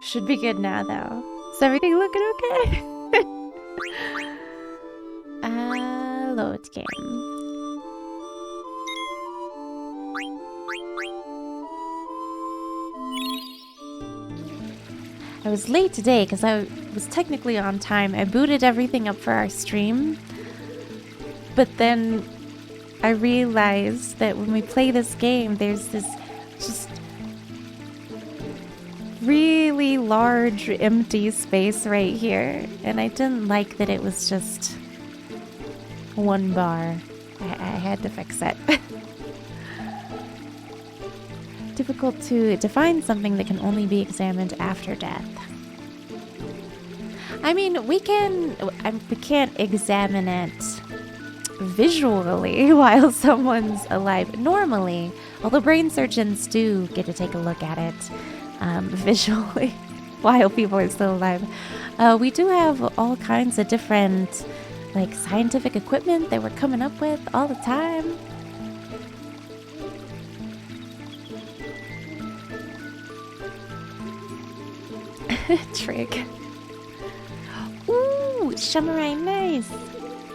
Should be good now, though. Is everything looking okay? Load game. I was late today because I was technically on time. I booted everything up for our stream. But then I realized that when we play this game, there's this just really large empty space right here. And I didn't like that it was just one bar. I had to fix it. Difficult to define something that can only be examined after death. I mean, we can't examine it visually while someone's alive. Normally, although brain surgeons do get to take a look at it visually while people are still alive. We do have all kinds of different like scientific equipment that we're coming up with all the time. Trig. Ooh, samurai, nice.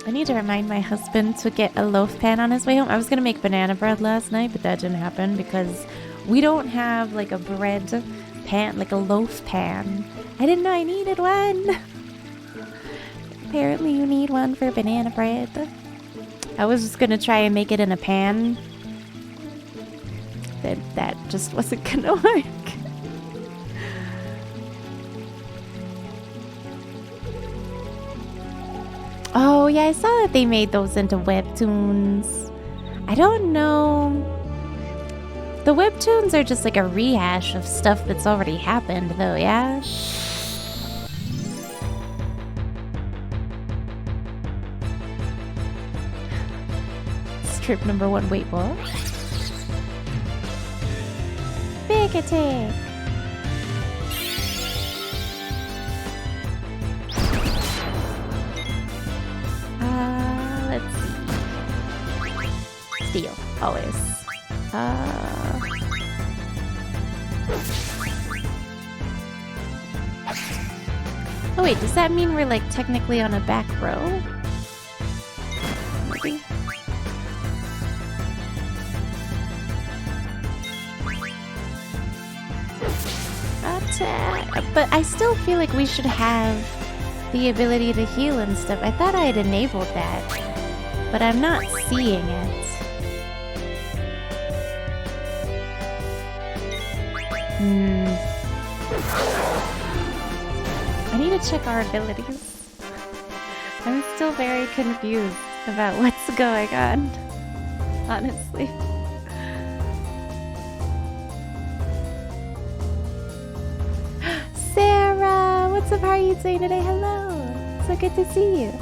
I need to remind my husband to get a loaf pan on his way home. I was gonna make banana bread last night, but that didn't happen because we don't have like a bread pan, like a loaf pan. I didn't know I needed one. Apparently you need one for banana bread. I was just gonna try and make it in a pan. That just wasn't gonna work. Oh yeah, I saw that they made those into webtoons. I don't know. The webtoons are just like a rehash of stuff that's already happened though, yeah? Strip number 1, wait, what? Big attack! Let's see. Steal, always. Oh wait, does that mean we're like technically on a back row? Maybe. Attack. But I still feel like we should have the ability to heal and stuff. I thought I had enabled that, but I'm not seeing it. I need to check our abilities. I'm still very confused about what's going on, honestly. Sarah, what's up? How are you doing today? Hello. So good to see you.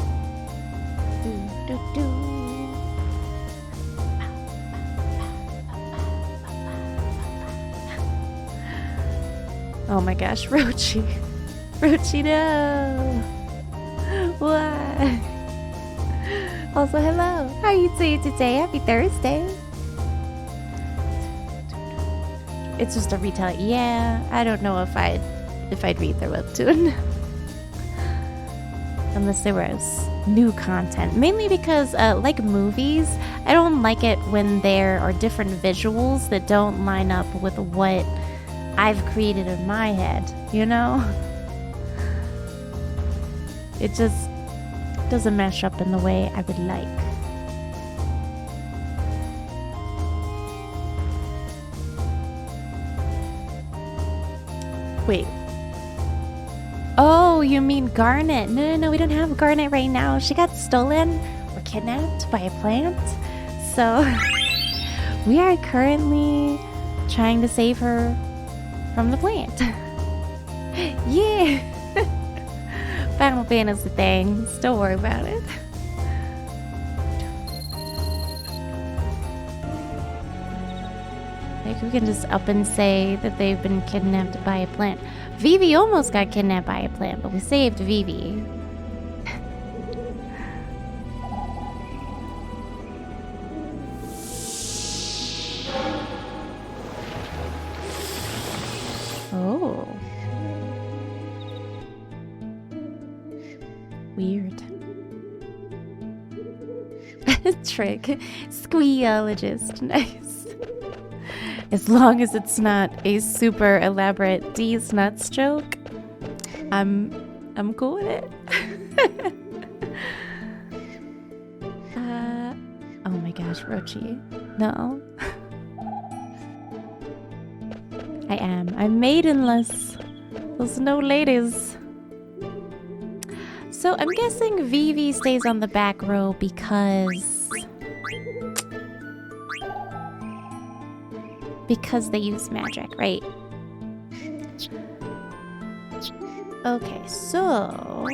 Oh my gosh, Rochi. Rochi, no. What? Also, hello. How are you doing today? Happy Thursday. It's just a retail. Yeah, I don't know if I'd read their webtoon. Unless there was new content. Mainly because, like movies, I don't like it when there are different visuals that don't line up with what I've created in my head, you know? It just doesn't mesh up in the way I would like. Wait. Oh, you mean Garnet? No, we don't have Garnet right now. She got stolen or kidnapped by a plant. So we are currently trying to save her from the plant. Yeah. Final Fantasy things. Don't worry about it. Maybe we can just up and say that they've been kidnapped by a plant. Vivi almost got kidnapped by a plant, but we saved Vivi. Oh. Weird. Trick. Squeologist. Nice. As long as it's not a super elaborate D's nuts joke, I'm cool with it. Oh my gosh, Rochi. No. I am. I'm maidenless. There's no ladies. So I'm guessing Vivi stays on the back row because they use magic, right? Okay, so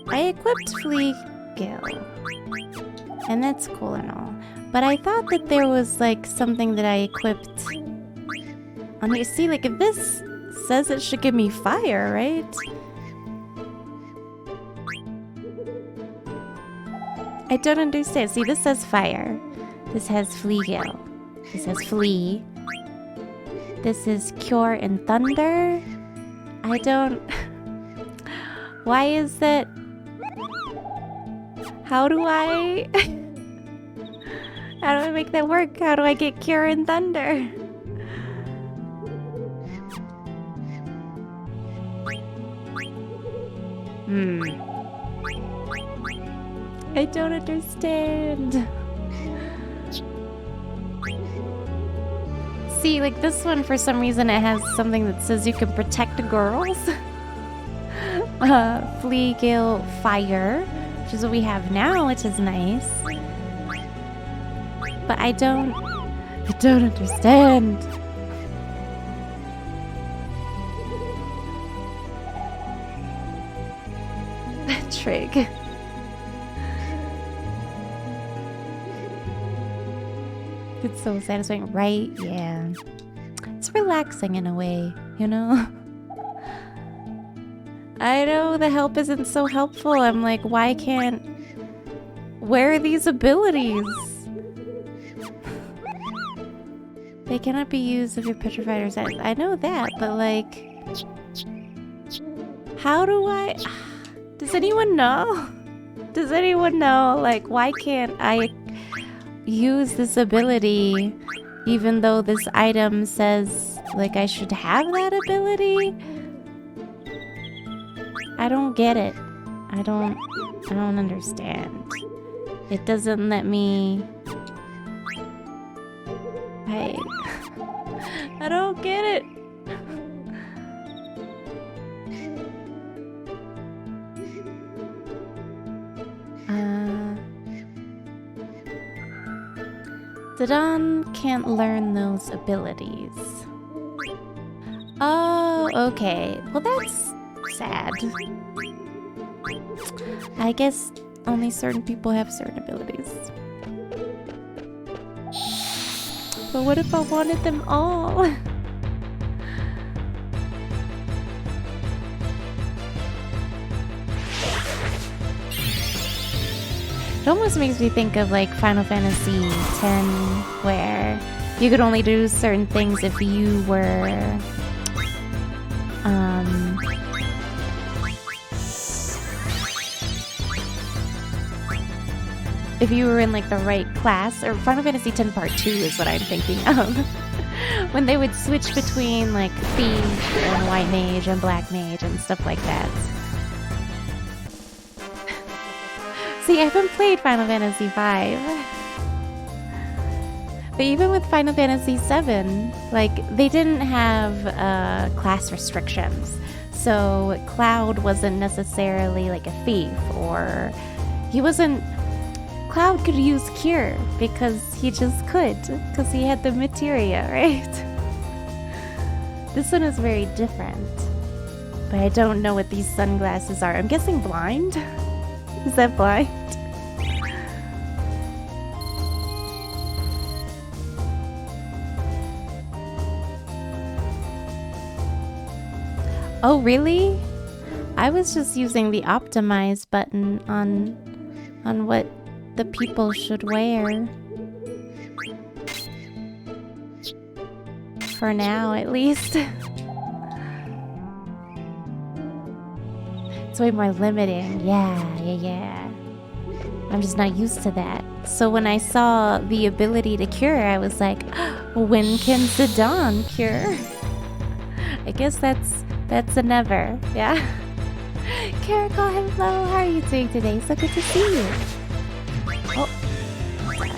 I equipped Fleagill, and that's cool and all. But I thought that there was like something that I equipped. You see, like if this says it should give me fire, right? I don't understand. See, this says fire. This has Fleagill. This has Flee. This is Cure and Thunder. I don't... Why is that... How do I... How do I make that work? How do I get Cure and Thunder? I don't understand. See, like this one, for some reason, it has something that says you can protect girls. Fleagill Fire, which is what we have now, which is nice. But I don't understand. Trig. It's so satisfying, right? Yeah. It's relaxing in a way, you know? I know the help isn't so helpful. I'm like, why can't... Where are these abilities? They cannot be used if you're petrified or sad. I know that, but like... How do I... Does anyone know? Does anyone know, like, why can't I use this ability even though this item says, like, I should have that ability? I don't get it. I don't understand. It doesn't let me... I don't get it. Zidane can't learn those abilities. Oh, okay. Well, that's sad. I guess only certain people have certain abilities. But what if I wanted them all? It almost makes me think of like Final Fantasy X, where you could only do certain things if you were if you were in like the right class. Or Final Fantasy X Part 2 is what I'm thinking of. When they would switch between like Thief and White Mage and Black Mage and stuff like that. See, I haven't played Final Fantasy V. But even with Final Fantasy VII, like, they didn't have class restrictions. So Cloud wasn't necessarily like a thief, or he wasn't... Cloud could use Cure because he just could, because he had the materia, right? This one is very different. But I don't know what these sunglasses are. I'm guessing blind? Is that blind? Oh, really? I was just using the optimize button on what the people should wear. for now, at least. It's way more limiting. Yeah. I'm just not used to that. So when I saw the ability to cure, I was like, when can Zidane cure? I guess that's a never, yeah? Caracol, hello, how are you doing today? So good to see you. Oh, I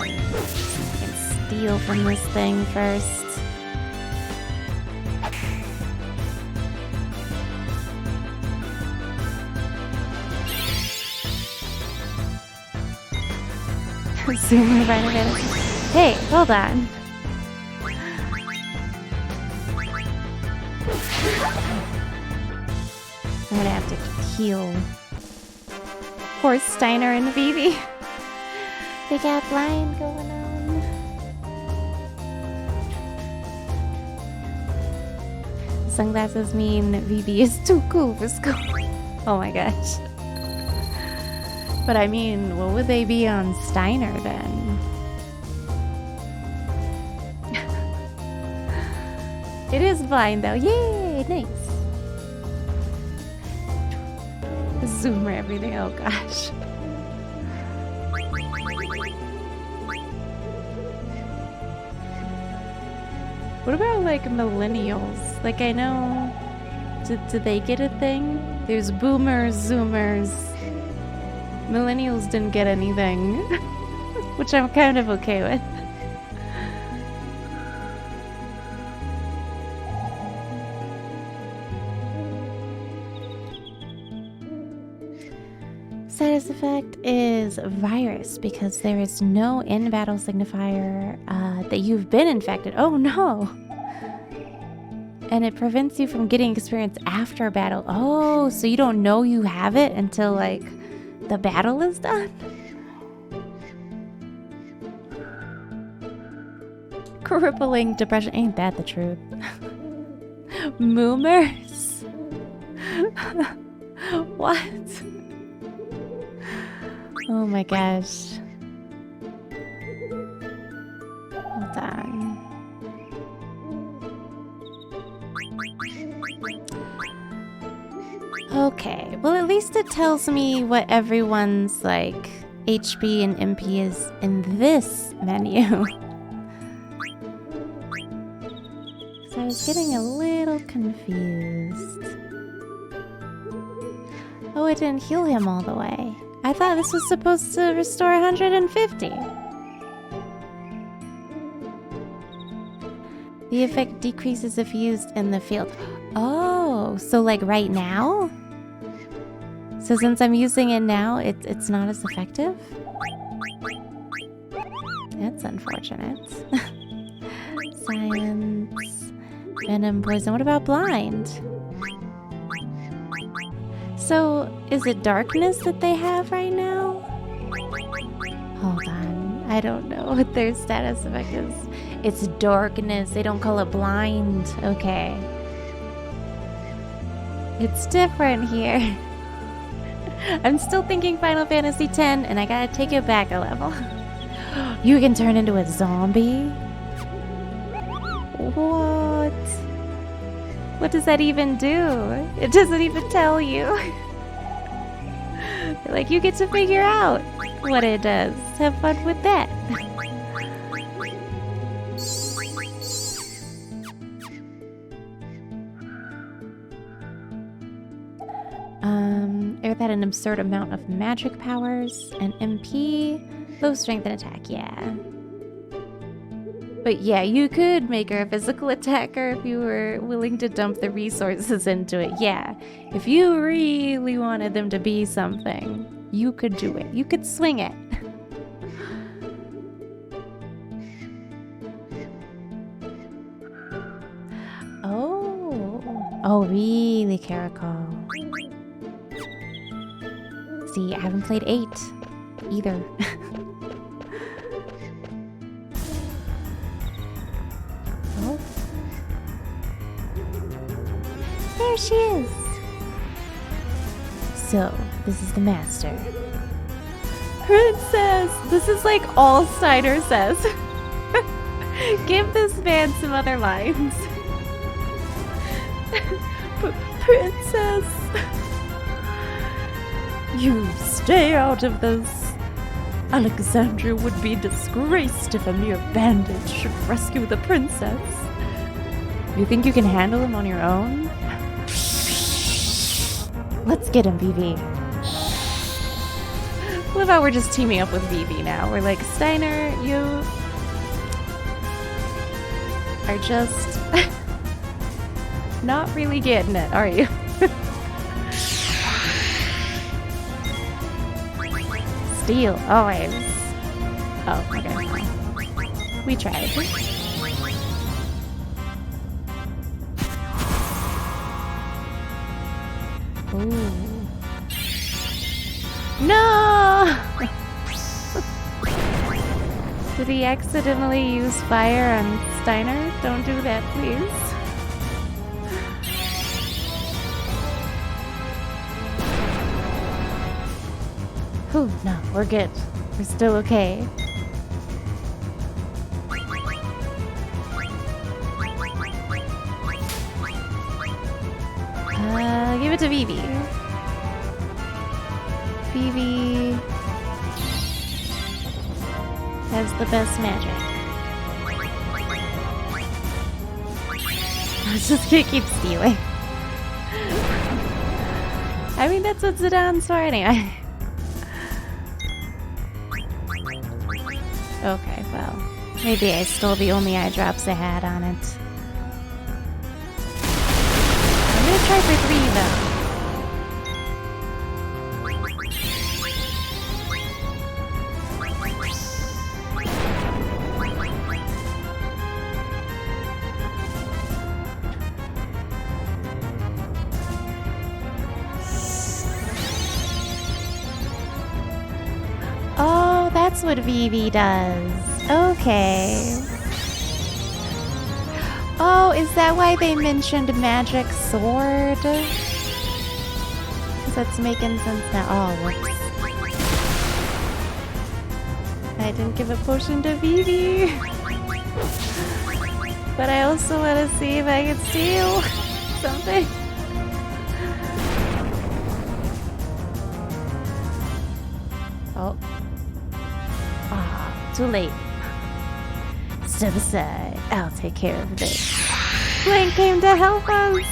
can steal from this thing first. Zoomer right away. Hey, hold on. I'm gonna have to heal. Poor Steiner and Vivi. They got blind going on. Sunglasses mean Vivi is too cool for school. Oh my gosh. But I mean, what would they be on Steiner then? It is blind though. Yay! Nice. Zoomer everything. Oh gosh. What about like millennials? Like I know, do they get a thing? There's boomers, zoomers. Millennials didn't get anything, which I'm kind of okay with. Status effect is virus because there is no in-battle signifier that you've been infected. Oh no! And it prevents you from getting experience after a battle. Oh, so you don't know you have it until like the battle is done? Crippling depression. Ain't that the truth? Moomers? What? Oh my gosh. Hold on. Okay, well at least it tells me what everyone's like HP and MP is in this menu. So I was getting a little confused. Oh, it didn't heal him all the way. I thought this was supposed to restore 150. The effect decreases if used in the field. Oh, so like right now? So since I'm using it now, it's not as effective? That's unfortunate. Science, venom, poison. What about blind? So is it darkness that they have right now? Hold on. I don't know what their status effect is. It's darkness. They don't call it blind. Okay. It's different here. I'm still thinking Final Fantasy X, and I gotta take it back a level. You can turn into a zombie? What? What does that even do? It doesn't even tell you. Like, you get to figure out what it does. Have fun with that. Earth had an absurd amount of magic powers and MP, low strength and attack, yeah. But yeah, you could make her a physical attacker if you were willing to dump the resources into it, yeah. If you really wanted them to be something, you could do it. You could swing it. Oh, really, Caracol? See, I haven't played 8 either. Oh. There she is. So, this is the master. Princess! This is like all Steiner says. Give this man some other lines. Princess, you stay out of this. Alexandria would be disgraced if a mere bandit should rescue the princess. You think you can handle him on your own? Let's get him, Vivi. What about we're just teaming up with Vivi now? We're like, Steiner, you are just not really getting it, are you? Steal, always. Oh, okay. We tried. Ooh. No! Did he accidentally use fire on Steiner? Don't do that, please. Whew, no, we're good. We're still okay. Give it to Vivi. Vivi has the best magic. I was just gonna keep stealing. I mean, that's what Zidane's for anyway. Okay, well, maybe I stole the only eye drops I had on it. I'm gonna try for 3 though. Oh, that's what Vivi does. Okay. Oh, is that why they mentioned magic sword? Because that's making sense now. Oh, whoops. I didn't give a potion to Vivi. But I also want to see if I can steal something. Oh. Ah, too late. Step aside. I'll take care of this. Blank came to help us.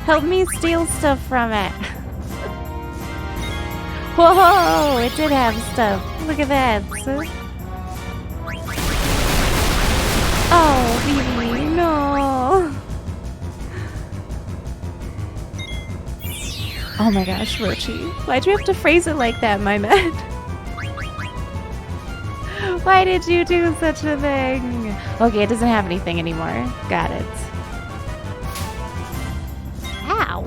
Help me steal stuff from it. Whoa, it did have stuff. Look at that. Oh, Vivi, no. Oh my gosh, Rochi. Why'd you have to phrase it like that, my man? Why did you do such a thing? Okay, it doesn't have anything anymore. Got it. Ow!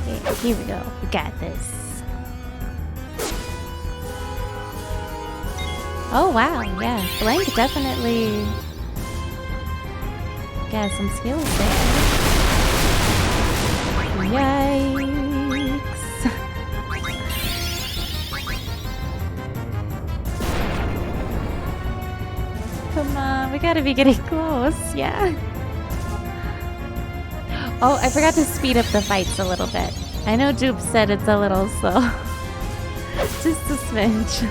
Okay, here we go. We got this. Oh wow, yeah. Blank definitely got some skills there. Yikes. Come on, we gotta be getting close, yeah. Oh, I forgot to speed up the fights a little bit. I know Dupe said it's a little slow. Just a smidge.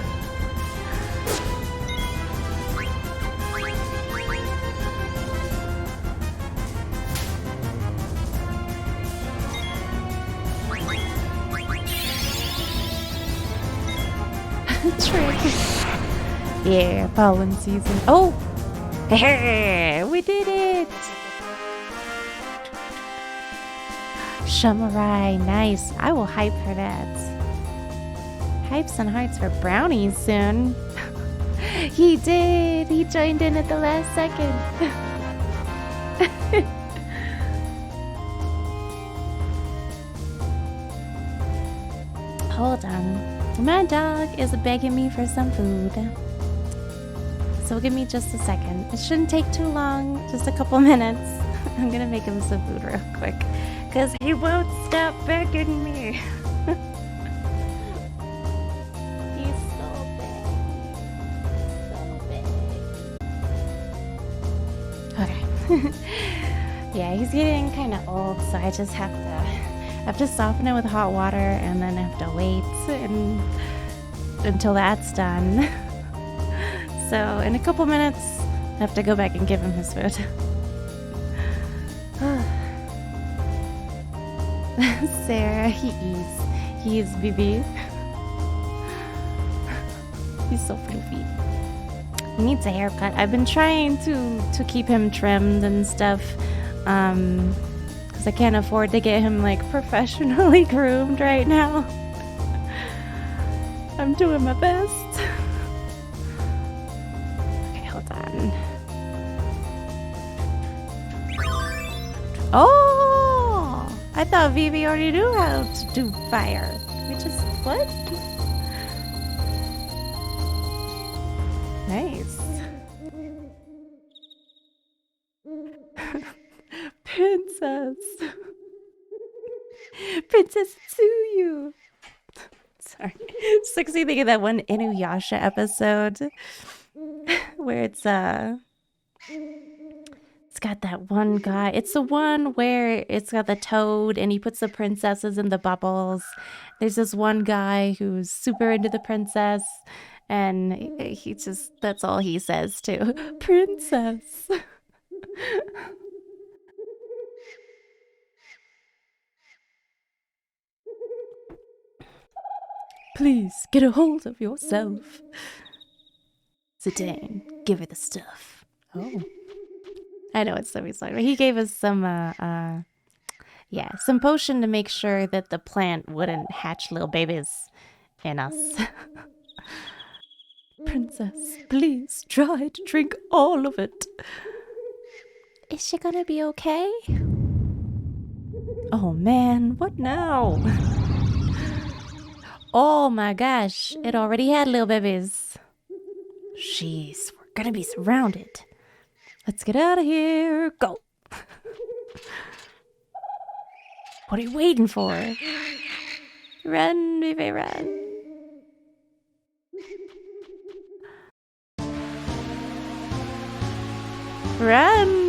Trick. Yeah, pollen season. Oh! Hey, we did it! Shumarai, nice. I will hype for that. Hype some hearts for brownies soon. He did! He joined in at the last second. Hold on. My dog is begging me for some food. so give me just a second. It shouldn't take too long, just a couple minutes. I'm gonna make him some food real quick, because he won't stop begging me. He's so big. So big. Okay. Yeah, he's getting kind of old, so I just have to soften it with hot water, and then I have to wait until that's done. So in a couple minutes, I have to go back and give him his food. Sarah, he is BB. He's so fluffy. He needs a haircut. I've been trying to keep him trimmed and stuff, because I can't afford to get him like professionally groomed right now. I'm doing my best. Okay, hold on. Oh, I thought Vivi already knew how to do fire. We just what? Nice. Princess. Princess Tsuyu. Sorry. Sexy thinking of that one Inuyasha episode where it's got that one guy. It's the one where it's got the toad and he puts the princesses in the bubbles. There's this one guy who's super into the princess, and he just, that's all he says too. Princess. Please get a hold of yourself. Zidane, give her the stuff. Oh. I know it's so exciting. But he gave us some, some potion to make sure that the plant wouldn't hatch little babies in us. Princess, please try to drink all of it. Is she gonna be okay? Oh man, what now? Oh my gosh, it already had little babies. Jeez, we're gonna be surrounded. Let's get out of here. Go. What are you waiting for? Run, baby, run. Run.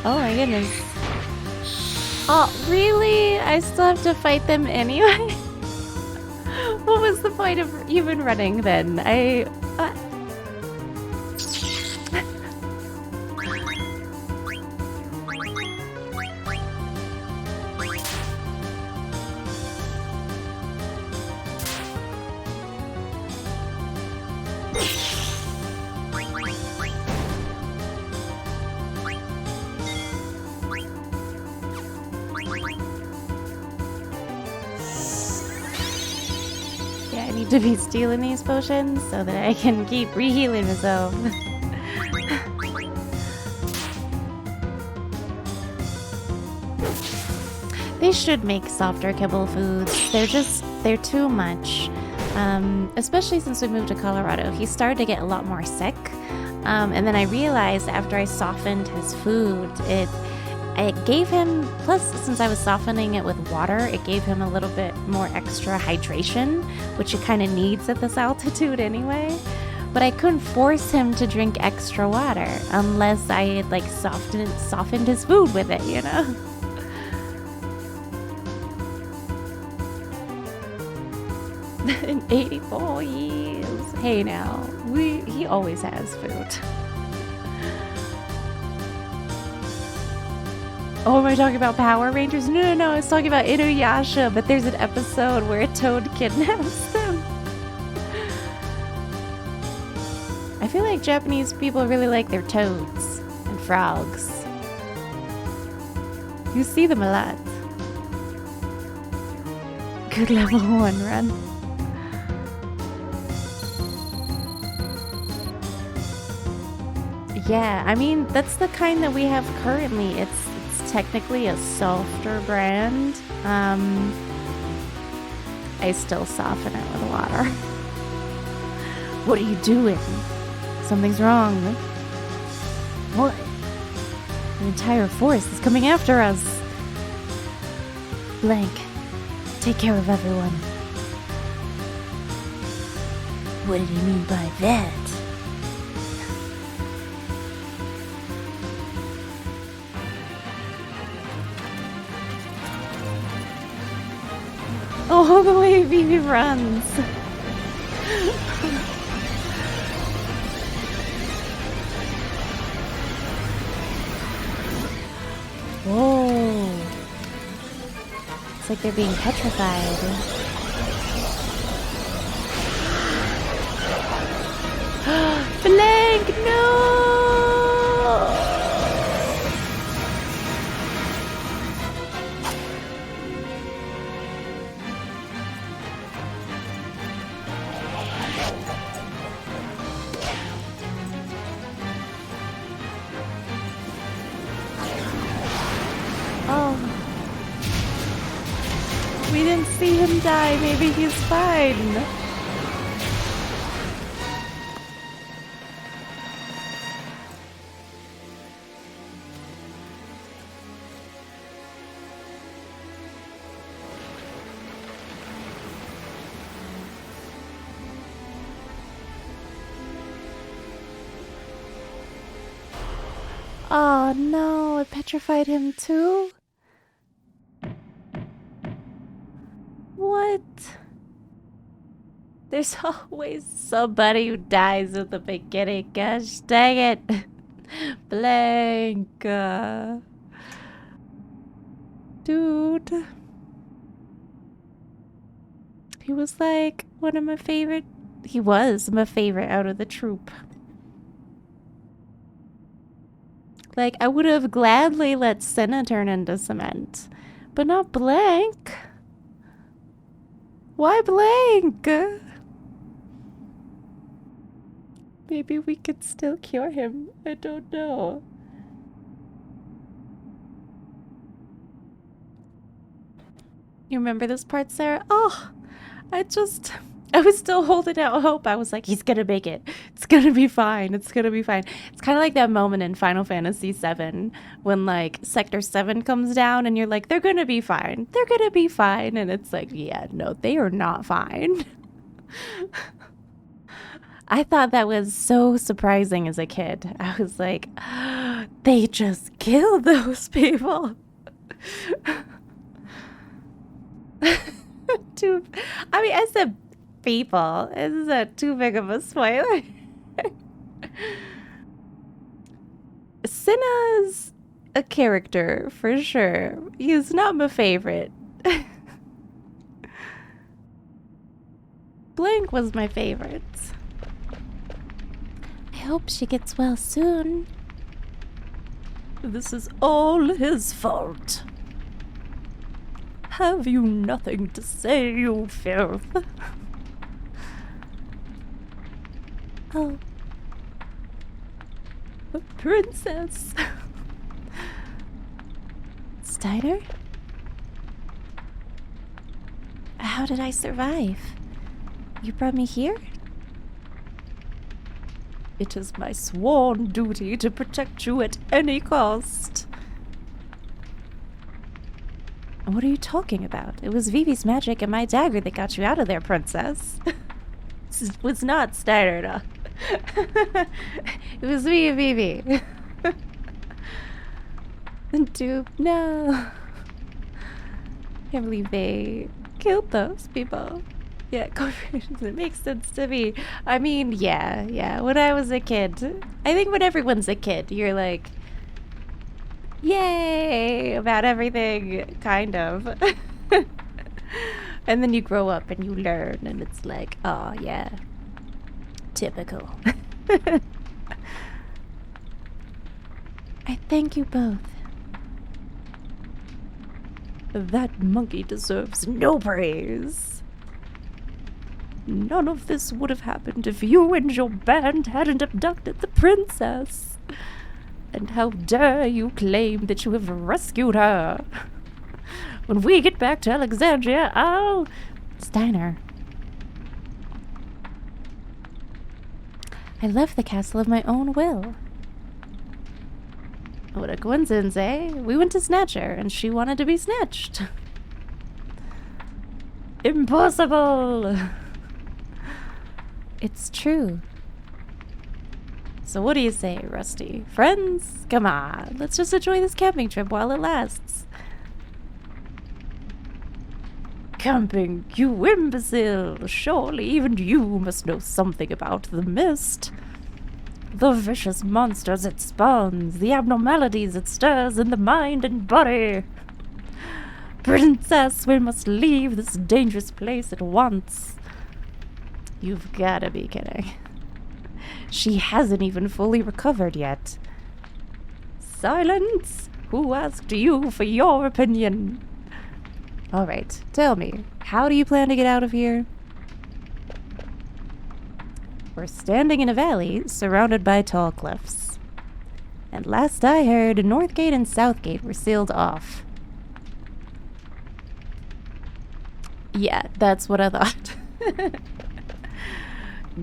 Oh my goodness. Oh, really? I still have to fight them anyway? What was the point of even running then? To be stealing these potions so that I can keep re-healing myself. They should make softer kibble foods. They're too much. Especially since we moved to Colorado. He started to get a lot more sick. And then I realized after I softened his food, it gave him, plus since I was softening it with water, it gave him a little bit more extra hydration, which he kind of needs at this altitude anyway. But I couldn't force him to drink extra water unless I had like softened his food with it, you know? In 84 years. Hey now, he always has food. Oh, am I talking about Power Rangers? No, I was talking about Inuyasha, but there's an episode where a toad kidnaps them. I feel like Japanese people really like their toads and frogs. You see them a lot. Good level 1 run. Yeah, I mean, that's the kind that we have currently. It's technically a softer brand. I still soften it with water. What are you doing? Something's wrong. What? The entire forest is coming after us. Blank, take care of everyone. What did he mean by that? Oh, the way Vivi runs. Whoa. It's like they're being petrified. Blank, no! We didn't see him die. Maybe he's fine. Oh no, it petrified him too? What? There's always somebody who dies at the beginning. Gosh dang it. Blank. Dude. He was like one of my favorite. He was my favorite out of the troop. Like, I would have gladly let Senna turn into cement, but not Blank. Why Blank? Maybe we could still cure him. I don't know. You remember this part, Sarah? Oh, I was still holding out hope. I was like, he's gonna make it. It's gonna be fine. It's gonna be fine. It's kind of like that moment in Final Fantasy VII when, like, Sector 7 comes down and you're like, they're gonna be fine. They're gonna be fine. And it's like, yeah, no, they are not fine. I thought that was so surprising as a kid. I was like, they just killed those people. I mean, I said people. Is that too big of a spoiler? Senna's a character for sure. He's not my favorite. Blank was my favorite. I hope she gets well soon. This is all his fault. Have you nothing to say, you filth? Oh. A princess. Steiner? How did I survive? You brought me here? It is my sworn duty to protect you at any cost. What are you talking about? It was Vivi's magic and my dagger that got you out of there, princess. It was not Steiner. It was me and Vivi. Dude, no. Can't believe they killed those people. Yeah, corporations, it makes sense to me. I mean, yeah. When I was a kid, I think when everyone's a kid, you're like, yay about everything, kind of. And then you grow up and you learn, and it's like, oh, yeah, typical. I thank you both. That monkey deserves no praise. None of this would have happened if you and your band hadn't abducted the princess. And how dare you claim that you have rescued her? When we get back to Alexandria, I'll... Steiner. I left the castle of my own will. What a coincidence, eh? We went to snatch her, and she wanted to be snatched. Impossible! It's true. So what do you say, Rusty? Friends? Come on, let's just enjoy this camping trip while it lasts. Camping, you imbecile! Surely even you must know something about the mist. The vicious monsters it spawns, the abnormalities it stirs in the mind and body. Princess, we must leave this dangerous place at once. You've gotta be kidding. She hasn't even fully recovered yet. Silence! Who asked you for your opinion? Alright, tell me, how do you plan to get out of here? We're standing in a valley surrounded by tall cliffs. And last I heard, North Gate and South Gate were sealed off. Yeah, that's what I thought.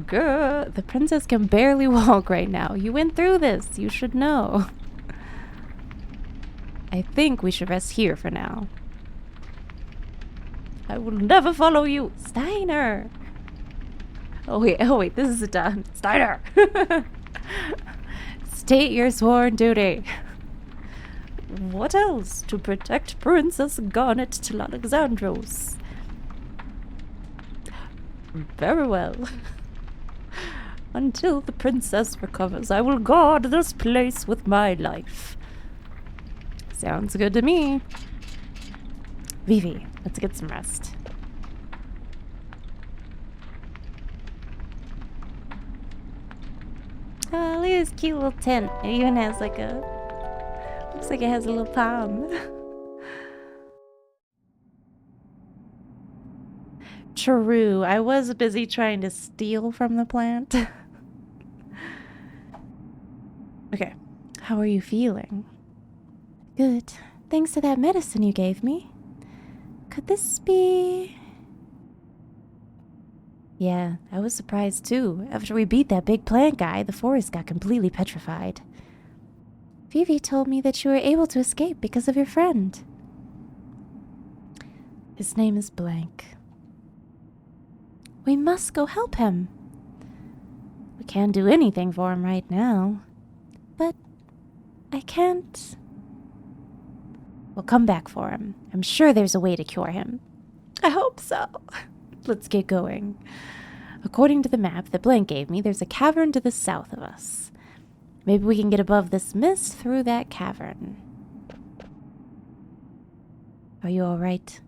Girl, the princess can barely walk right now. You went through this. You should know. I think we should rest here for now. I will never follow you. Steiner! Oh wait, this is done. Steiner! State your sworn duty. What else? To protect Princess Garnet till Alexandros. Very well. Until the princess recovers, I will guard this place with my life. Sounds good to me. Vivi, let's get some rest. Oh, look at this cute little tent. It even has like a... looks like it has a little palm. True, I was busy trying to steal from the plant. Okay, how are you feeling? Good. Thanks to that medicine you gave me. Could this be... Yeah, I was surprised too. After we beat that big plant guy, the forest got completely petrified. Vivi told me that you were able to escape because of your friend. His name is Blank. We must go help him. We can't do anything for him right now. But I can't... We'll come back for him. I'm sure there's a way to cure him. I hope so. Let's get going. According to the map that Blank gave me, there's a cavern to the south of us. Maybe we can get above this mist through that cavern. Are you all right?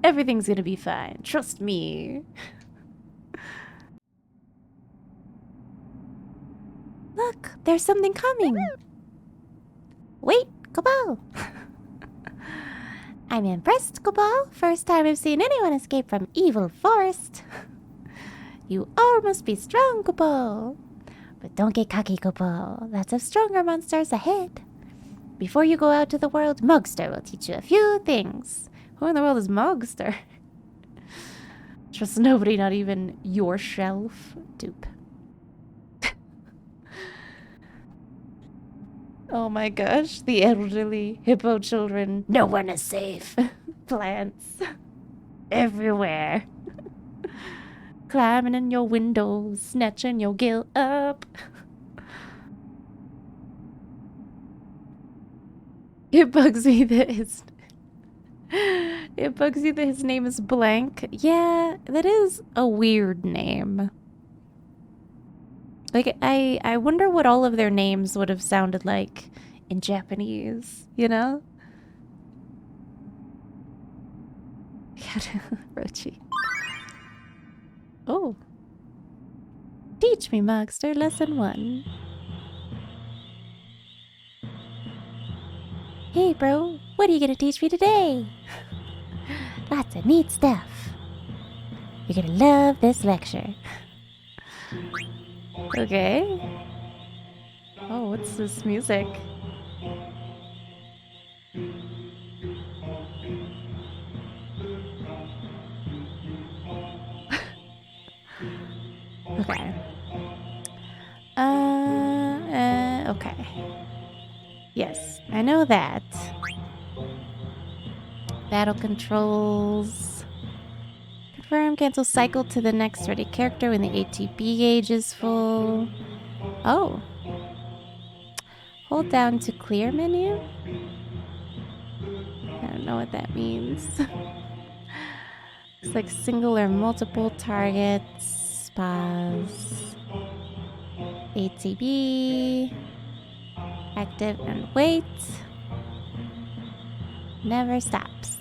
Everything's gonna be fine. Trust me. Look, there's something coming. Wait, Cobal. I'm impressed, Cobal. First time I've seen anyone escape from evil forest. You all must be strong, Cobal. But don't get cocky, Cobal. Lots of stronger monsters ahead. Before you go out to the world, Mogster will teach you a few things. Who in the world is Mogster? Trust nobody, not even your shelf. Dupe. Oh my gosh, the elderly, hippo children. No one is safe. Plants. Everywhere. Climbing in your windows, snatching your gill up. It bugs me that his... It bugs you that his name is Blank. Yeah, that is a weird name. Like, I wonder what all of their names would have sounded like in Japanese, you know? Rochi. Oh. Teach me, Mogster, lesson 1. Hey, bro, what are you gonna teach me today? Lots of neat stuff. You're gonna love this lecture. Okay. Oh, what's this music? Okay. Okay. Yes, I know that. Battle controls. Confirm, cancel cycle to the next ready character when the ATB gauge is full. Oh. Hold down to clear menu? I don't know what that means. It's like single or multiple targets. Pause. ATB. Active and wait. Never stops.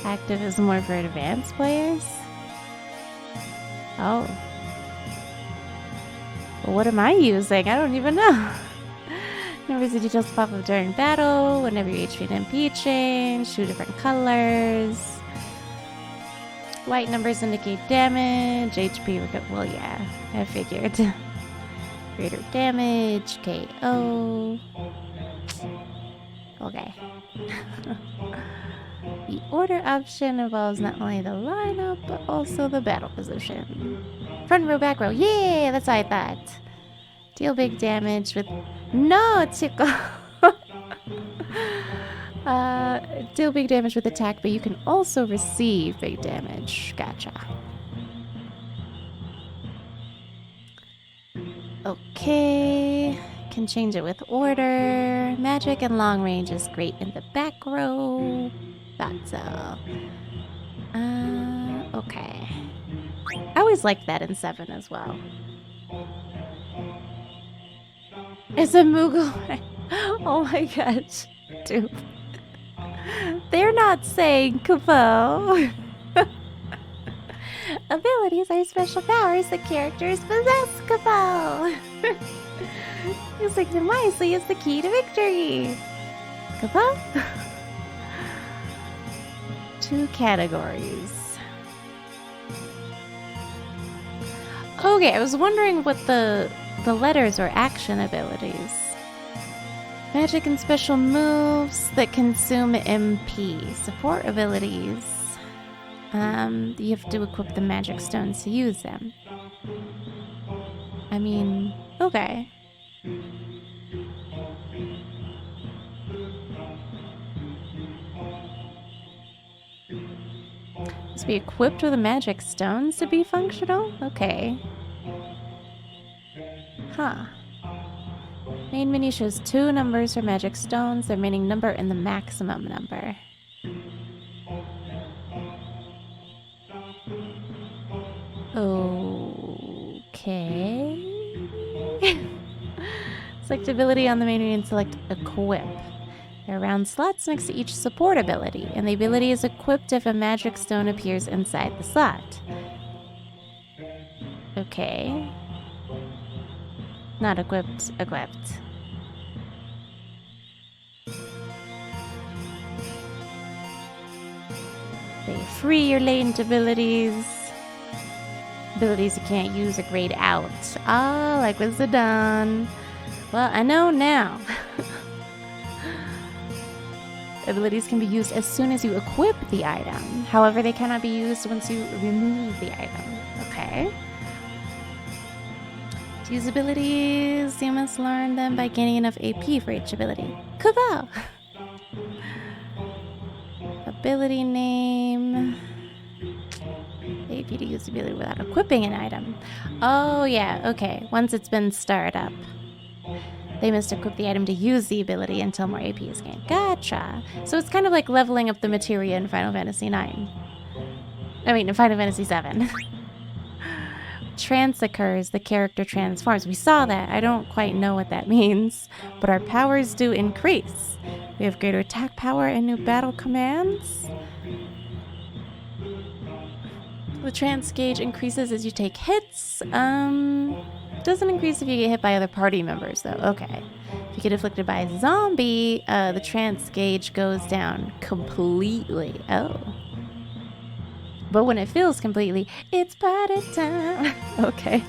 Active is more for advanced players? Oh. Well, what am I using? I don't even know. Numbers and details pop up during battle. Whenever your HP and MP change. 2 different colors. White numbers indicate damage. HP, well, yeah, I figured. Greater damage. KO. Okay. The order option involves not only the lineup, but also the battle position. Front row, back row. Yeah, that's what I thought. Deal big damage with... No, tickle. Deal big damage with attack, but you can also receive big damage. Gotcha. Okay. Can change it with order. Magic and long range is great in the back row. Thought so. Okay. I always liked that in 7 as well. It's a Moogle. Oh my gosh. Dude. They're not saying Kavo. Abilities are special powers that characters possess, Kavo. Using them wisely is the key to victory. Kavo? 2 categories. Okay, I was wondering what the letters or action abilities. Magic and special moves that consume MP. Support abilities. You have to equip the magic stones to use them. I mean, okay. Must be equipped with the magic stones to be functional? Okay. Huh. Main menu shows 2 numbers for magic stones, the remaining number and the maximum number. Okay. Select ability on the main menu and select equip. There are round slots next to each support ability, and the ability is equipped if a magic stone appears inside the slot. Okay. Not equipped. Equipped. They free your latent abilities. Abilities you can't use are grayed out. Ah, like with Zidane. Well, I know now. Abilities can be used as soon as you equip the item. However, they cannot be used once you remove the item. Okay. To use abilities, you must learn them by gaining enough AP for each ability. Kabow! Ability name. AP to use the ability without equipping an item. Oh, yeah. Okay. Once it's been started up, they must equip the item to use the ability until more AP is gained. Gotcha. So it's kind of like leveling up the materia in Final Fantasy IX. I mean, in Final Fantasy VII. Trance occurs, the character transforms. We saw that. I don't quite know what that means, but our powers do increase. We have greater attack power and new battle commands. The trance gauge increases as you take hits. Doesn't increase if you get hit by other party members, though. Okay. If you get afflicted by a zombie, the trance gauge goes down completely. Oh. But when it fills completely, it's party time. Okay.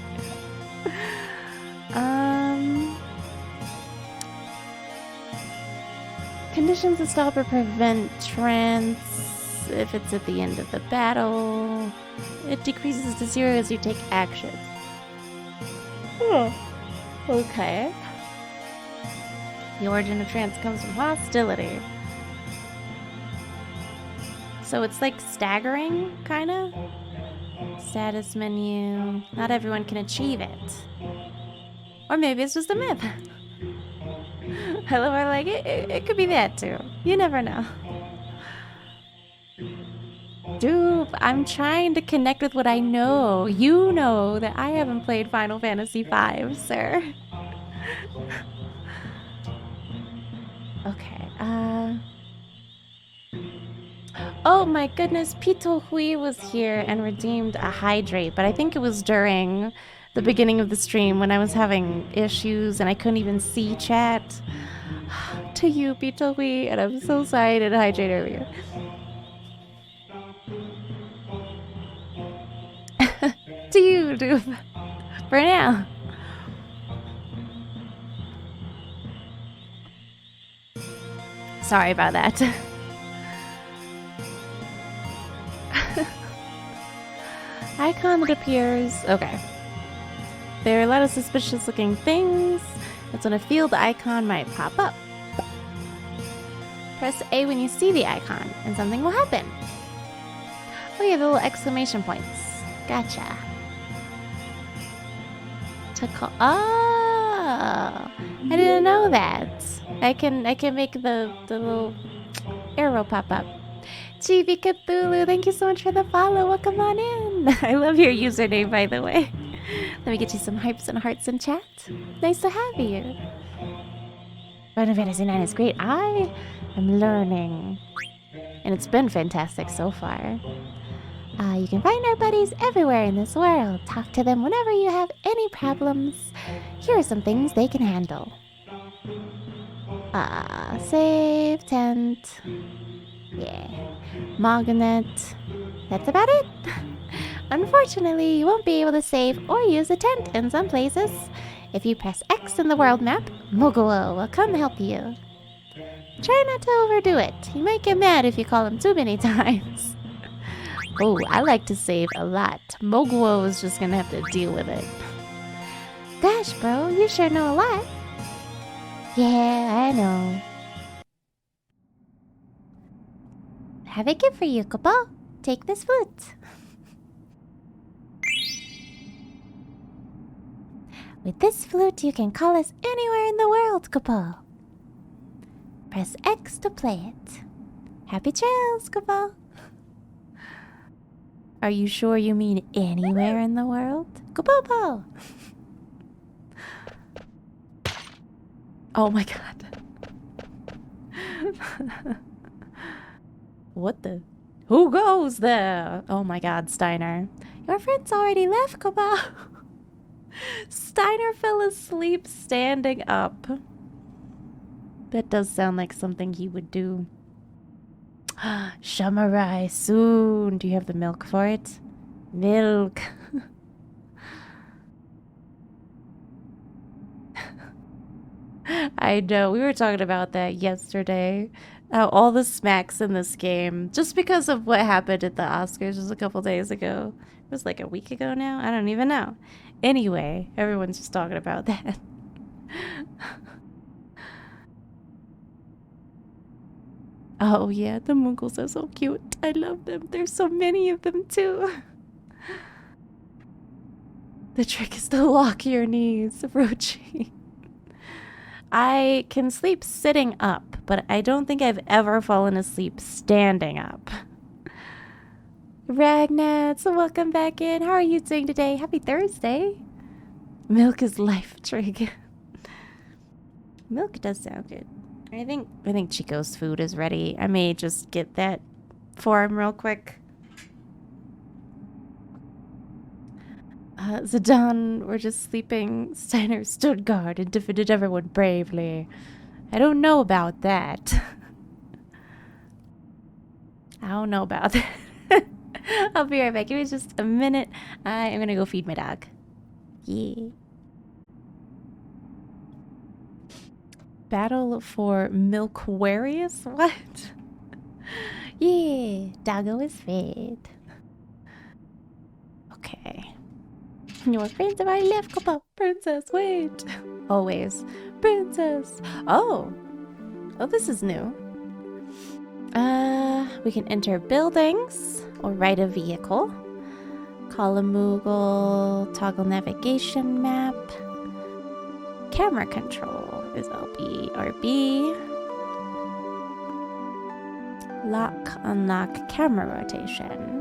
Conditions to stop or prevent trance if it's at the end of the battle. It decreases to 0 as you take actions. Oh, okay. The origin of trance comes from hostility. So it's like staggering, kinda? Status menu. Not everyone can achieve it. Or maybe it's just a myth. Hello, I like it. It could be that too. You never know. Dude, I'm trying to connect with what I know. You know that I haven't played Final Fantasy V, sir. Okay, oh my goodness, Pito Hui was here and redeemed a hydrate, but I think it was during the beginning of the stream when I was having issues and I couldn't even see chat. To you, Pito Hui, and I'm so sorry I didn't hydrate earlier. To you, dude. For now. Sorry about that. Icon that appears. Okay. There are a lot of suspicious looking things. That's when a field icon might pop up. Press A when you see the icon, and something will happen. Oh, you have little exclamation points. Gotcha. To call. Oh, I didn't know that. I can make the little arrow pop up. Chibi Cthulhu, thank you so much for the follow. Welcome on in. I love your username, by the way. Let me get you some hypes and hearts in chat. Nice to have you. Final Fantasy IX is great. I am learning, and it's been fantastic so far. You can find our buddies everywhere in this world. Talk to them whenever you have any problems. Here are some things they can handle. Save tent. Yeah. Magnet. That's about it. Unfortunately, you won't be able to save or use a tent in some places. If you press X in the world map, Moguri will come help you. Try not to overdo it. He might get mad if you call him too many times. Oh, I like to save a lot. Moguri is just gonna have to deal with it. Gosh, bro, you sure know a lot. Yeah, I know. Have a gift for you, Kopo. Take this flute. With this flute, you can call us anywhere in the world, Kopo. Press X to play it. Happy trails, Kopo. Are you sure you mean anywhere in the world? Kopopo! Oh my god. What the? Who goes there? Oh my god, Steiner. Your friend's already left, Kopo. Steiner fell asleep standing up. That does sound like something he would do. Shamarai, soon. Do you have the milk for it? Milk. I know. We were talking about that yesterday. All the smacks in this game, just because of what happened at the Oscars just a couple days ago. It was like a week ago now? I don't even know. Anyway, everyone's just talking about that. Oh yeah, the Muggles are so cute. I love them. There's so many of them too. The trick is to lock your knees, Rochi. I can sleep sitting up, but I don't think I've ever fallen asleep standing up. Ragnats, welcome back in. How are you doing today? Happy Thursday. Milk is life, Trig. Milk does sound good. I think Chico's food is ready. I may just get that for him real quick. Zidane, we're just sleeping. Steiner stood guard and defended everyone bravely. I don't know about that. I don't know about that. I'll be right back. Give me just a minute. I am gonna go feed my dog. Yeah. Battle for Milkwarius? What? Yeah, doggo is fed. Okay. Your friends have already left. Come on, princess, wait. Always. Princess. Oh. Oh, this is new. We can enter buildings or ride a vehicle. Call a Moogle, toggle navigation map. Camera control is LB, RB. Lock, unlock, camera rotation.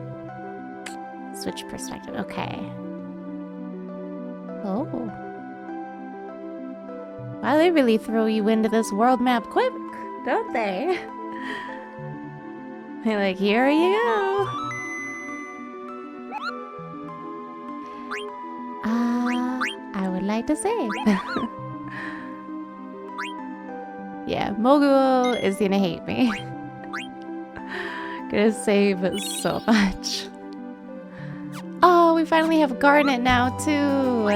Switch perspective, okay. Oh. Wow, they really throw you into this world map quick, don't they? They're like, here you go. I would like to save. Yeah, Moguri is gonna hate me. Gonna save so much. Oh, we finally have Garnet now too.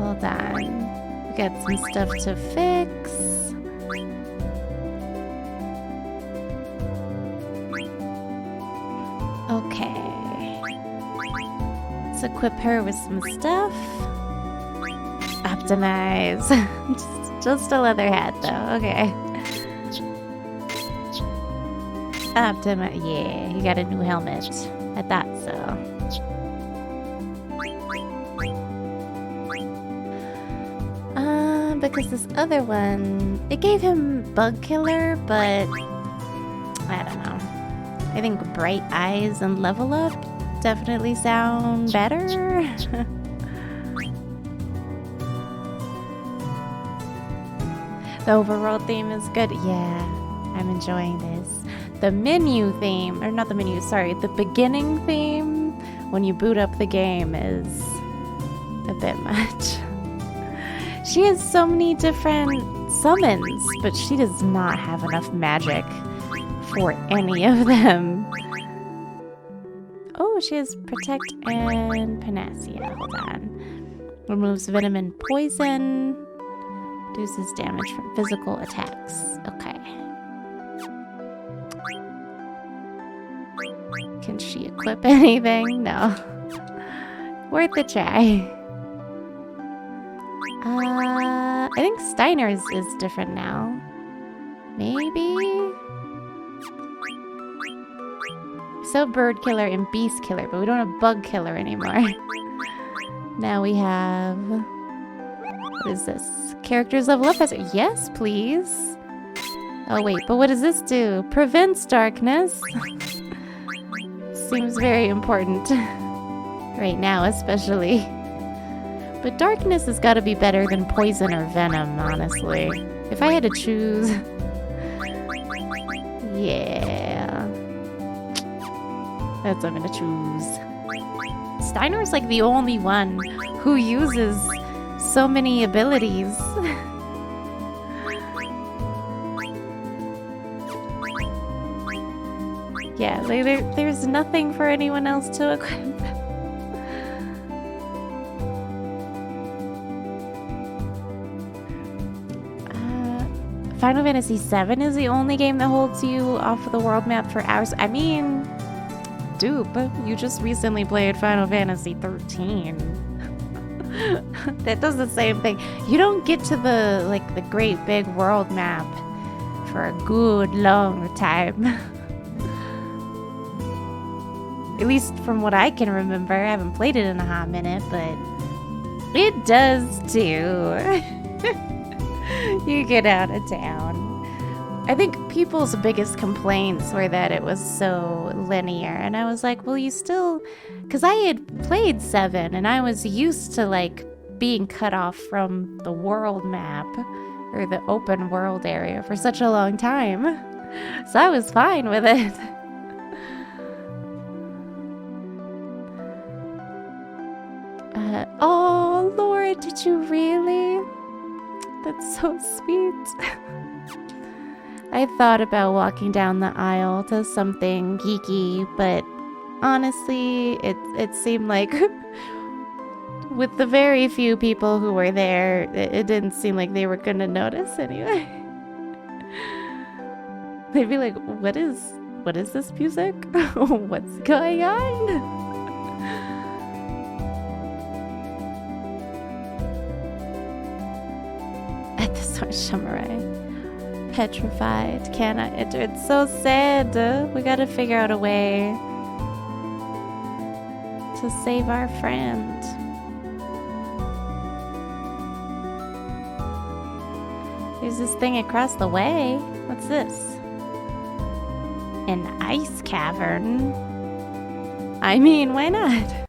Hold on. We got some stuff to fix. Okay. Let's equip her with some stuff. Optimize. just a leather hat though. Okay. Optimize. Yeah, you got a new helmet. I thought so. Because this other one, it gave him Bug Killer, but I don't know. I think Bright Eyes and Level Up definitely sound better. The overworld theme is good. Yeah, I'm enjoying this. The menu theme, or not the menu, sorry, the beginning theme when you boot up the game is a bit much. She has so many different summons, but she does not have enough magic for any of them. Oh, she has Protect and Panacea. Hold on. Removes venom and poison. Reduces damage from physical attacks. Okay. Can she equip anything? No. Worth a try. I think Steiner's is different now. Maybe? So Bird Killer and Beast Killer, but we don't have Bug Killer anymore. Now we have... What is this? Characters level up. Yes, please. Oh wait, but what does this do? Prevents darkness. Seems very important. Right now, especially. But darkness has got to be better than poison or venom, honestly. If I had to choose... Yeah. That's what I'm gonna choose. Steiner's like the only one who uses so many abilities. Yeah, like there's nothing for anyone else to equip. Final Fantasy VII is the only game that holds you off of the world map for hours. I mean, dupe, you just recently played Final Fantasy 13. That does the same thing. You don't get to the great big world map for a good long time. At least from what I can remember. I haven't played it in a hot minute, but it does too. You get out of town. I think people's biggest complaints were that it was so linear, and I was like, well, you still... Because I had played 7, and I was used to, like, being cut off from the world map, or the open world area for such a long time. So I was fine with it. Oh, Lord, did you really? That's so sweet. I thought about walking down the aisle to something geeky, but honestly, it seemed like with the very few people who were there, it didn't seem like they were gonna notice anyway. They'd be like, what is this music? What's going on? At the Sword Samurai. Petrified, cannot enter. It's so sad. We gotta figure out a way to save our friend. There's this thing across the way. What's this? An ice cavern? I mean, why not?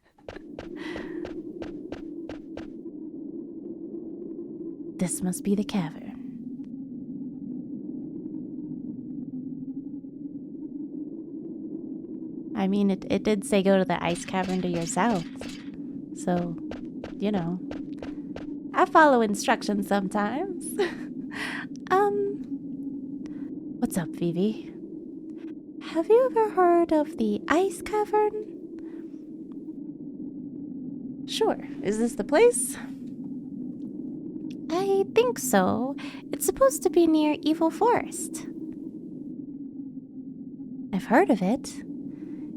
This must be the cavern. I mean, it did say go to the ice cavern to your south. So, you know. I follow instructions sometimes. What's up, Vivi? Have you ever heard of the ice cavern? Sure. Is this the place? I think so. It's supposed to be near Evil Forest. I've heard of it.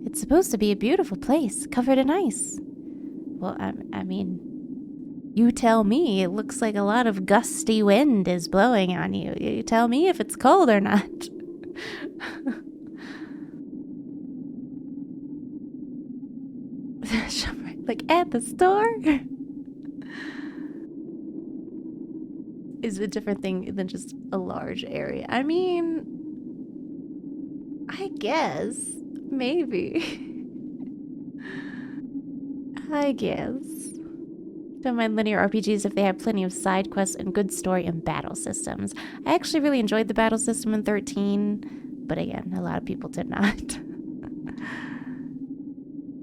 It's supposed to be a beautiful place, covered in ice. Well, I mean, you tell me. It looks like a lot of gusty wind is blowing on you. You tell me if it's cold or not. Like at the store? Is a different thing than just a large area. I mean, I guess. Maybe. I guess. Don't mind linear RPGs if they have plenty of side quests and good story and battle systems. I actually really enjoyed the battle system in 13, but again, a lot of people did not.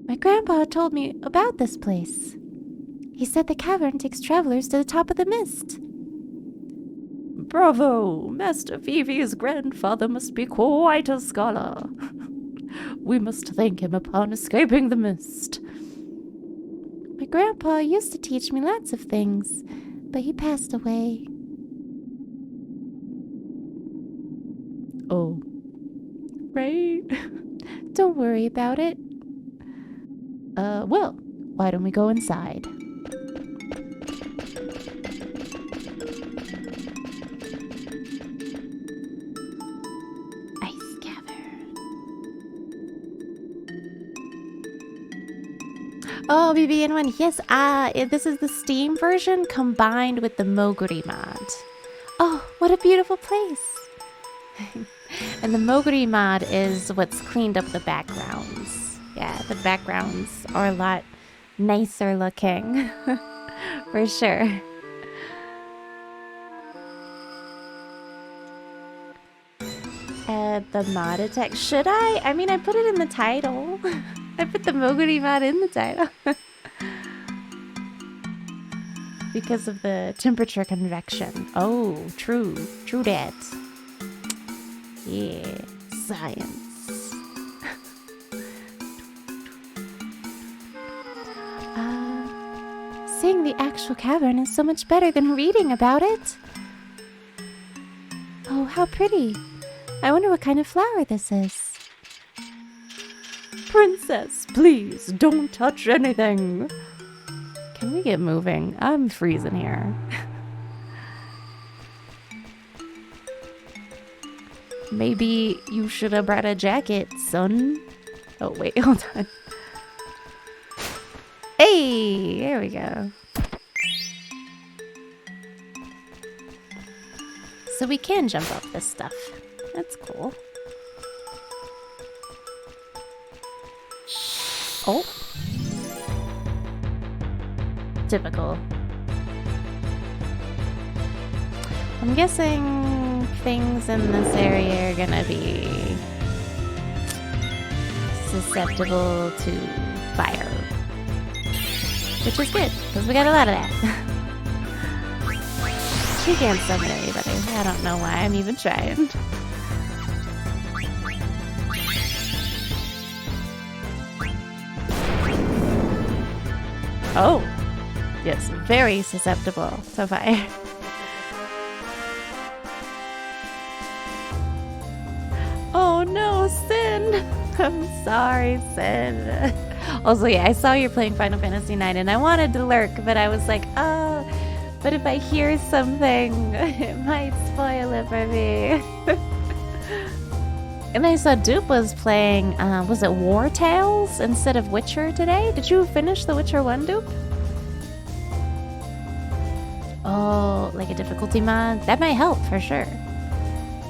My grandpa told me about this place. He said the cavern takes travelers to the top of the mist. Bravo! Master Vivi's grandfather must be quite a scholar. We must thank him upon escaping the mist. My grandpa used to teach me lots of things, but he passed away. Oh. Right? Don't worry about it. Well, why don't we go inside? Ice cavern. Oh, BBN1, yes, this is the Steam version combined with the Moguri mod. Oh, what a beautiful place. And the Moguri mod is what's cleaned up the backgrounds. Yeah, the backgrounds are a lot nicer looking. For sure. Add the mod attack. Should I? I mean, I put it in the title. I put the Moguri mod in the title. Because of the temperature convection. Oh, true. True that. Yeah, science. Seeing the actual cavern is so much better than reading about it. Oh, how pretty. I wonder what kind of flower this is. Princess, please, don't touch anything. Can we get moving? I'm freezing here. Maybe you should have brought a jacket, son. Oh, wait, hold on. Hey, there we go. So we can jump up this stuff. That's cool. Oh. Typical. I'm guessing things in this area are gonna be susceptible to fire. Which is good, because we got a lot of that. She can't summon anybody. I don't know why I'm even trying. Oh, yes, very susceptible to fire. Oh no, Sin! I'm sorry, Sin. Also, yeah, I saw you're playing Final Fantasy IX and I wanted to lurk, but I was like, oh, but if I hear something, it might spoil it for me. And I saw Dupe was playing, was it War Tales instead of Witcher today? Did you finish The Witcher 1, Dupe? Oh, like a difficulty mod? That might help for sure.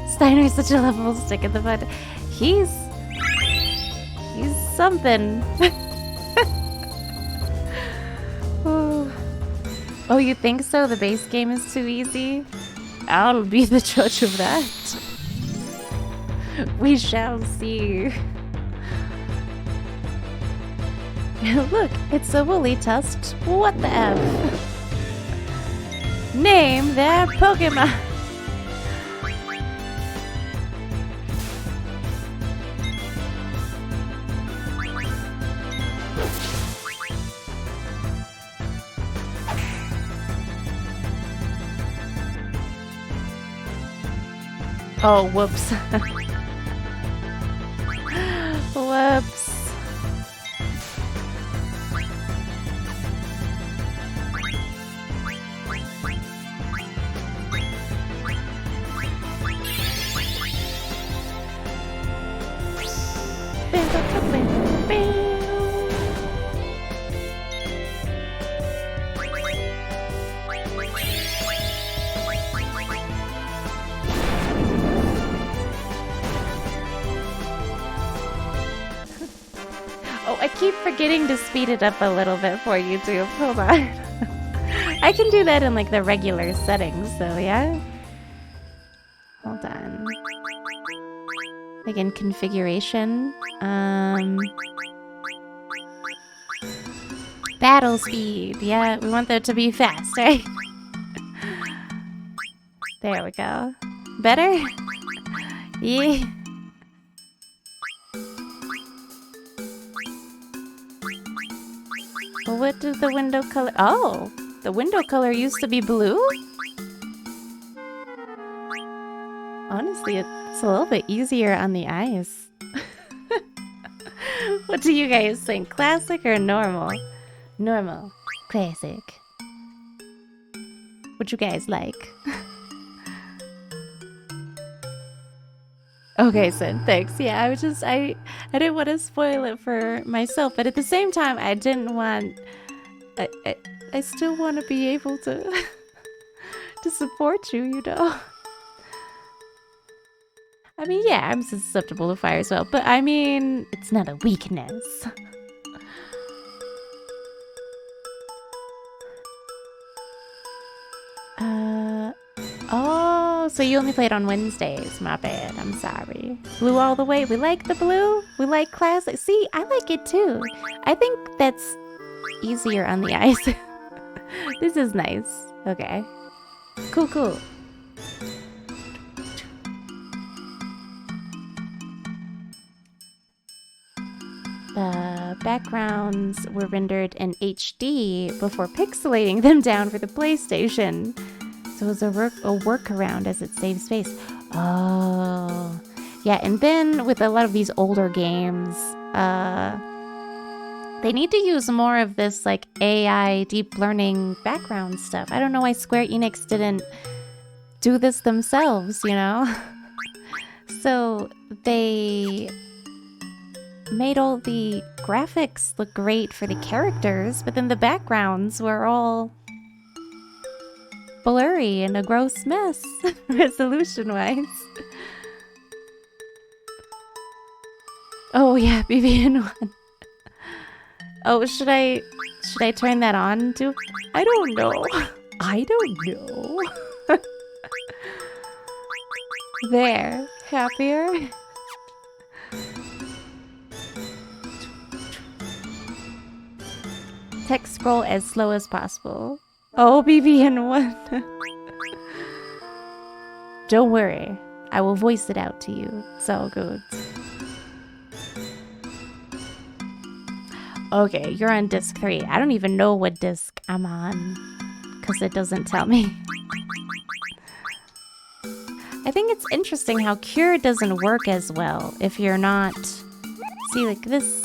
Steiner's such a lovable stick in the mud. He's something. Oh, you think so? The base game is too easy? I'll be the judge of that. We shall see. Look, it's a woolly tusk. What the F? Name that Pokemon. Oh, whoops. Whoops. Oh, I keep forgetting to speed it up a little bit for you, too. Hold on. I can do that in, like, the regular settings, so yeah? Hold on. Like, in configuration. Battle speed. Yeah, we want that to be fast, right? There we go. Better? Yeah. Well, what does the window color... Oh! The window color used to be blue? Honestly, it's a little bit easier on the eyes. What do you guys think? Classic or normal? Normal. Classic. What you guys like? Okay, Sid, thanks. Yeah, I was just... I didn't want to spoil it for myself, but at the same time, I didn't want... I still want to be able to... to support you, you know? I mean, yeah, I'm susceptible to fire as well, but I mean, it's not a weakness. Oh, so you only played on Wednesdays. My bad, I'm sorry. Blue all the way. We like the blue. We like classic. See, I like it too. I think that's easier on the eyes. This is nice. Okay. Cool, cool. The backgrounds were rendered in HD before pixelating them down for the PlayStation. So it was a workaround as it saves space. Oh. Yeah, and then with a lot of these older games, they need to use more of this like AI deep learning background stuff. I don't know why Square Enix didn't do this themselves, you know? So they made all the graphics look great for the characters, but then the backgrounds were all blurry and a gross mess, resolution-wise. Oh yeah, BBN1. Oh, should I turn that on too? I don't know. I don't know. There, happier? Text scroll as slow as possible. Oh, BBN1. Don't worry. I will voice it out to you. It's all good. Okay, you're on disc 3. I don't even know what disc I'm on because it doesn't tell me. I think it's interesting how cure doesn't work as well if you're not... See, like this...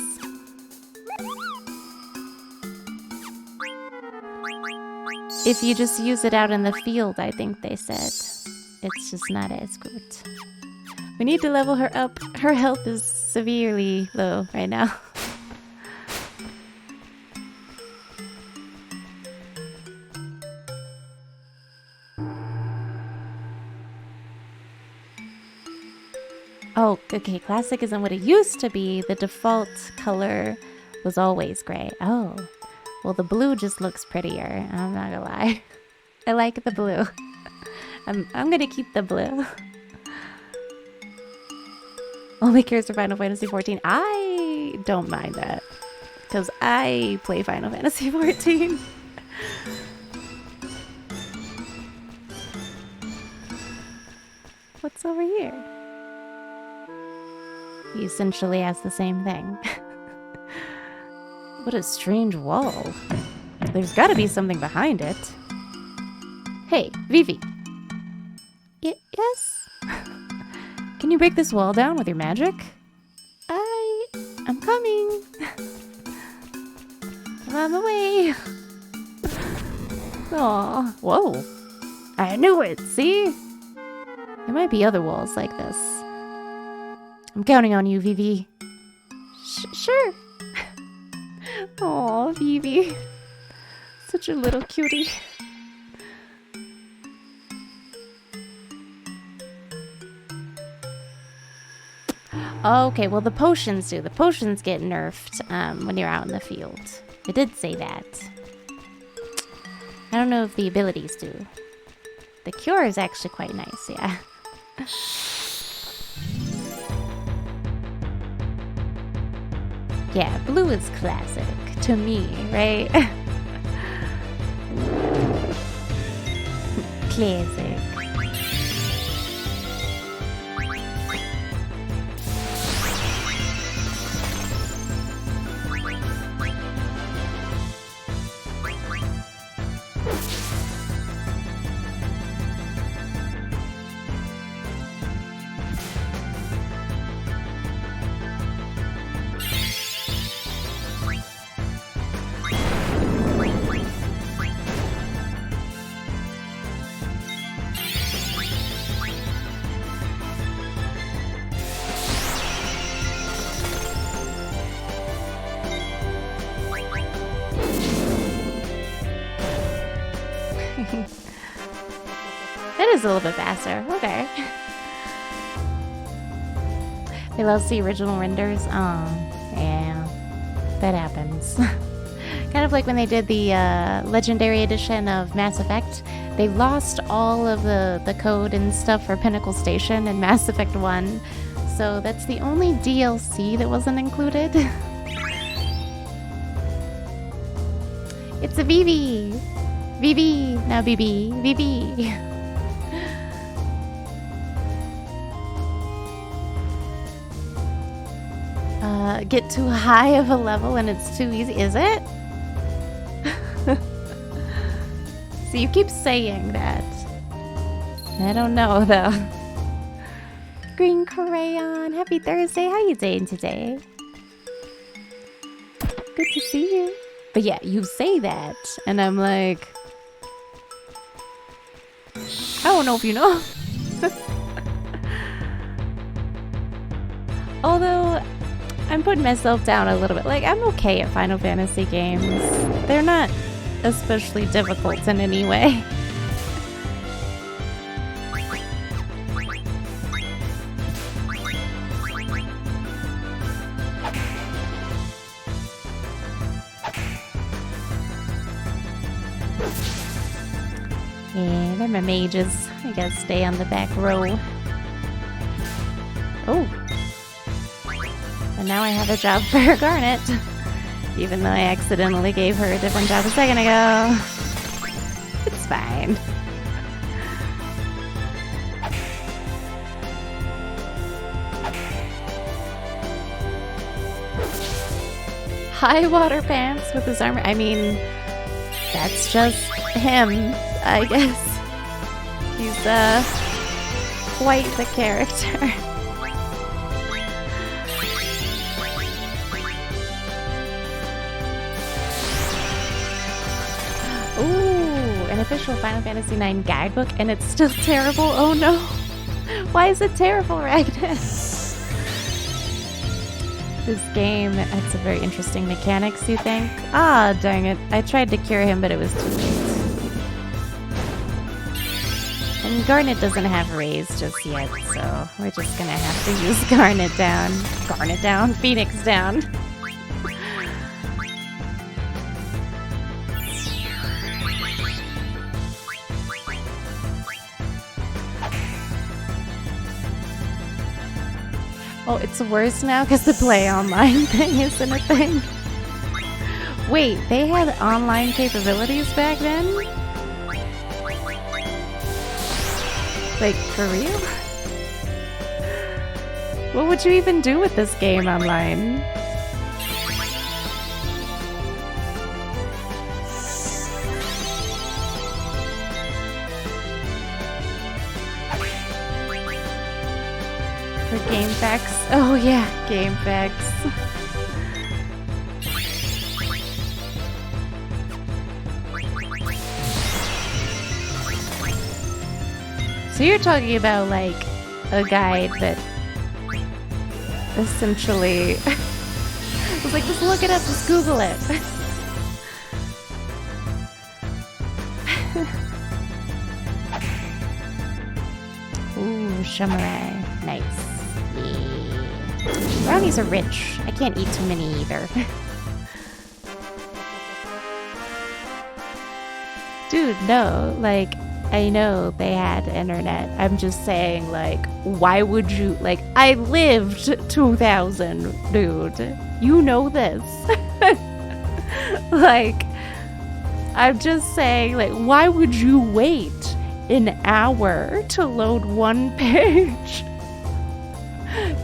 If you just use it out in the field, I think they said. It's just not as good. We need to level her up. Her health is severely low right now. Oh, okay, classic isn't what it used to be. The default color was always gray. Oh, well, the blue just looks prettier. I'm not gonna lie. I like the blue. I'm gonna keep the blue. Only cures for Final Fantasy 14. I don't mind that because I play Final Fantasy 14. What's over here? He essentially has the same thing. What a strange wall. There's gotta be something behind it. Hey, Vivi. Yes? Can you break this wall down with your magic? I'm coming. I'm on the way. Aw, whoa. I knew it, see? There might be other walls like this. I'm counting on you, Vivi. Sure. Aw, Vivi. Such a little cutie. Okay, well the potions do. The potions get nerfed when you're out in the field. It did say that. I don't know if the abilities do. The cure is actually quite nice, yeah. Yeah, blue is classic to me, right? Classic. That is a little bit faster. Okay. They lost the original renders. Oh, yeah. That happens. Kind of like when they did the Legendary Edition of Mass Effect. They lost all of the code and stuff for Pinnacle Station in Mass Effect 1. So that's the only DLC that wasn't included. It's a Vivi! Vivi! Now Vivi! Vivi! Get too high of a level and it's too easy. Is it? So you keep saying that. I don't know though. Green Crayon, happy Thursday. How you doing today? Good to see you. But yeah, you say that and I'm like, I don't know if you know. Although I'm putting myself down a little bit. Like, I'm okay at Final Fantasy games. They're not especially difficult in any way. Yeah, they're my mages. I gotta stay on the back row. Oh. And now I have a job for Garnet. Even though I accidentally gave her a different job a second ago. It's fine. high water pants with his armor. I mean, that's just him, I guess. He's quite the character. Ooh, an official Final Fantasy IX guidebook, and it's still terrible. Oh no. Why is it terrible, Ragnar? This game had some very interesting mechanics, you think? Ah, dang it. I tried to cure him, but it was too late. And Garnet doesn't have raise just yet, so we're just gonna have to use Garnet down. Garnet down? Phoenix down. Oh, it's worse now because the play online thing isn't a thing. Wait, they had online capabilities back then? Like, for real? What would you even do with this game online? For game facts? Oh yeah, game facts. So you're talking about like a guide that essentially was like, just look it up, just Google it. Ooh, Shumarai. Nice. Yeah. Brownies are rich. I can't eat too many either. Dude, no. Like, I know they had internet. I'm just saying, like, why would you... Like, I lived 2000, dude. You know this. Like, I'm just saying, like, why would you wait an hour to load one page?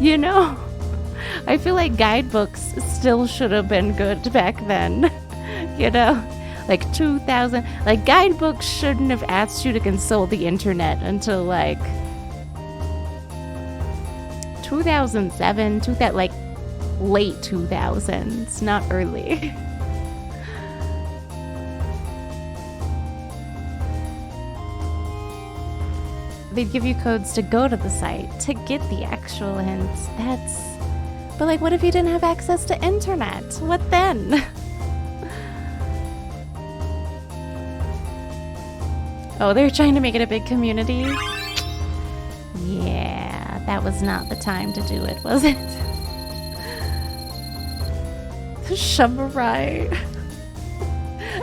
You know? I feel like guidebooks still should have been good back then. You know? Like 2000, like guidebooks shouldn't have asked you to consult the internet until like 2007, like late 2000s, not early. They'd give you codes to go to the site to get the actual hints. But like, what if you didn't have access to internet? What then? Oh, they're trying to make it a big community? Yeah, that was not the time to do it, was it? Shumarai.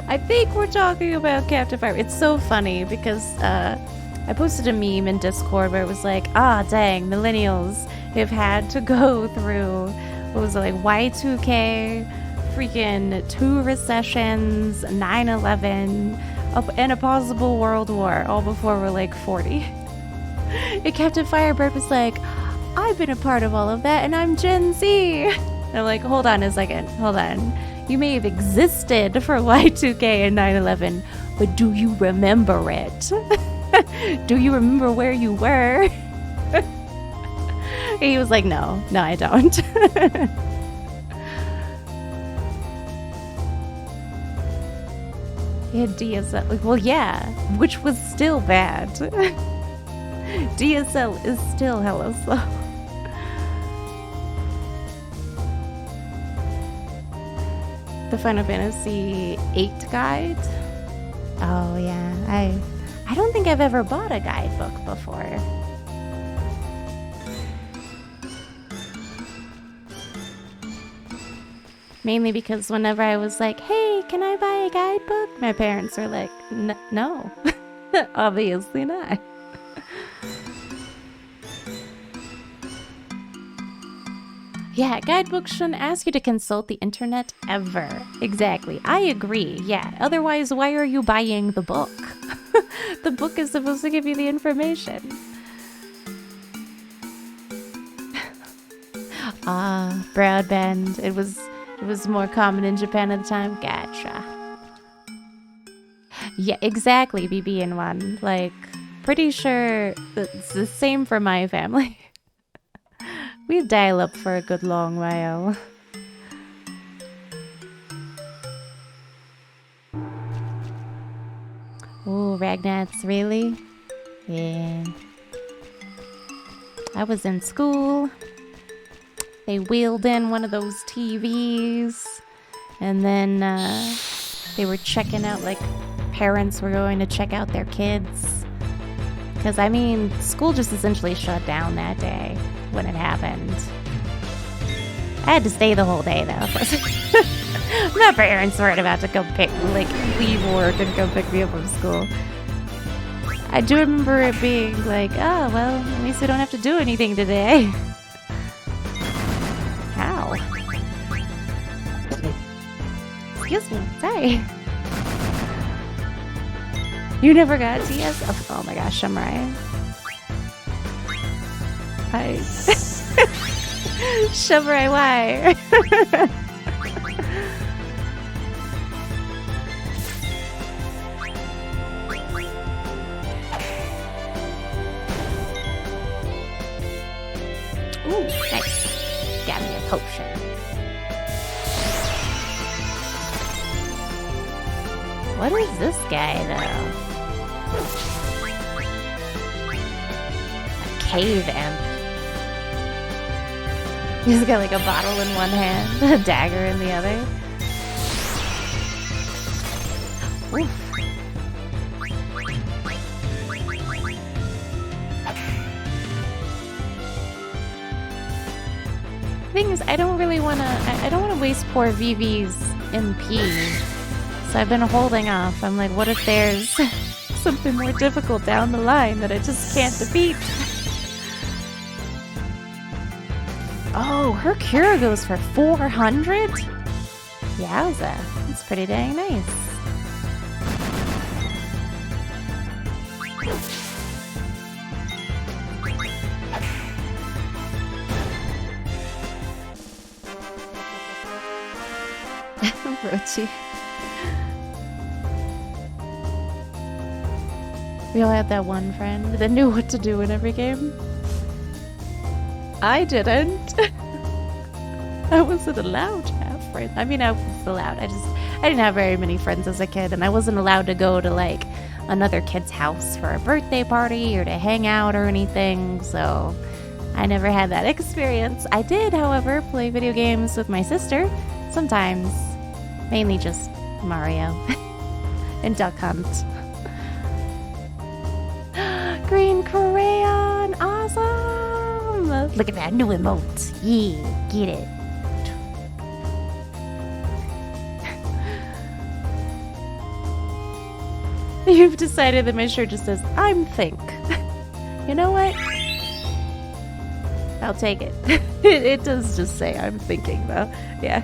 I think we're talking about Captain Fire. It's so funny because I posted a meme in Discord where it was like, ah, dang, millennials have had to go through, what was it, like Y2K, freaking 2 recessions, 9/11, and a possible world war, all before we're like 40. And Captain Firebird was like, I've been a part of all of that, and I'm Gen Z. And I'm like, hold on a second, hold on. You may have existed for Y2K and 9/11, but do you remember it? Do you remember where you were? He was like, no, I don't. Yeah, DSL. Well, yeah, which was still bad. DSL is still hella slow. The Final Fantasy VIII guide? Oh, yeah. I don't think I've ever bought a guidebook before. Mainly because whenever I was like, hey, can I buy a guidebook? My parents are like, no, obviously not. Yeah, guidebooks shouldn't ask you to consult the internet ever. Exactly. I agree. Yeah. Otherwise, why are you buying the book? The book is supposed to give you the information. Ah, broadband. It was It was more common in Japan at the time. Gotcha. Yeah, exactly, BB-1. Like, pretty sure it's the same for my family. We dial up for a good long while. Oh, Ragnats, really? Yeah. I was in school. They wheeled in one of those TVs. And then they were checking out, like, parents were going to check out their kids. Because, I mean, school just essentially shut down that day when it happened. I had to stay the whole day, though. My parents weren't about to go leave work and go pick me up from school. I do remember it being like, oh, well, at least we don't have to do anything today. How? Excuse me, sorry. You never got TS? Oh my gosh, I'm right. Hi. Shubberai, why? Ooh, nice. Got me a potion. What is this guy, though? A cave imp. He's got like a bottle in one hand, a dagger in the other. Oof. Thing is, I don't really want to. I don't want to waste poor Vivi's MP. So I've been holding off. I'm like, what if there's something more difficult down the line that I just can't defeat? Oh, her cure goes for 400? Yowza, that's pretty dang nice. Rochi. We all had that one friend that knew what to do in every game. I didn't. I wasn't allowed to have friends. I mean, I was allowed. I didn't have very many friends as a kid, and I wasn't allowed to go to like another kid's house for a birthday party or to hang out or anything. So I never had that experience. I did, however, play video games with my sister sometimes. Mainly just Mario and Duck Hunt. Green crayon! Awesome! Look at that new emote. Yeah, get it. You've decided that my shirt just says, I'm think. You know what? I'll take it. It does just say I'm thinking, though. Yeah.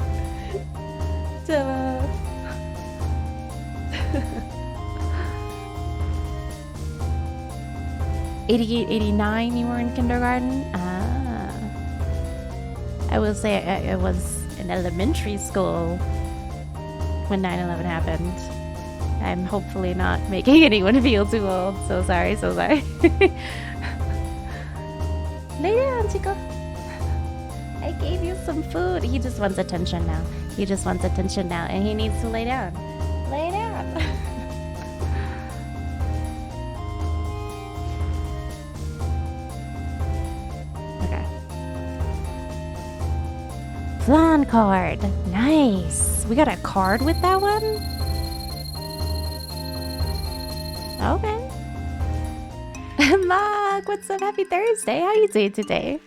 88, 89, you were in kindergarten? Ah. I will say I was in elementary school when 9/11 happened. I'm hopefully not making anyone feel too old. So sorry, so sorry. Lay down, Chico. I gave you some food. He just wants attention now. He just wants attention now, and he needs to lay down. Lay down. Okay. Flan card. Nice. We got a card with that one? Okay. Mog, what's up? Happy Thursday. How you doing today?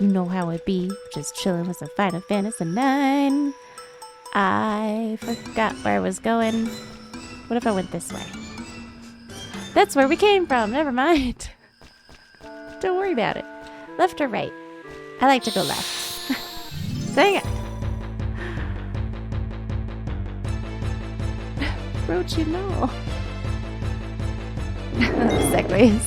You know how it be, just chilling with some Final Fantasy 9. I forgot where I was going. What if I went this way? That's where we came from, never mind. Don't worry about it. Left or right? I like to go left. Dang it. Rochi, no. Segways.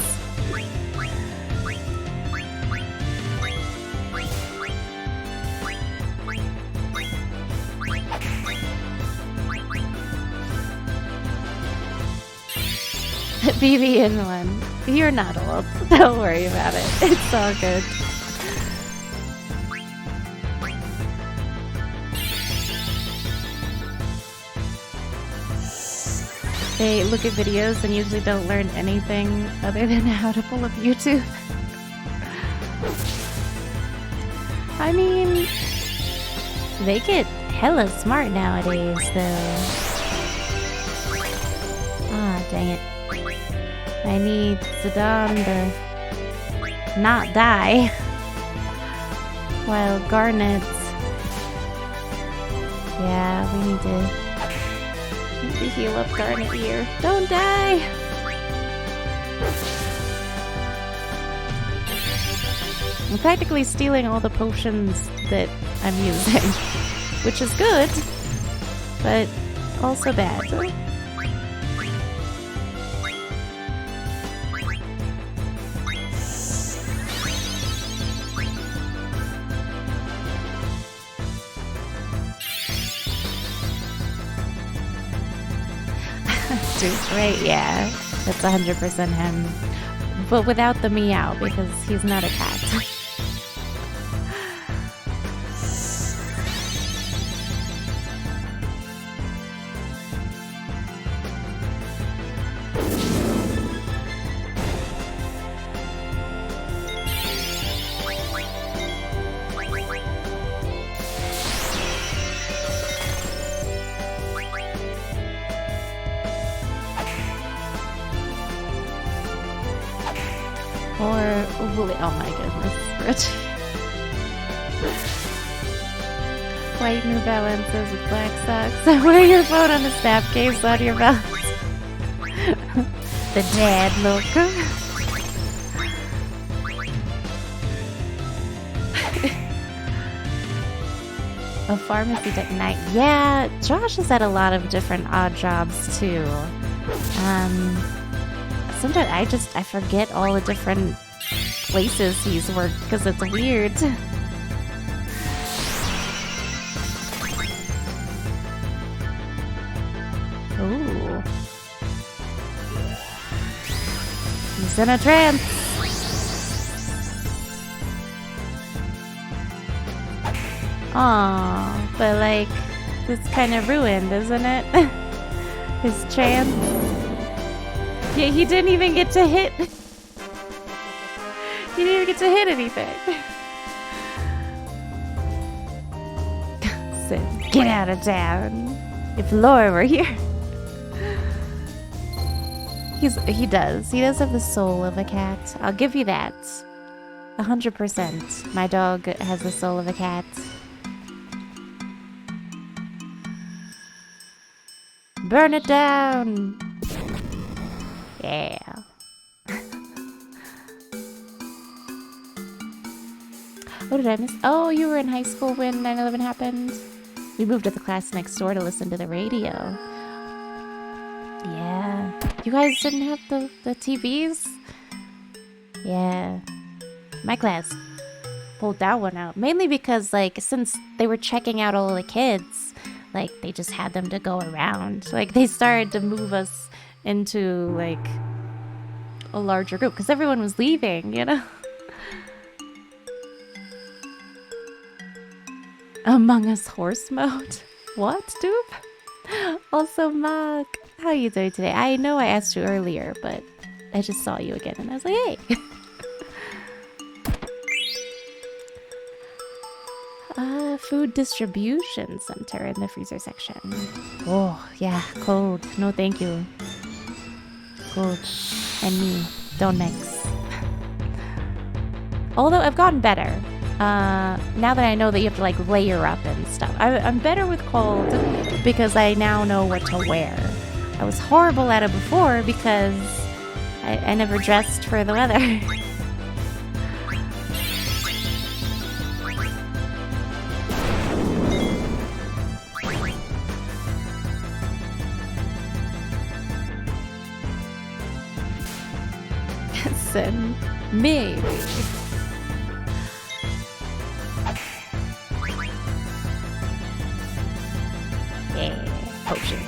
BB in one. You're not old. Don't worry about it. It's all good. They look at videos and usually don't learn anything other than how to pull up YouTube. I mean, they get hella smart nowadays, though. Ah, dang it. I need Zidane to not die. While Garnet... Yeah, we need to heal up Garnet here. Don't die! I'm practically stealing all the potions that I'm using, which is good, but also bad. Right, yeah, that's 100% him. But without the meow, because he's not a cat. Oh my goodness, Richie. White New Balances with black socks. Wear your phone on the snap case on your belt. The dad look. A pharmacy tech night. Yeah, Josh has had a lot of different odd jobs too. Sometimes I forget all the different places he's worked because it's weird. Ooh. He's in a trance. Aww, but like, it's kind of ruined, isn't it? His trance. Yeah, he didn't even get to hit. He didn't even get to hit anything. Sid, get out of town. If Laura were here. He does have the soul of a cat. I'll give you that. 100%. My dog has the soul of a cat. Burn it down. Yeah. What did I miss? Oh, you were in high school when 9/11 happened? We moved to the class next door to listen to the radio. Yeah. You guys didn't have the TVs? Yeah. My class pulled that one out. Mainly because, like, since they were checking out all the kids, like, they just had them to go around. Like, they started to move us into, like, a larger group. Because everyone was leaving, you know? Among Us horse mode? What, dude? Also, Mark, how you doing today? I know I asked you earlier, but I just saw you again and I was like, hey. Food distribution center in the freezer section. Oh, yeah, cold. No, thank you. Cold. And me. Don't mix. Although I've gotten better. Now that I know that you have to like layer up and stuff. I'm better with cold because I now know what to wear. I was horrible at it before because I never dressed for the weather. Listen, maybe. Yeah, potions.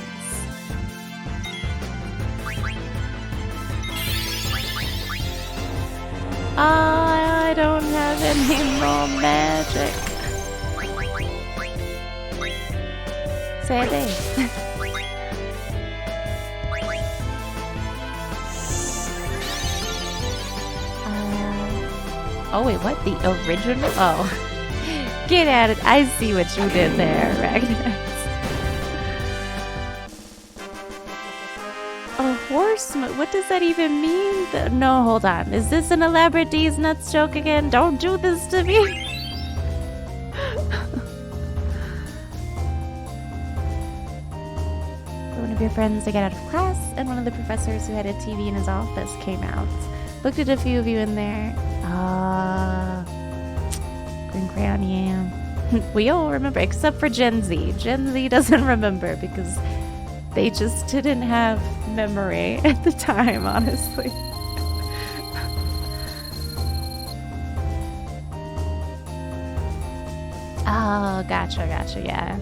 I don't have any more magic. Sad day. Oh wait, what? The original? Oh. Get at it. I see what you did there, Ragnar. A horse? What does that even mean? No, hold on. Is this an elaborate D's nuts joke again? Don't do this to me. One of your friends to get out of class, and one of the professors who had a TV in his office came out. Looked at a few of you in there. Green Crayon, yeah. We all remember, except for Gen Z. Gen Z doesn't remember because they just didn't have memory at the time, honestly. Oh, gotcha, yeah.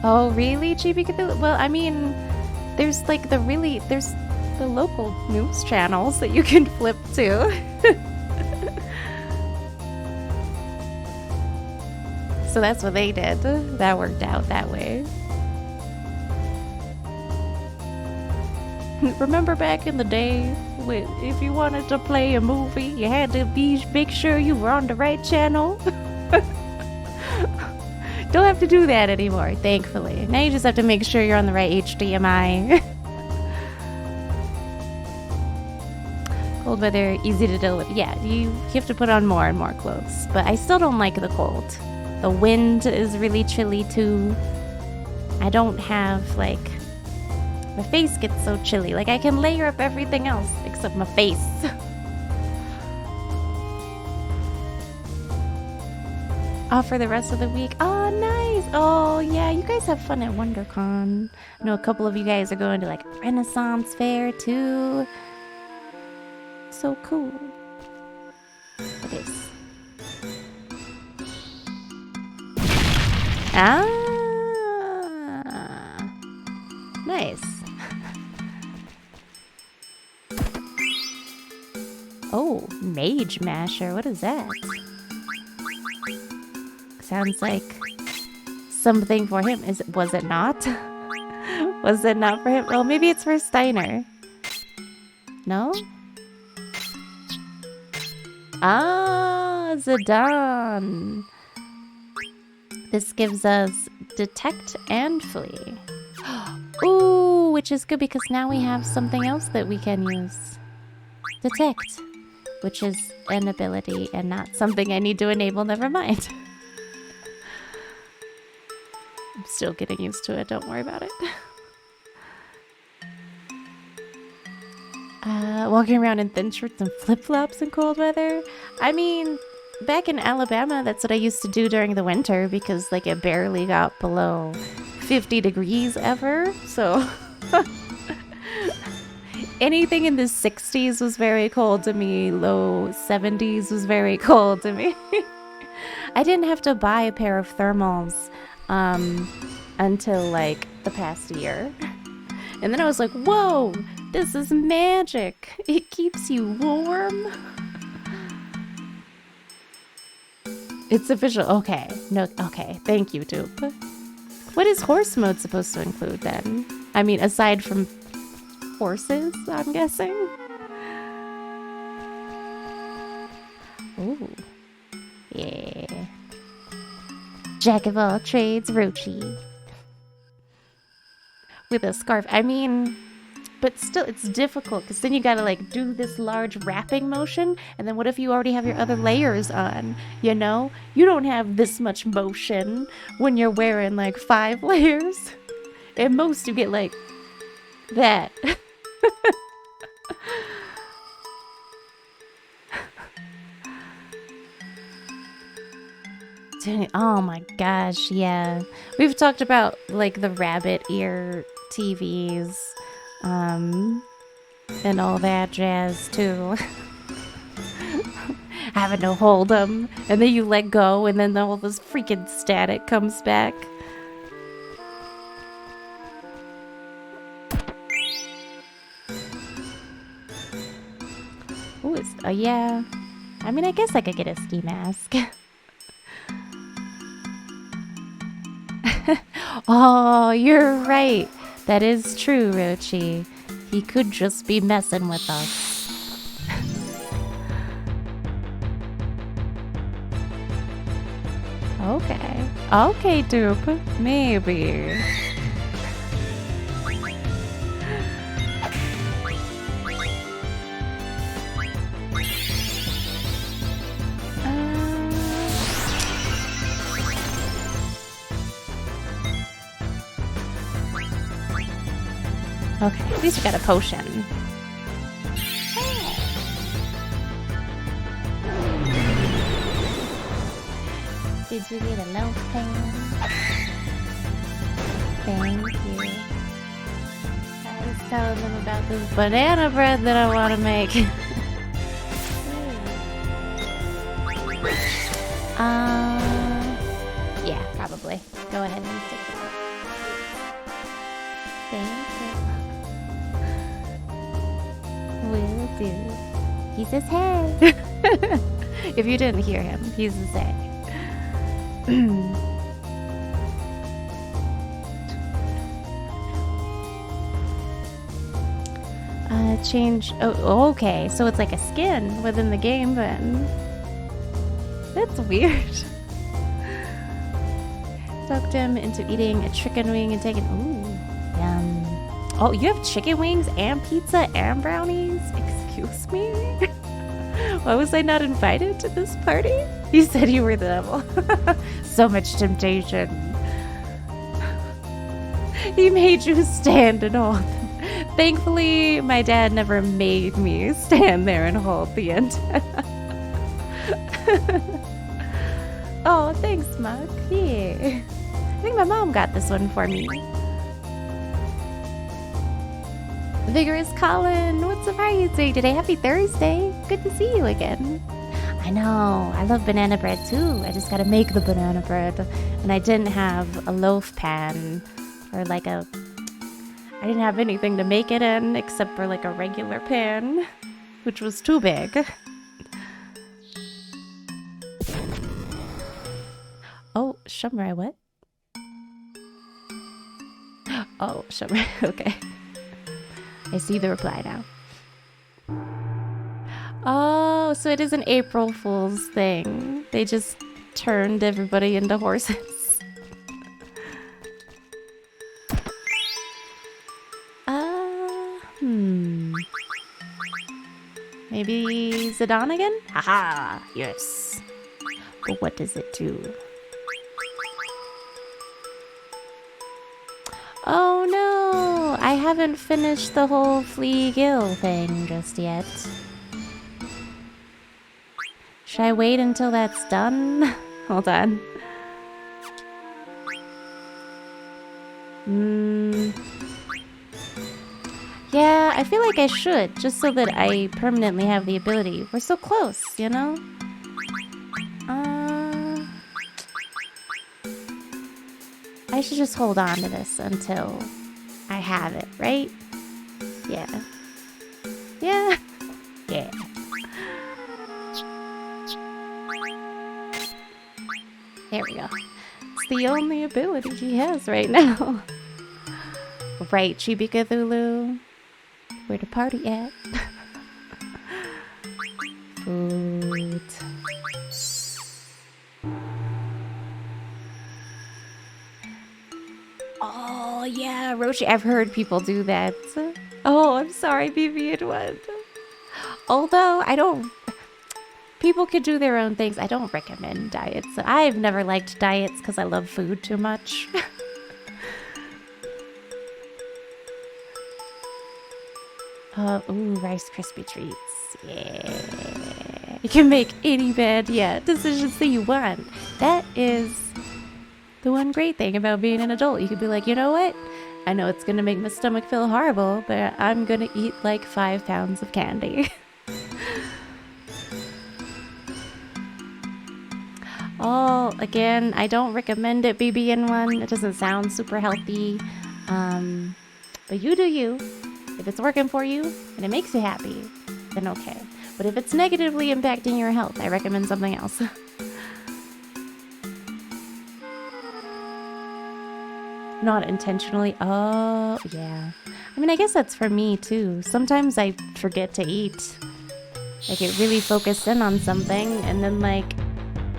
Oh, really, Chibi Cthulhu? Well, I mean, there's like there's the local news channels that you can flip to. So that's what they did. That worked out that way. Remember back in the day, if you wanted to play a movie, you had to make sure you were on the right channel. Don't have to do that anymore, thankfully. Now you just have to make sure you're on the right HDMI. Cold weather, easy to deal with. Yeah, you have to put on more and more clothes. But I still don't like the cold. The wind is really chilly too. I don't have, like, my face gets so chilly. Like, I can layer up everything else except my face. Off for the rest of the week. Oh, nice. Oh, yeah, you guys have fun at WonderCon. I know a couple of you guys are going to, like, Renaissance Fair too. So cool. It is. Ah, nice. Oh, Mage Masher. What is that? Sounds like something for him. Was it not? Was it not for him? Well, maybe it's for Steiner. No? Ah, Zidane. This gives us Detect and Flee. Ooh, which is good because now we have something else that we can use. Detect, which is an ability and not something I need to enable. Never mind. I'm still getting used to it. Don't worry about it. Walking around in thin shirts and flip-flops in cold weather. I mean, back in Alabama, that's what I used to do during the winter because, like, it barely got below 50 degrees ever. So anything in the 60s was very cold to me. Low 70s was very cold to me. I didn't have to buy a pair of thermals until, like, the past year. And then I was like, whoa, this is magic. It keeps you warm. It's official. Okay. No. Okay. Thank you, Dupe. What is horse mode supposed to include then? I mean, aside from horses, I'm guessing. Ooh. Yeah. Jack of all trades, Rochi. With a scarf. I mean, but still, it's difficult because then you gotta, like, do this large wrapping motion, and then what if you already have your other layers on? You know, you don't have this much motion when you're wearing like 5 layers. At most, you get like that. Oh my gosh, yeah. We've talked about, like, the rabbit ear TVs, and all that jazz too. Having to hold them, and then you let go, and then all this freaking static comes back. Yeah. I mean, I guess I could get a ski mask. Oh, you're right. That is true, Rochi. He could just be messing with us. Okay. Okay, dupe. Maybe. Okay, at least we got a potion. Did you get a loaf pan? Thank you. I was telling them about this banana bread that I want to make. Yeah, probably. Go ahead and stick it. Thank you. Will do. He says hey. If you didn't hear him, he says hey. Change. Oh, okay. So it's like a skin within the game, then. That's weird. Talked him into eating a chicken wing and taking. Ooh, yum. Oh, you have chicken wings and pizza and brownies? Excuse me? Why was I not invited to this party? You said you were the devil. So much temptation. He made you stand and hold. Thankfully, my dad never made me stand there and hold the antenna. Oh, thanks, Mug. Yeah. I think my mom got this one for me. Vigorous Colin, what's up? How are you doing today? Happy Thursday. Good to see you again. I know. I love banana bread too. I just gotta make the banana bread. And I didn't have a loaf pan or like a... I didn't have anything to make it in except for like a regular pan, which was too big. Oh, Shumrai, what? Oh, Shumrai, okay. I see the reply now. Oh, so it is an April Fool's thing. They just turned everybody into horses. Maybe Zidane again? Haha, yes. But what does it do? Oh no! I haven't finished the whole Flea Gill thing just yet. Should I wait until that's done? Hold on. Yeah, I feel like I should, just so that I permanently have the ability. We're so close, you know? I should just hold on to this until I have it, right? Yeah. Yeah. Yeah. There we go. It's the only ability he has right now. Right, Chibi Cthulhu? Where the party at? Food. Oh, yeah, Roshi. I've heard people do that. Oh, I'm sorry, BB1. Although, I don't... People could do their own things. I don't recommend diets. I've never liked diets because I love food too much. Ooh, Rice Krispie treats. Yeah. You can make any bad, decisions that you want. That is the one great thing about being an adult. You could be like, you know what? I know it's gonna make my stomach feel horrible, but I'm gonna eat like 5 pounds of candy. Oh, again, I don't recommend it, BB1. It doesn't sound super healthy. But you do you. If it's working for you and it makes you happy, then okay. But if it's negatively impacting your health, I recommend something else. Not intentionally. Oh, yeah. I mean, I guess that's for me too. Sometimes I forget to eat. I get really focused in on something, and then like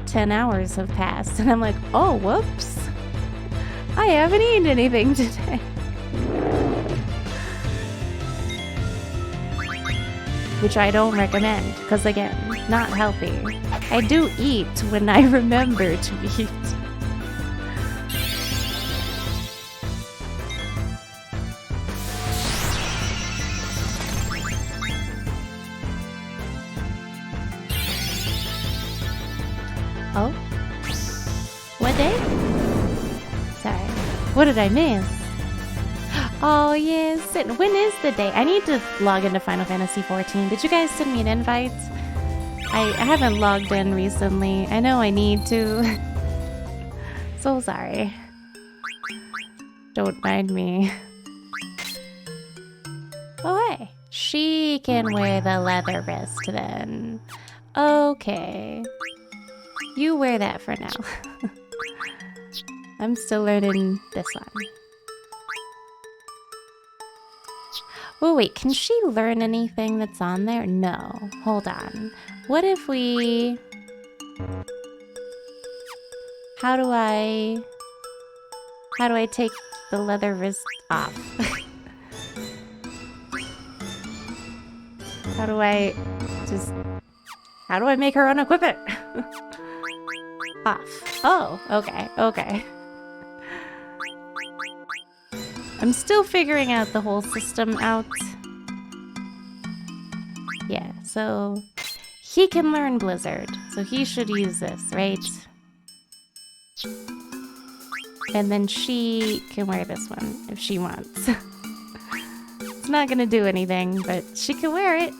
10 hours have passed, and I'm like, oh, whoops. I haven't eaten anything today. Which I don't recommend, because again, not healthy. I do eat when I remember to eat. Oh? What day? Sorry. What did I miss? Oh, yes. When is the day? I need to log into Final Fantasy XIV. Did you guys send me an invite? I haven't logged in recently. I know I need to. So sorry. Don't mind me. Oh, hey. She can wear the leather vest then. Okay. You wear that for now. I'm still learning this one. Oh, wait, can she learn anything that's on there? No. Hold on. What if we... How do I take the leather wrist off? How do I make her unequip it? Off. Oh, okay, okay. I'm still figuring out the whole system out. Yeah, so he can learn Blizzard, so he should use this, right? And then she can wear this one if she wants. It's not gonna do anything, but she can wear it.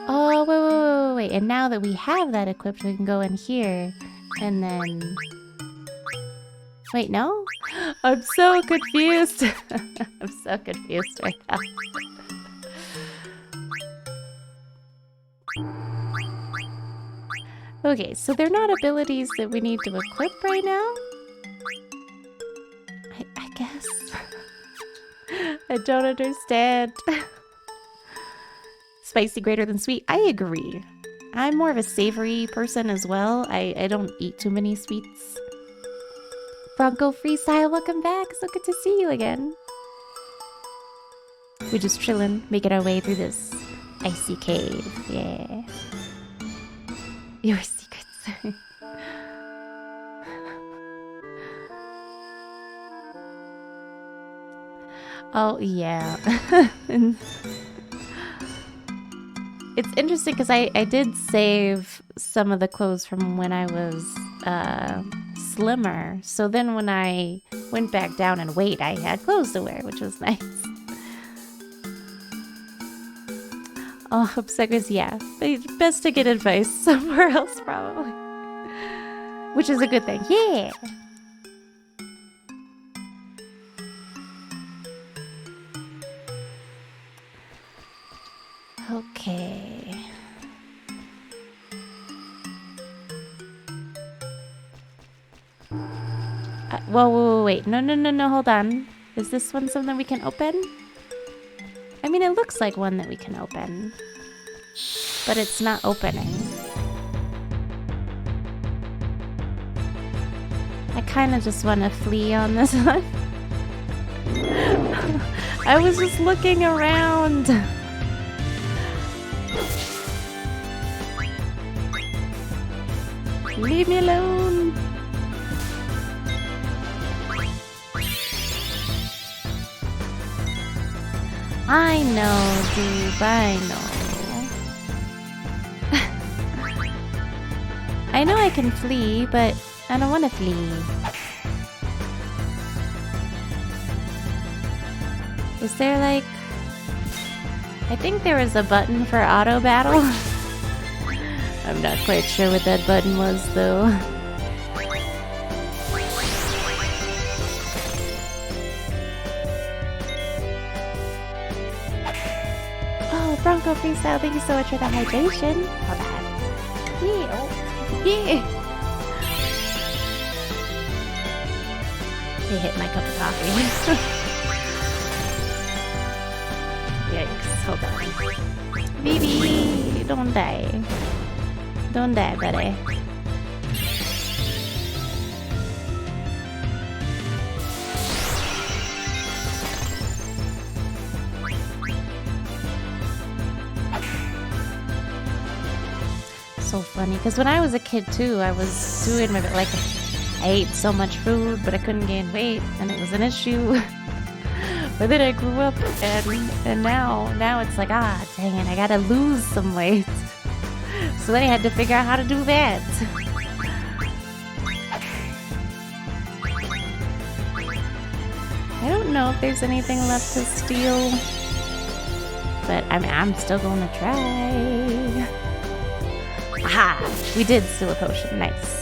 Oh, wait. And now that we have that equipped, we can go in here and then... Wait, no? I'm so confused. I'm so confused right now. Okay, so they're not abilities that we need to equip right now? I guess. I don't understand. Spicy greater than sweet. I agree. I'm more of a savory person as well. I don't eat too many sweets. Bronco Freestyle, welcome back. So good to see you again. We're just chilling, making our way through this icy cave. Yeah. Your secrets. Oh, yeah. It's interesting because I did save some of the clothes from when I was slimmer. So then when I went back down in weight, I had clothes to wear, which was nice. Oh, Obsequious, yeah. Best to get advice somewhere else, probably. Which is a good thing. Yeah! Okay. Whoa, wait. No, hold on. Is this one something we can open? I mean, it looks like one that we can open. But it's not opening. I kind of just want to flee on this one. I was just looking around. Leave me alone. I know, dude. I know. I know I can flee, but I don't want to flee. Is there like... I think there was a button for auto battle. I'm not quite sure what that button was, though. Bronco Freestyle, thank you so much for that hydration. Hold on. Yeah. Oh. Yeah. They hit my cup of coffee. Yikes. Hold on. Baby, don't die. Don't die, buddy. So funny, because when I was a kid too, I was doing my, like, I ate so much food, but I couldn't gain weight, and it was an issue. But then I grew up, and now it's like, ah, dang it, I gotta lose some weight. So then I had to figure out how to do that. I don't know if there's anything left to steal, but I mean, I'm still gonna try. Aha! We did steal a potion. Nice.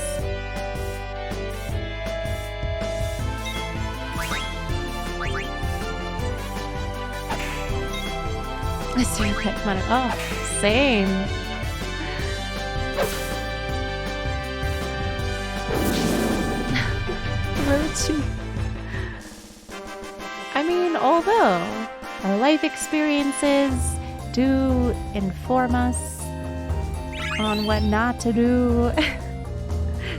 I see pet money. Oh, same. I mean, although our life experiences do inform us on what not to do,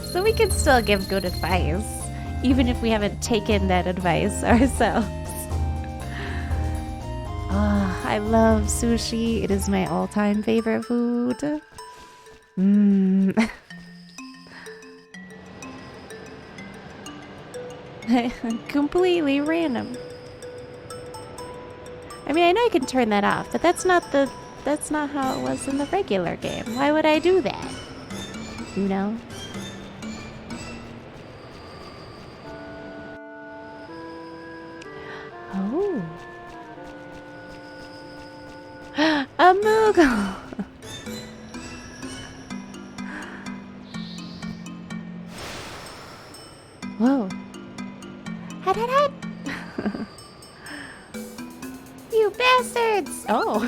so we can still give good advice, even if we haven't taken that advice ourselves. Ah, I love sushi. It is my all-time favorite food. Completely random. I mean, I know I can turn that off, but that's not how it was in the regular game. Why would I do that? You know? Oh. A Moogle! Whoa. Hut, hut, hut! You bastards! Oh.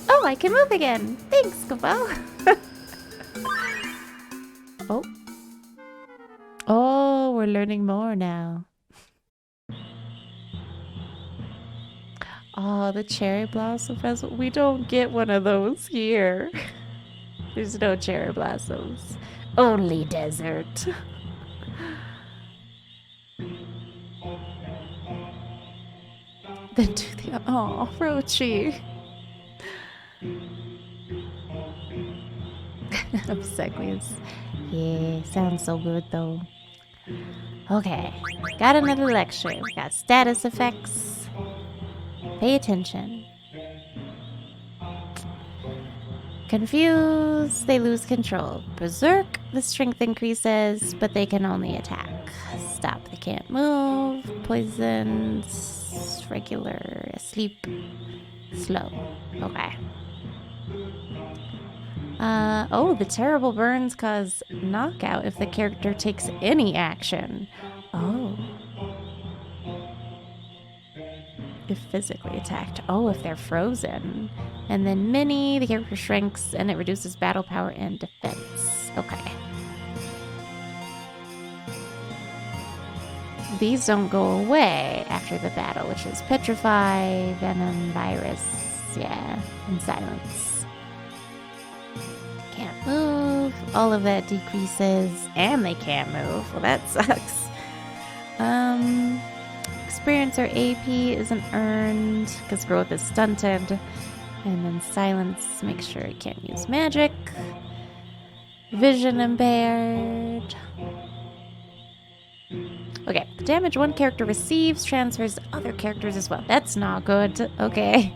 Oh, I can move again. Thanks, Kabo. Oh. Oh, we're learning more now. Oh, the cherry blossom festival. We don't get one of those here. There's no cherry blossoms. Only desert. Then do the... Oh, Rochi. Obsequious. Yeah, sounds so good though. Okay, got another lecture. We got status effects. Pay attention. Confuse, they lose control. Berserk, the strength increases, but they can only attack. Stop, they can't move. Poison, regular, asleep, slow. Okay. Oh, the terrible burns cause knockout if the character takes any action. Oh. If physically attacked. Oh, if they're frozen. And then mini, the character shrinks and it reduces battle power and defense. Okay. These don't go away after the battle, which is petrify, venom, virus, yeah, and silence. Can't move. All of that decreases, and they can't move. Well, that sucks. Experience or AP isn't earned because growth is stunted. And then silence, make sure it can't use magic. Vision impaired. Okay, the damage one character receives transfers to other characters as well. That's not good. Okay.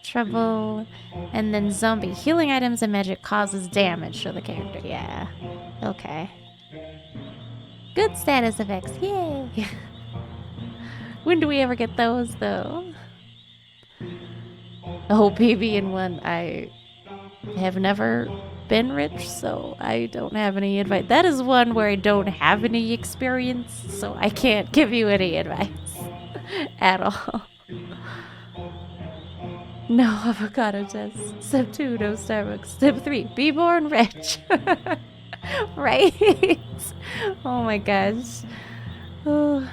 Trouble. And then zombie. Healing items and magic causes damage to the character. Yeah. Okay. Good status effects. Yay. When do we ever get those, though? Oh, BB-1. I have never been rich, so I don't have any advice. That is one where I don't have any experience, so I can't give you any advice at all. No avocado test. Step 2, no Starbucks. Step 3, be born rich. Right? Oh my gosh. Oh.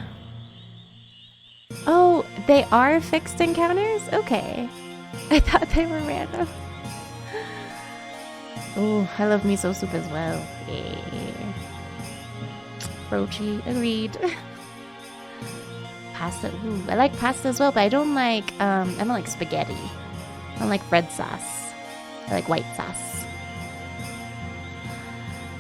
Oh, they are fixed encounters? Okay. I thought they were random. Oh, I love miso soup as well. Yeah. Brochi, agreed. Pasta, ooh, I like pasta as well, but I don't like spaghetti. I don't like red sauce. I like white sauce.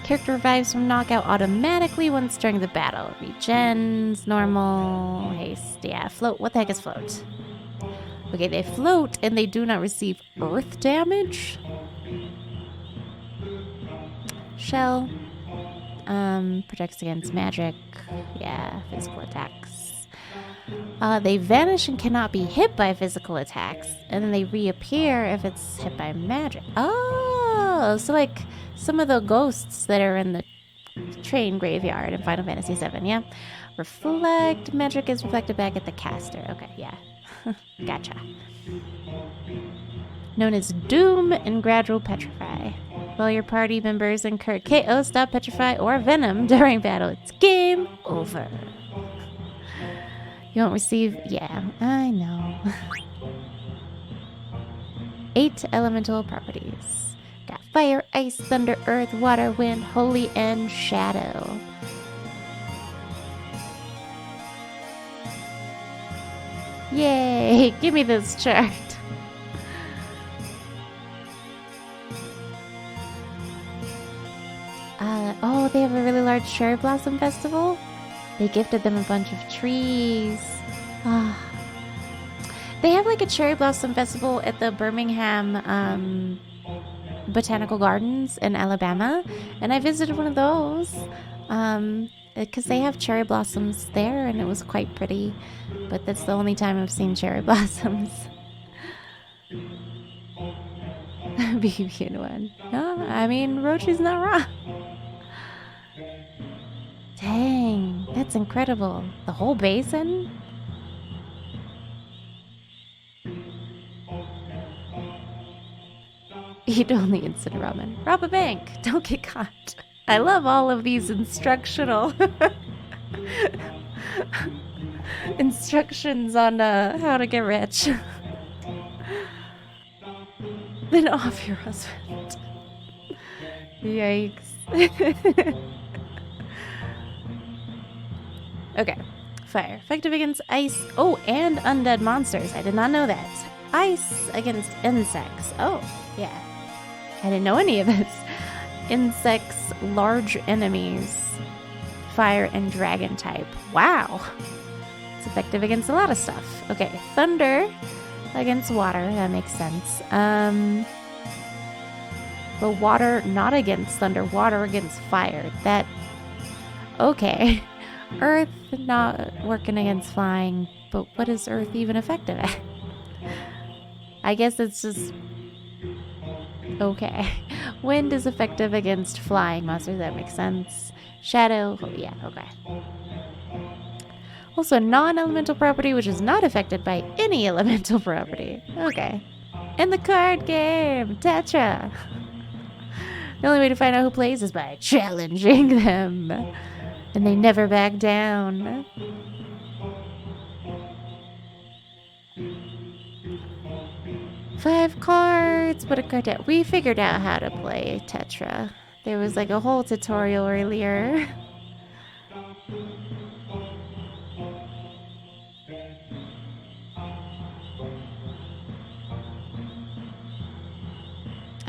Character revives from knockout automatically once during the battle. Regens, normal, haste, yeah, float. What the heck is float? Okay, they float and they do not receive earth damage. Shell. Protects against magic. Yeah, physical attacks. They vanish and cannot be hit by physical attacks. And then they reappear if it's hit by magic. Oh, so like some of the ghosts that are in the train graveyard in Final Fantasy VII, yeah? Reflect. Magic is reflected back at the caster. Okay, yeah. Gotcha. Known as Doom and Gradual Petrify. While your party members incur KO, stop, petrify, or venom during battle, it's game over. You won't receive... Yeah, I know. 8 elemental properties. Got fire, ice, thunder, earth, water, wind, holy, and shadow. Yay! Give me this chart. Oh, they have a really large cherry blossom festival. They gifted them a bunch of trees. They have like a cherry blossom festival at the Birmingham Botanical Gardens in Alabama, and I visited one of those because they have cherry blossoms there, and it was quite pretty. But that's the only time I've seen cherry blossoms. BB1. No, I mean Rochi's not wrong. Dang, that's incredible. The whole basin? Eat only instant ramen. Rob a bank. Don't get caught. I love all of these instructional instructions on how to get rich. Then off your husband. Yikes. Okay. Fire. Effective against ice. Oh, and undead monsters. I did not know that. Ice against insects. Oh, yeah. I didn't know any of this. Insects, large enemies. Fire and dragon type. Wow. It's effective against a lot of stuff. Okay. Thunder against water. That makes sense. But water not against thunder. Water against fire. That... Okay. Earth not working against flying, but what is Earth even effective at? I guess it's just... Okay. Wind is effective against flying monsters, that makes sense. Shadow, oh yeah, okay. Also a non-elemental property which is not affected by any elemental property. Okay. And the card game, Tetra. The only way to find out who plays is by challenging them. And they never back down. Five cards. What a card deck. We figured out how to play Tetra. There was like a whole tutorial earlier.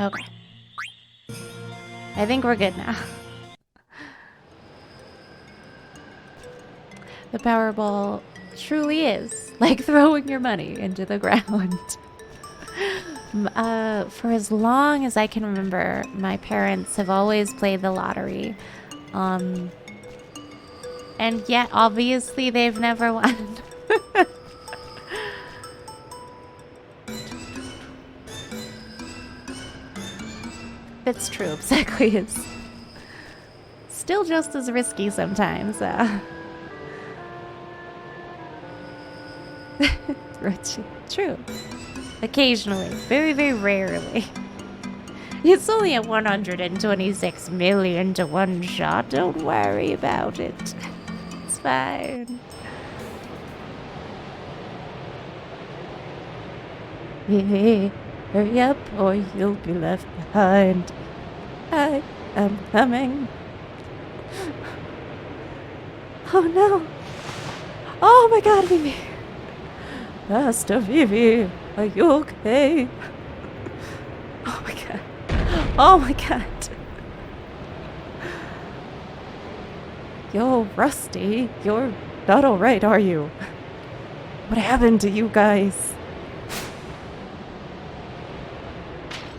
Okay. I think we're good now. The Powerball truly is like throwing your money into the ground. For as long as I can remember, my parents have always played the lottery. And yet, obviously, they've never won. That's true, exactly. It's still just as risky sometimes. True. Occasionally. Very, very rarely. It's only a 126 million to one shot. Don't worry about it. It's fine. Hey, hurry up or you'll be left behind. I am coming. Oh no. Oh my god, Vivi. Master Vivi, are you okay? Oh my god. Oh my god. Yo, Rusty, you're not alright, are you? What happened to you guys?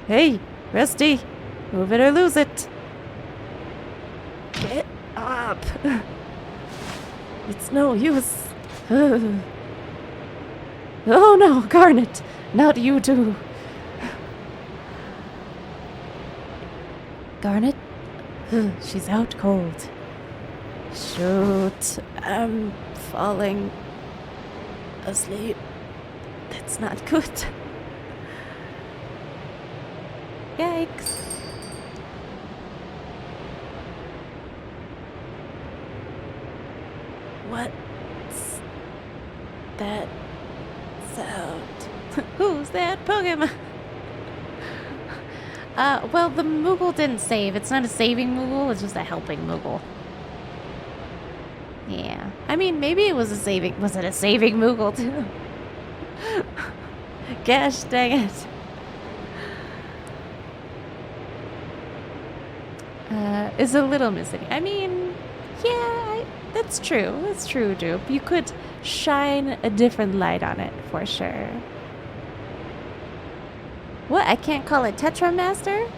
Hey, Rusty, move it or lose it. Get up. It's no use. Oh no, Garnet, not you too. Garnet? She's out cold. Shoot, I'm falling asleep. That's not good. Yikes. What's that sound? Who's that Pokemon? Well, the Moogle didn't save. It's not a saving Moogle, it's just a helping Moogle. Yeah. I mean, maybe it was a saving... Was it a saving Moogle, too? Gosh dang it. Is a little missing. I mean, yeah, that's true. That's true, Dupe. You could shine a different light on it, for sure. What? I can't call it Tetra Master?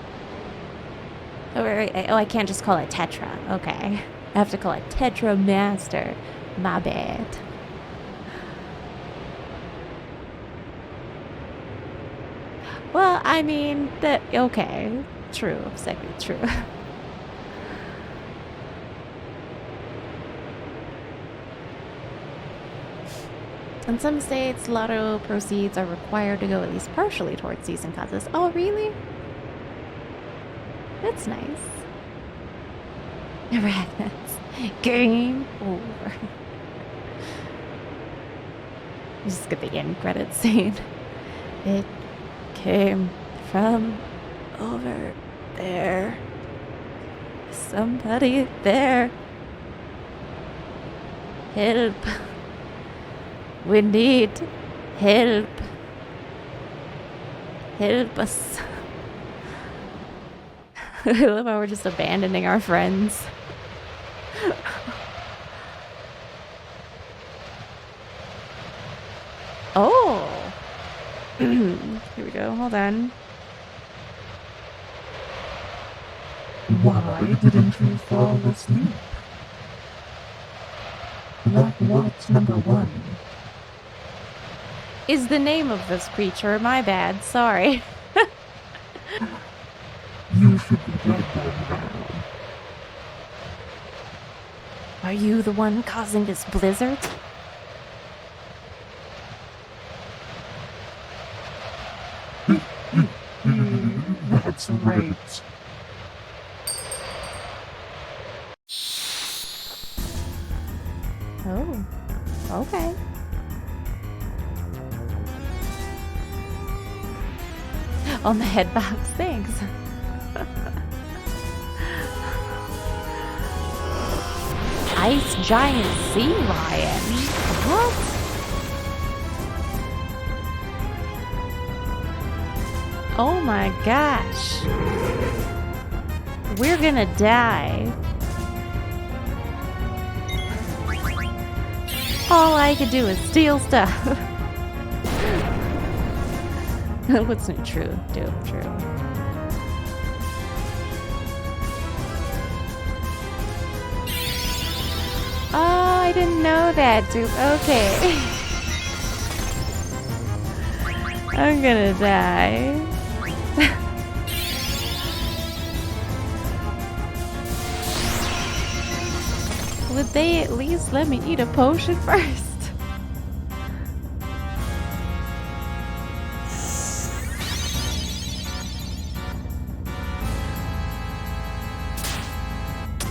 Oh, I can't just call it Tetra. Okay. I have to call it Tetra Master. My bad. Well, I mean, that... Okay. True. Exactly true. In some states, lotto proceeds are required to go at least partially towards season causes. Oh, really? That's nice. Never happens. Game over. Just get the end credits scene. It came from over there. Somebody there. Help. We need help. Help us. I love how we're just abandoning our friends. Oh. Here we go. Hold on. Why didn't you fall asleep? Black Watch number 1. Is the name of this creature. My bad. Sorry. You should be dead by now. Are you the one causing this blizzard? That's right. Oh, okay. On the head box, thanks. Ice giant sea lion. What? Oh my gosh. We're gonna die. All I could do is steal stuff. What's not true? True. Oh, I didn't know that, dude. Okay. I'm gonna die. Would they at least let me eat a potion first?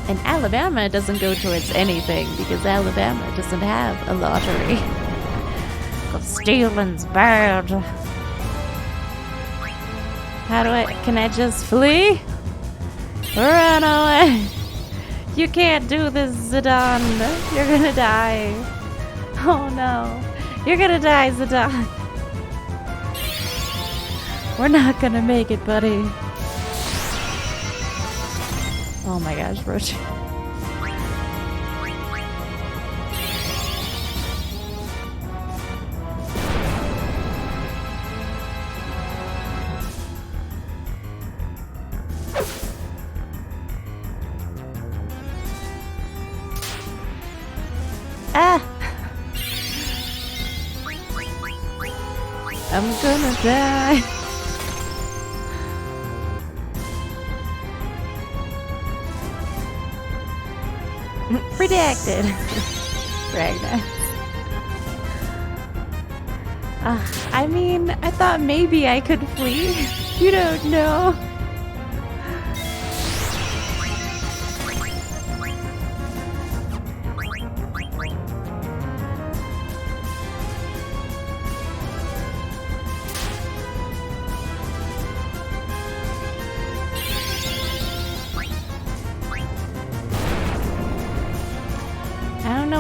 And Alabama doesn't go towards anything because Alabama doesn't have a lottery. 'Cause stealing's bad. How do can I just flee? Run away! You can't do this, Zidane. You're gonna die. Oh no. You're gonna die, Zidane. We're not gonna make it, buddy. Oh my gosh, Roach. Ah! I'm gonna die. Predicted. Pregnant. I mean, I thought maybe I could flee. You don't know.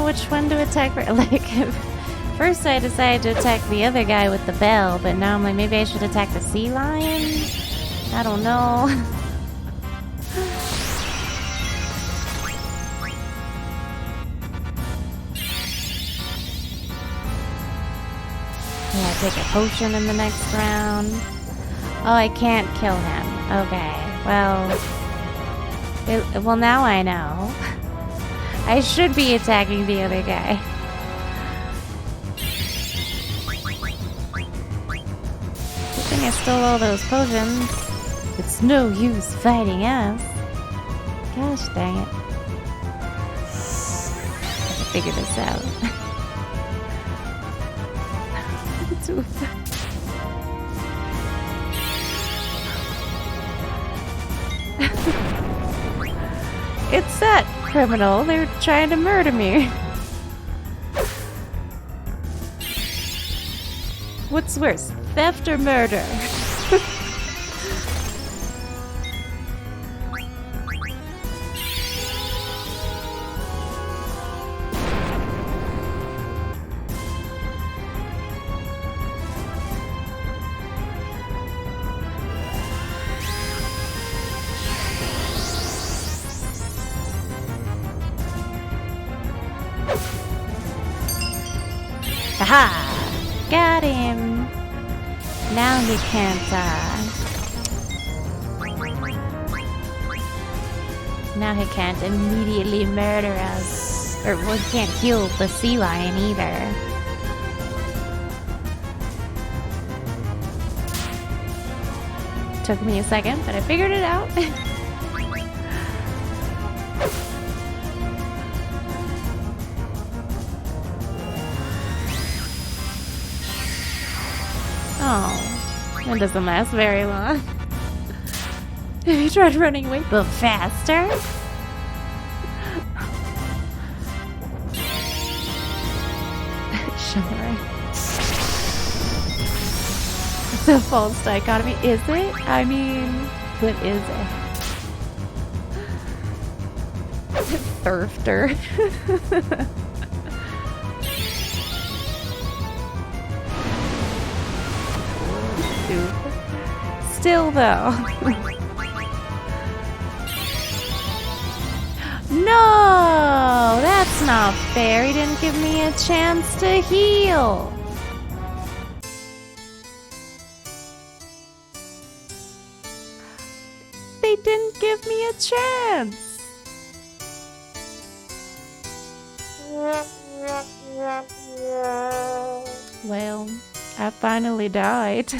Which one to attack? Like, first I decided to attack the other guy with the bell, but now I'm like, maybe I should attack the sea lion? I don't know. Yeah, take a potion in the next round. Oh, I can't kill him. Okay, well, now I know. I should be attacking the other guy. Good thing I stole all those potions. It's no use fighting us. Gosh dang it. I have to figure this out. It's that criminal. They're trying to murder me. What's worse, theft or murder? Aha! Got him! Now he can't, now he can't immediately murder us. Or, well, he can't kill the sea lion either. Took me a second, but I figured it out. Oh, it doesn't last very long. He tried running away, but faster. Sure. It's a false dichotomy, is it? I mean, what is it? Thirfter. Still though. No, that's not fair. He didn't give me a chance to heal. They didn't give me a chance. Well, I finally died.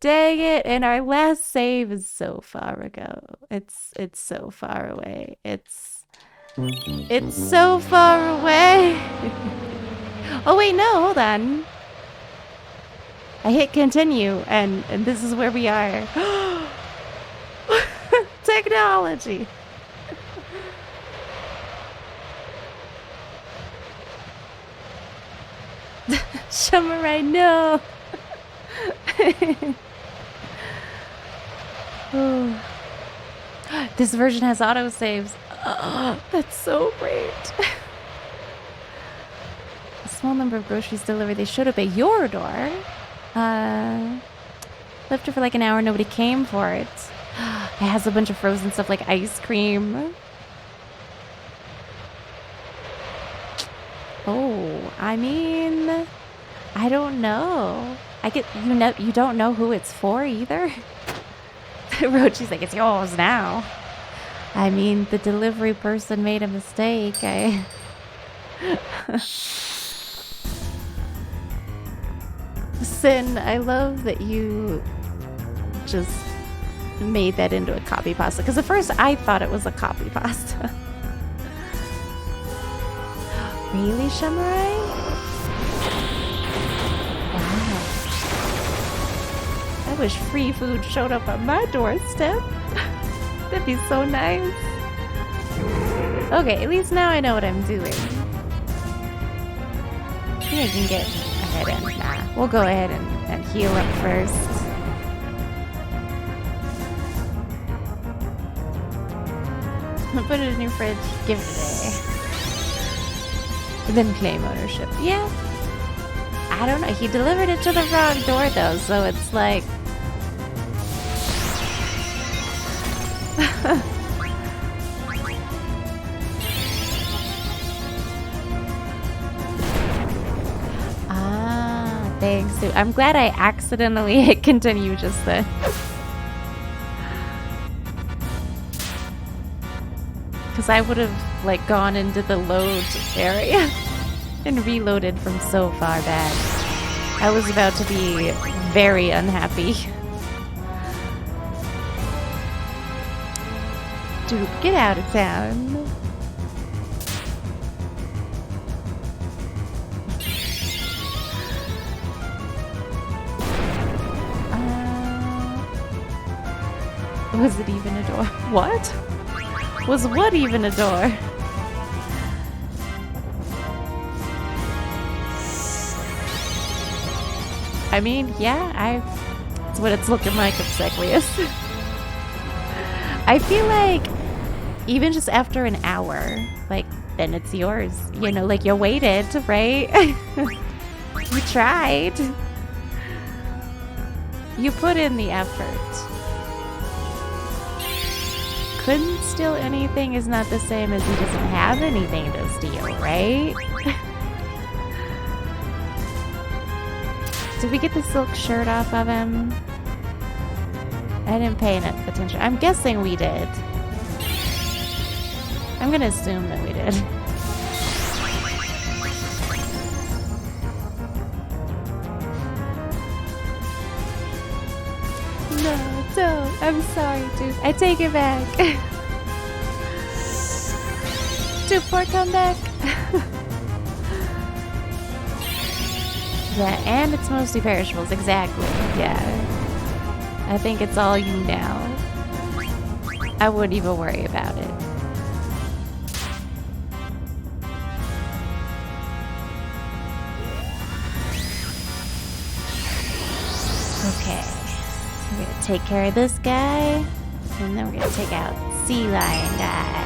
Dang it, and our last save is so far ago. It's so far away. It's so far away. Oh wait, no, hold on. I hit continue and this is where we are. technology. Samurai, no. Oh. This version has autosaves. Oh, that's so great. A small number of groceries delivered. They showed up at your door. Left it for like an hour. Nobody came for it. It has a bunch of frozen stuff like ice cream. Oh, I mean, I don't know. You don't know who it's for either. Rochi's like, it's yours now. I mean, the delivery person made a mistake. Sin, I love that you just made that into a copy pasta. Because at first I thought it was a copy pasta. Really, Samurai? Wow. I wish free food showed up on my doorstep. That'd be so nice. Okay, at least now I know what I'm doing. I think I can get ahead and... Nah, we'll go ahead and heal up first. Put it in your fridge, give it away. Then claim ownership. Yeah. I don't know. He delivered it to the wrong door though, so it's like... Thanks, dude. I'm glad I accidentally hit continue just then. Because I would have like gone into the load area and reloaded from so far back. I was about to be very unhappy. Dude, get out of town. Was it even a door? What? Was what even a door? I mean, yeah, that's what it's looking like, Obsequious. I feel like even just after an hour, like, then it's yours. You know, like, you waited, right? You tried. You put in the effort. Couldn't steal anything is not the same as he doesn't have anything to steal, right? Did we get the silk shirt off of him? I didn't pay enough attention. I'm guessing we did. I'm gonna assume that we did. No, don't. I'm sorry, dude. I take it back. Dude, poor comeback. Yeah, and it's mostly perishables. Exactly. Yeah. I think it's all you now. I wouldn't even worry about it. Okay. We're gonna take care of this guy, and then we're gonna take out Sea Lion guy.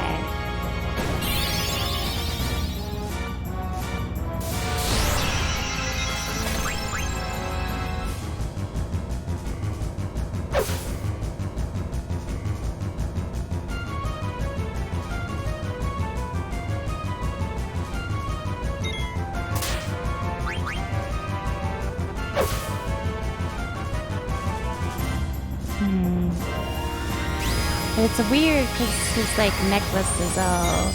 It's weird because his like necklace is all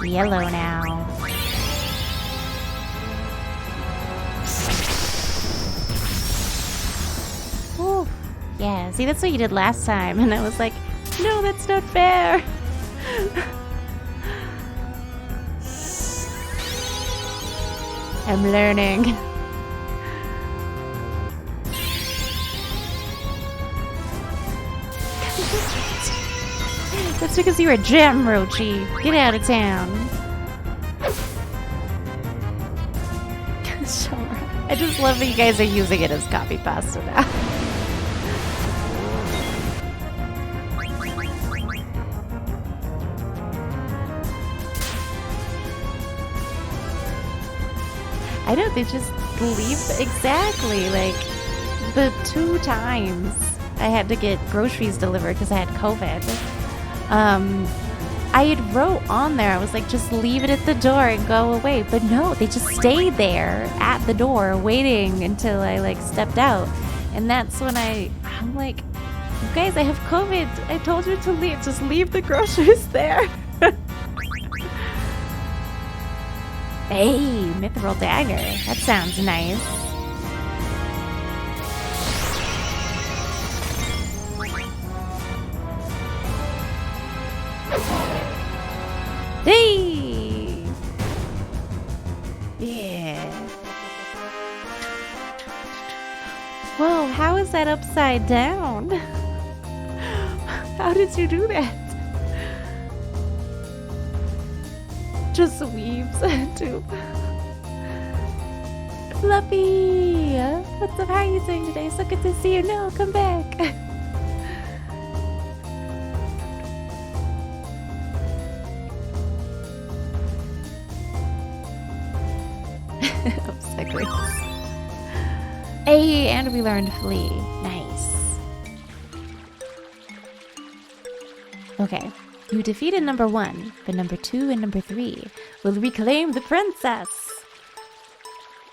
yellow now. Ooh. Yeah, see, that's what you did last time, and I was like, no, that's not fair. I'm learning. That's because you're a gem, Rochi. Get out of town. Sure. I just love that you guys are using it as copy pasta now. I know, they just leave exactly, like, the 2 times I had to get groceries delivered because I had COVID. I had wrote on there, I was like, just leave it at the door and go away. But no, they just stayed there at the door waiting until I like stepped out. And that's when I'm like, you guys, I have COVID. I told you to leave, just leave the groceries there. Hey, mithril dagger. That sounds nice. Hey! Yeah. Whoa, how is that upside down? How did you do that? Just weaves too. Fluffy! What's up? How are you doing today? So good to see you. No, come back. Obstacles. Hey, and we learned flee. Nice. Okay. You defeated number 1, but number 2 and number 3 will reclaim the princess.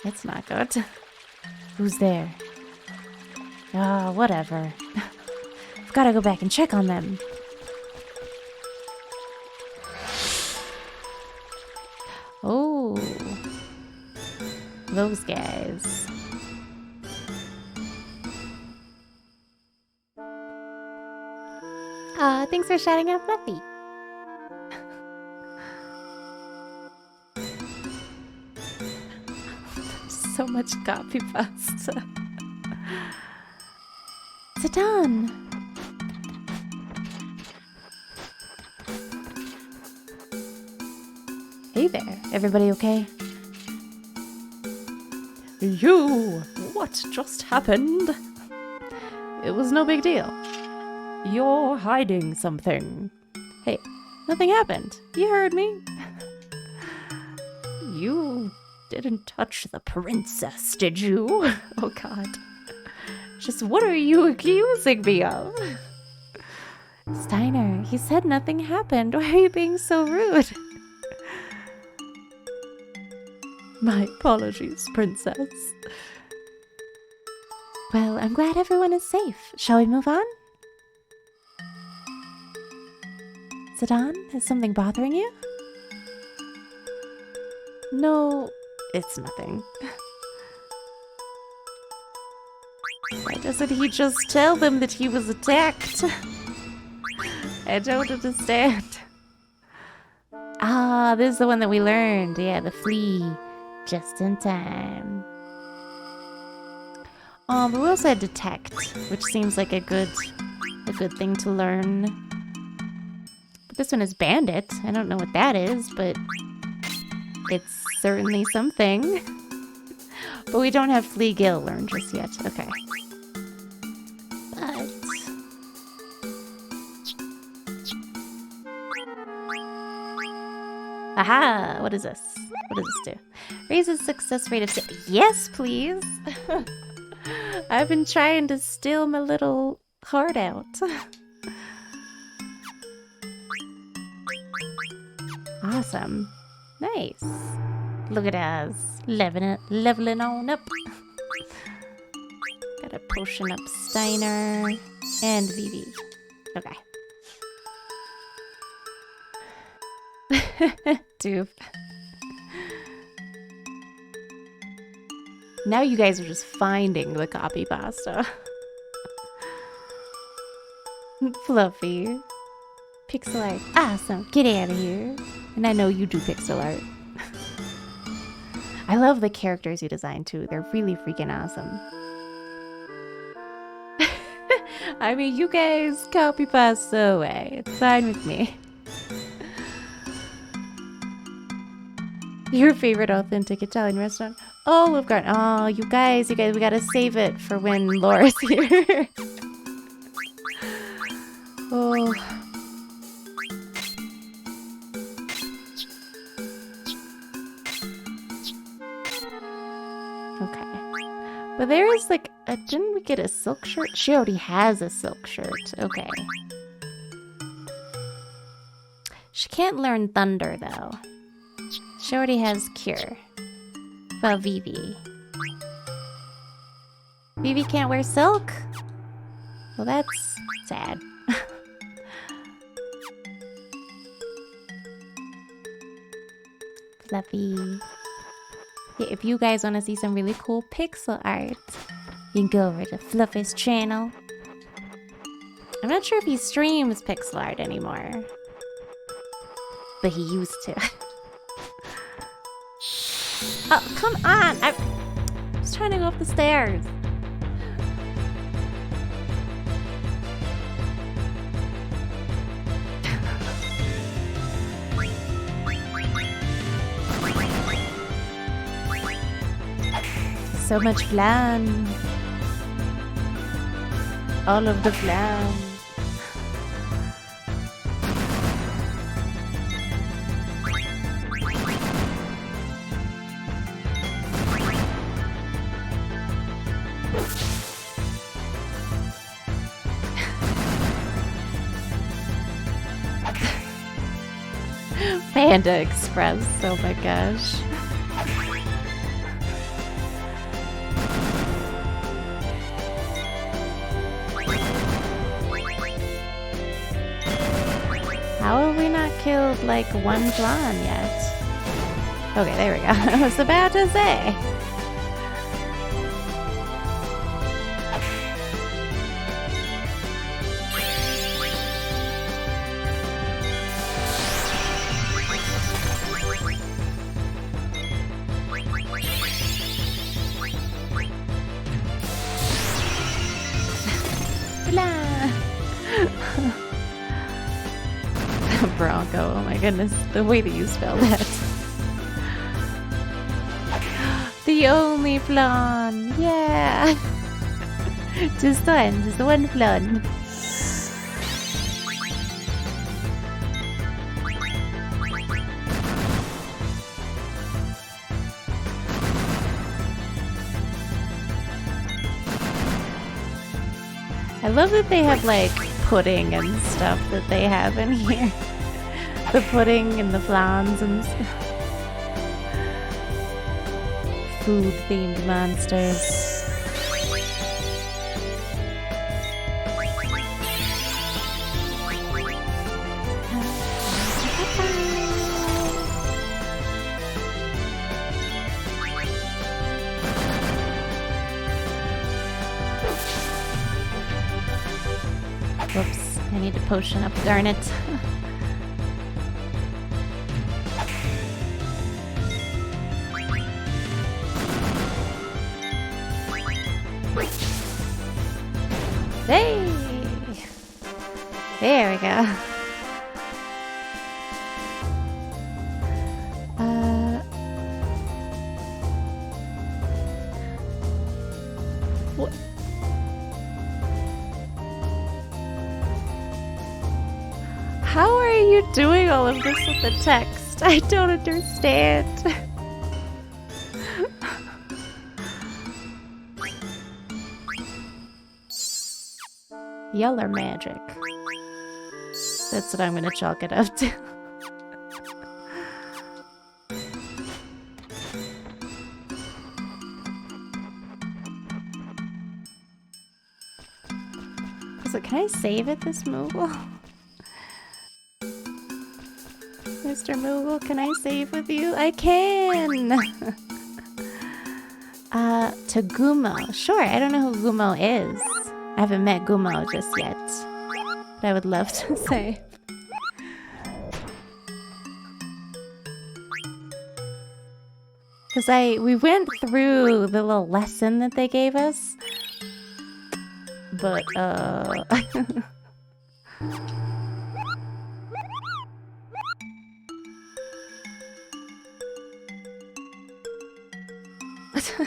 That's not good. Who's there? Oh, whatever. I've got to go back and check on them. Oh. Those guys. Thanks for shouting out Fluffy. So much copy pasta. Satan! Hey there, everybody okay? You! What just happened? It was no big deal. You're hiding something. Hey, nothing happened. You heard me. You didn't touch the princess, did you? Oh god. Just what are you accusing me of? Steiner, he said nothing happened. Why are you being so rude? My apologies, princess. Well, I'm glad everyone is safe. Shall we move on? Zidane, is something bothering you? No, it's nothing. Why doesn't he just tell them that he was attacked? I don't understand. Ah, this is the one that we learned. Yeah, the flea. Just in time. Oh, but we also had detect, which seems like a good thing to learn. But this one is bandit. I don't know what that is, but it's certainly something. But we don't have flea gill learned just yet. Okay. But aha! What is this? What does this do? Raises success rate of yes, please. I've been trying to steal my little heart out. Awesome. Nice. Look at us. Leveling on up. Got a potion up Steiner and Vivi. Okay. Dude. Now you guys are just finding the copy pasta. Fluffy. Pixel art. Awesome. Get out of here. And I know you do pixel art. I love the characters you design too. They're really freaking awesome. I mean, you guys copy pasta away. It's fine with me. Your favorite authentic Italian restaurant? Olive Garden. Oh, you guys, we gotta save it for when Laura's here. Oh. Okay. But there is like didn't we get a silk shirt? She already has a silk shirt. Okay. She can't learn thunder though. She already has cure. Well, Vivi. Vivi can't wear silk? Well, that's sad. Fluffy. Yeah, if you guys want to see some really cool pixel art, you can go over to Fluffy's channel. I'm not sure if he streams pixel art anymore, but he used to. Oh, come on! I was trying to go up the stairs. So much flan. All of the flan. Panda Express, oh my gosh. How have we not killed like one flan yet? Okay, there we go. I was about to say. Bronco, oh my goodness, the way that you spell that. The only flan, yeah. Just one flan. I love that they have like pudding and stuff that they have in here. The pudding and the flans and food-themed monsters. Whoops, I need to potion up, darn it. Hey! There we go. What? How are you doing all of this with the text? I don't understand. Y'all are magic. That's what I'm gonna chalk it up to. So can I save it, this Moogle? Mr. Moogle, can I save with you? I can! To Gumo. Sure, I don't know who Gumo is. I haven't met Gumo just yet. But I would love to say. Because we went through the little lesson that they gave us. but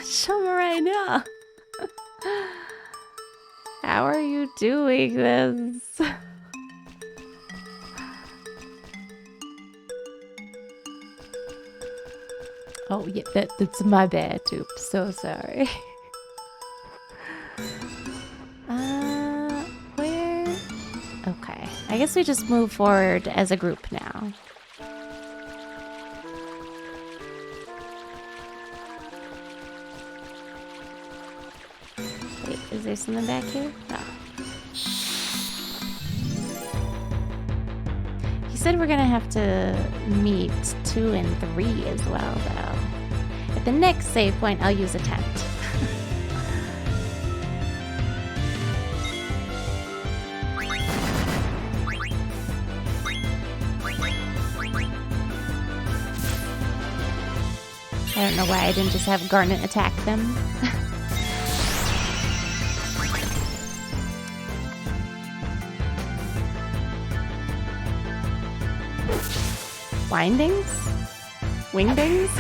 show me right now. How are you doing this? Oh yeah, that's my bad. Oops, so sorry. Where? Okay, I guess we just move forward as a group now. Wait, is there something back here? Oh. He said we're gonna have to meet 2 and 3 as well, though. At the next save point, I'll use a tent. I don't know why I didn't just have Garnet attack them. Windings? Wingdings?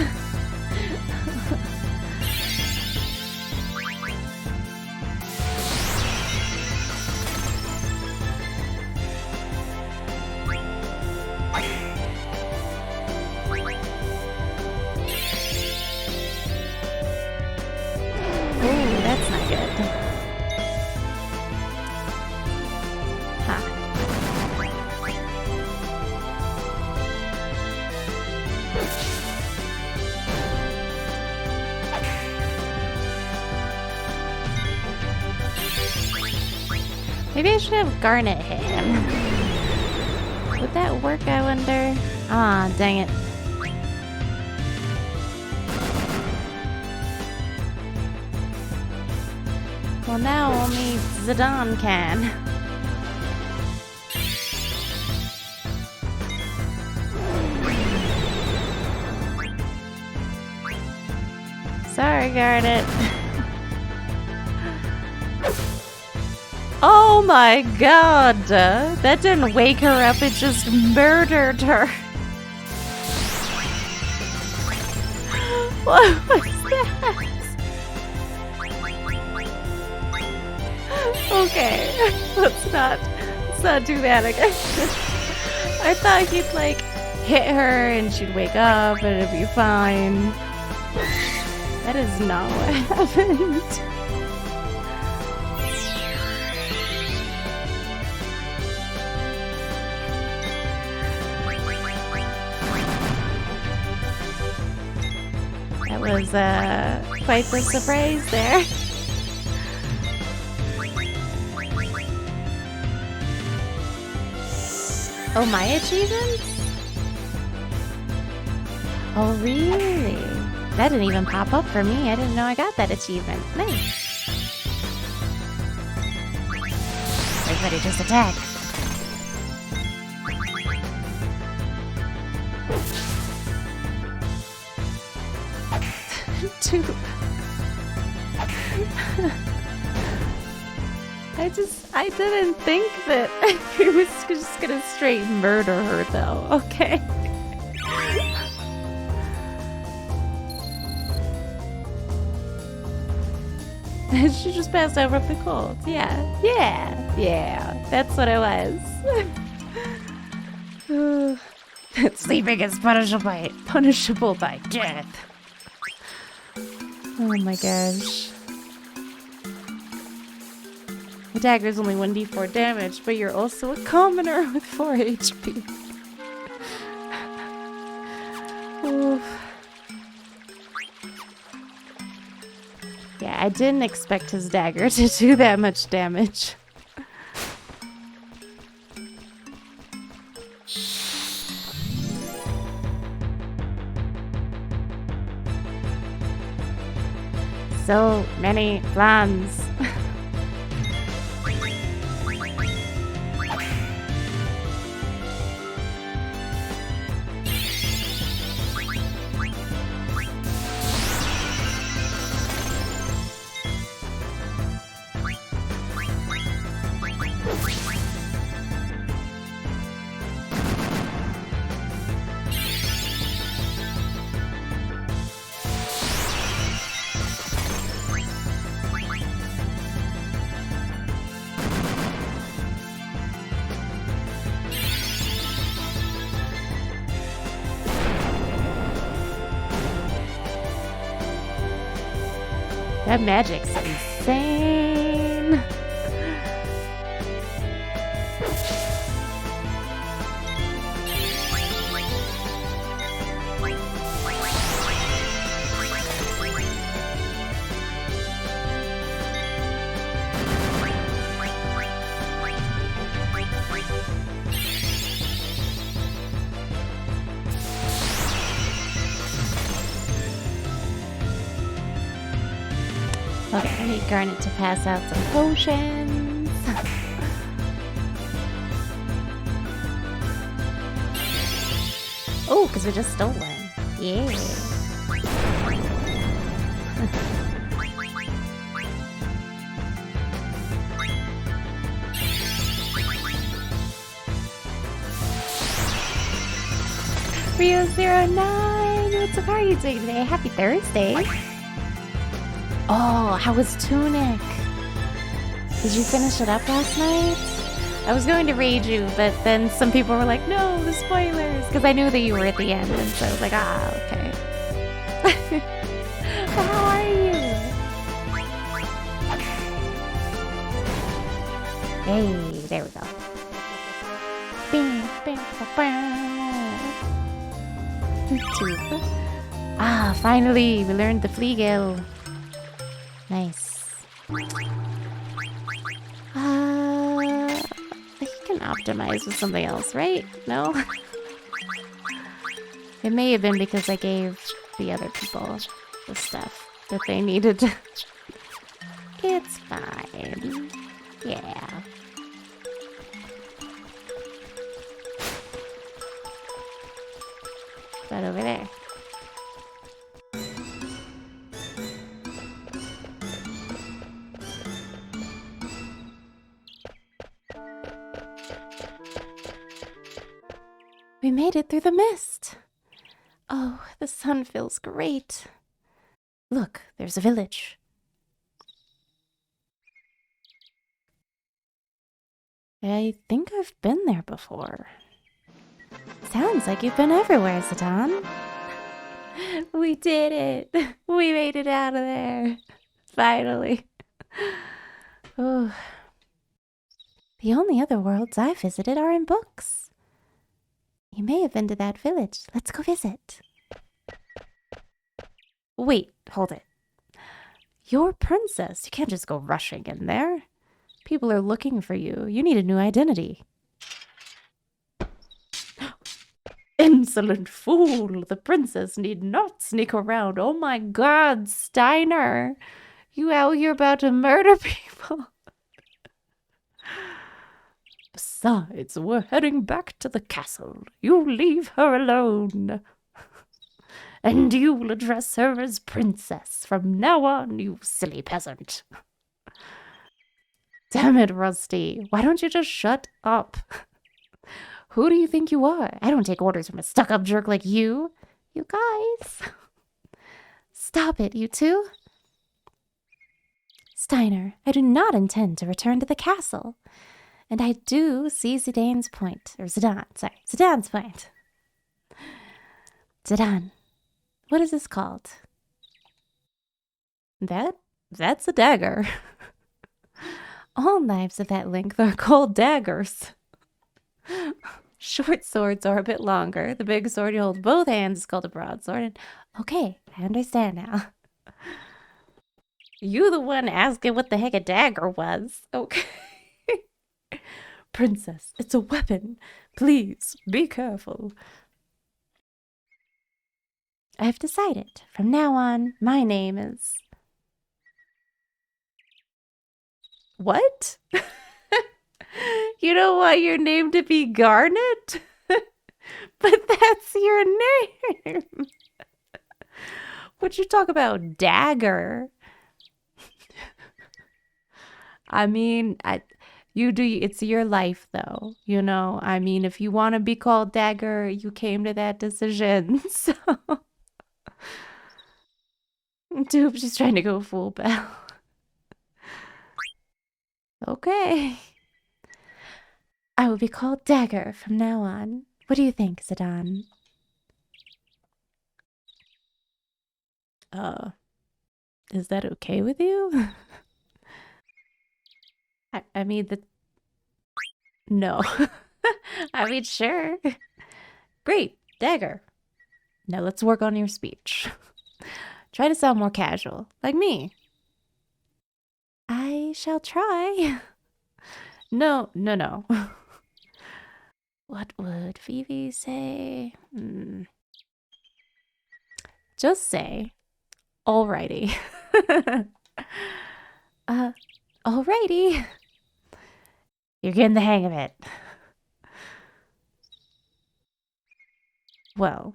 Maybe I should have Garnet hit him. Would that work, I wonder? Ah, dang it. Well, now only Zidane can. Sorry, Garnet. Oh my god! That didn't wake her up, it just murdered her. What was that? Okay, let's not do that again. I thought he'd like hit her and she'd wake up and it'd be fine. That is not what happened. Was quite the surprise there. Oh, my achievements? Oh, really? That didn't even pop up for me. I didn't know I got that achievement. Nice. Everybody just attack. I didn't think that he was just gonna straight murder her, though. Okay. She just passed out from the cold. Yeah. That's what it was. Sleeping is punishable by death. Oh my gosh. The dagger is only 1d4 damage, but you're also a commoner with 4 HP. Oof. Yeah, I didn't expect his dagger to do that much damage. So many plans. That magic's insane. Okay, I need Garnet to pass out some potions. Oh, because we just stole one. Yeah. Rio09, what's up? How are you doing today? Happy Thursday. Oh, how was Tunic? Did you finish it up last night? I was going to raid you, but then some people were like, no, the spoilers, because I knew that you were at the end, and so I was like, ah, okay. But how are you? Hey, there we go. Bing, bing, ah, finally, we learned the Fleagill. Nice. He can optimize with something else, right? No? It may have been because I gave the other people the stuff that they needed. It's fine. Yeah. Right over there. We made it through the mist. Oh, the sun feels great. Look, there's a village. I think I've been there before. Sounds like you've been everywhere, Zidane. We did it. We made it out of there. Finally. Oh. The only other worlds I visited are in books. You may have been to that village. Let's go visit. Wait, hold it. You're princess. You can't just go rushing in there. People are looking for you. You need a new identity. Insolent fool! The princess need not sneak around. Oh my god, Steiner! You out here about to murder people? Besides, we're heading back to the castle. You leave her alone. And you'll address her as princess from now on, you silly peasant. Damn it, Rusty. Why don't you just shut up? Who do you think you are? I don't take orders from a stuck-up jerk like you. You guys. Stop it, you two. Steiner, I do not intend to return to the castle. And I do see Zidane's point. Or Zidane's point. Zidane, what is this called? That's a dagger. All knives of that length are called daggers. Short swords are a bit longer. The big sword you hold both hands is called a broadsword. And okay, I understand now. You the one asking what the heck a dagger was. Okay. Princess, it's a weapon. Please, be careful. I've decided. From now on, my name is... What? You don't want your name to be Garnet? But that's your name. What you talk about, Dagger? I mean, it's your life, though. You know, I mean, if you want to be called Dagger, you came to that decision. So, Dude, just trying to go full Bell. Okay. I will be called Dagger from now on. What do you think, Zidane? Is that okay with you? I mean, no. I mean, sure. Great, dagger. Now let's work on your speech. Try to sound more casual, like me. I shall try. No. What would Vivi say? Just say, alrighty. Alrighty. You're getting the hang of it. Well,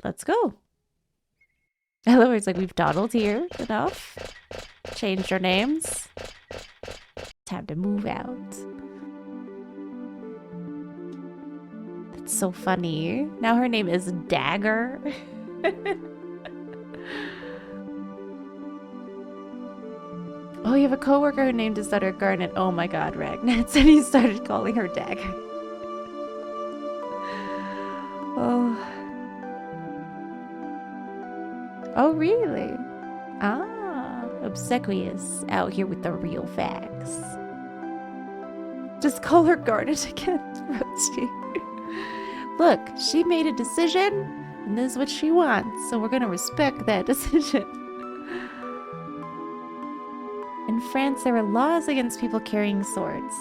let's go. In other words, like, we've dawdled here enough. Changed our names. Time to move out. That's so funny. Now her name is Dagger. Oh, you have a coworker who named his daughter Garnet. Oh my god, Ragnar said he started calling her Dagger. Oh. Oh, really? Ah, obsequious. Out here with the real facts. Just call her Garnet again, Rochi. Look, she made a decision, and this is what she wants, so we're gonna respect that decision. In France, there were laws against people carrying swords.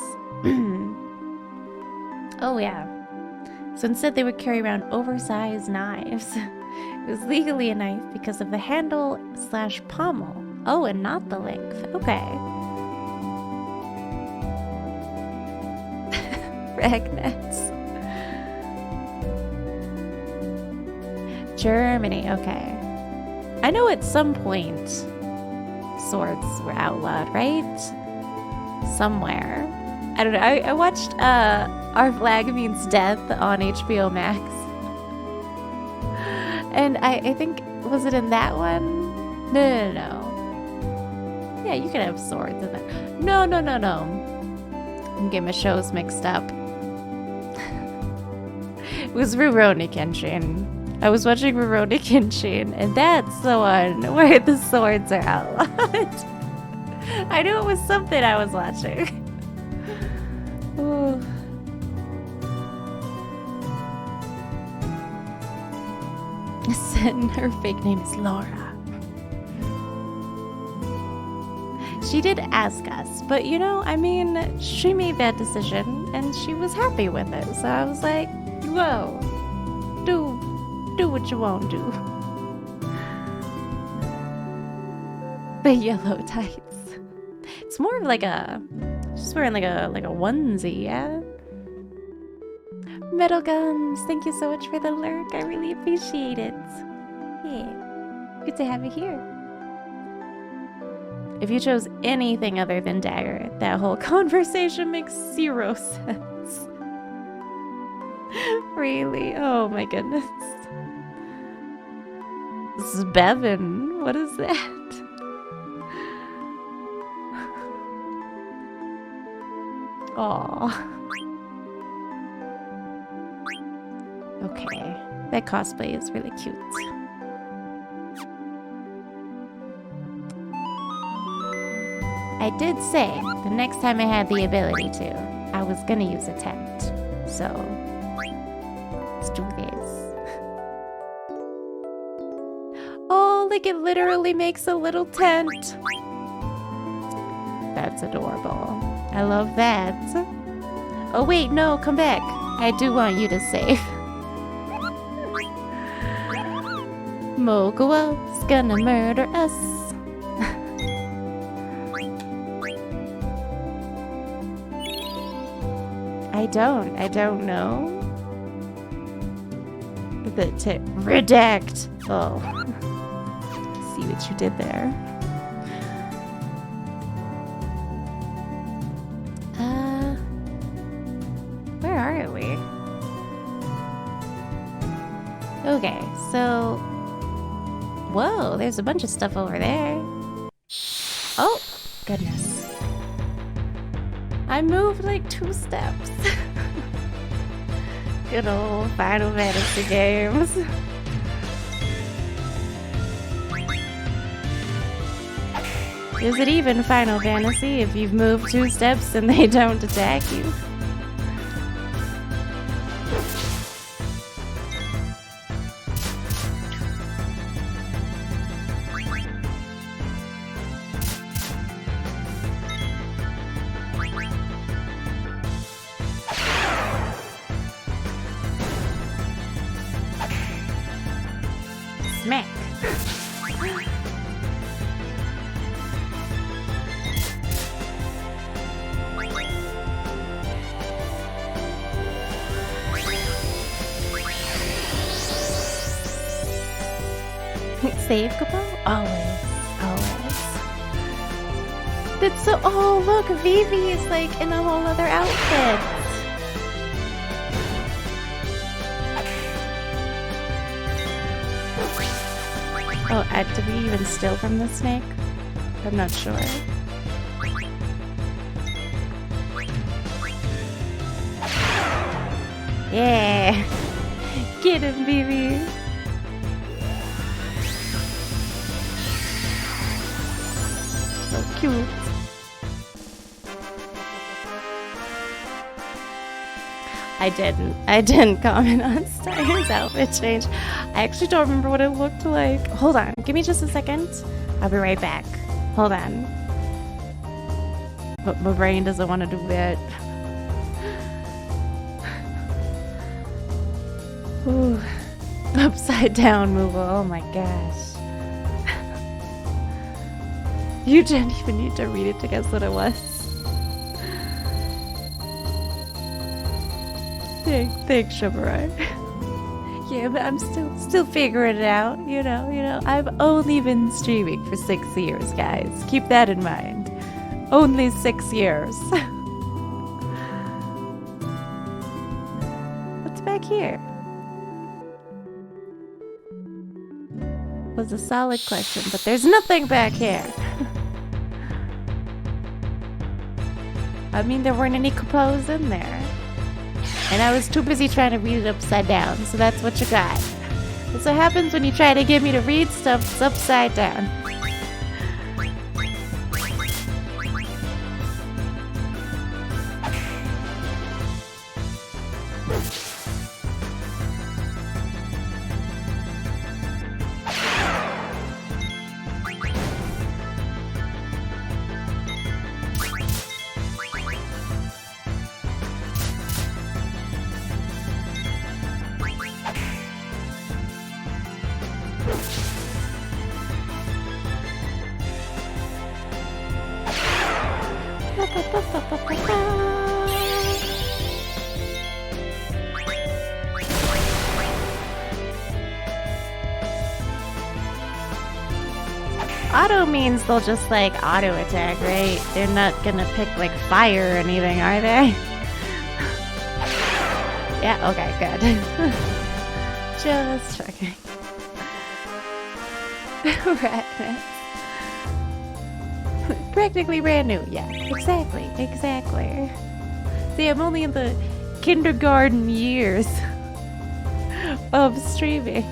Oh, yeah. So instead, they would carry around oversized knives. It was legally a knife because of the handle/pommel. Oh, and not the length. Okay. Ragnets. Germany, okay. I know at some point swords were outlawed, right? Somewhere. I don't know. I watched Our Flag Means Death on HBO Max. And I think, was it in that one? No. Yeah, you could have swords in that. No. I'm getting my shows mixed up. It was Rurouni Kenshin. I was watching Rurouni Kenshin, and that's the one where the swords are outlawed. I knew it was something I was watching. Ooh. And her fake name is Laura. She did ask us, but you know, I mean, she made that decision and she was happy with it. So I was like, whoa, do what you want to do. The yellow tights. It's more of like just wearing like a onesie, yeah? Metal Guns, thank you so much for the lurk. I really appreciate it. Yeah, good to have you here. If you chose anything other than Dagger, that whole conversation makes 0 sense. Really? Oh my goodness. This is Bevan. What is that? Aw. Okay, that cosplay is really cute. I did say the next time I had the ability to, I was gonna use a tent. So, let's do this. Oh, like it literally makes a little tent. That's adorable. I love that. Oh wait, no, come back. I do want you to save. Mogua's gonna murder us. I don't know. Redact. Oh. See what you did there. Where are we? Okay, so... Whoa, there's a bunch of stuff over there. Oh, goodness. I moved like 2 steps. Good old Final Fantasy games. Is it even Final Fantasy if you've moved 2 steps and they don't attack you? Smack. Save Capo? Always. Always. That's so. Oh, look, Vivi is like in a whole other outfit. Oh, did we even steal from the snake? I'm not sure. Yeah! Get him, baby! So cute. I didn't comment on Steyer's outfit change. I actually don't remember what it looked like. Hold on, give me just a second. I'll be right back. Hold on. But my brain doesn't want to do that. Ooh. Upside down move. Oh my gosh. You didn't even need to read it to guess what it was. Thanks, Shabarai. Yeah, but I'm still figuring it out. You know. I've only been streaming for 6 years, guys. Keep that in mind. Only 6 years. What's back here? Was a solid question, but there's nothing back here. I mean, there weren't any capos in there. And I was too busy trying to read it upside down, so that's what you got. That's what happens when you try to get me to read stuff that's upside down. Auto means they'll just like auto attack, right? They're not gonna pick like fire or anything, are they? Yeah, okay, good. Just checking. Right. Practically brand new, yeah. Exactly. See, I'm only in the kindergarten years of streaming.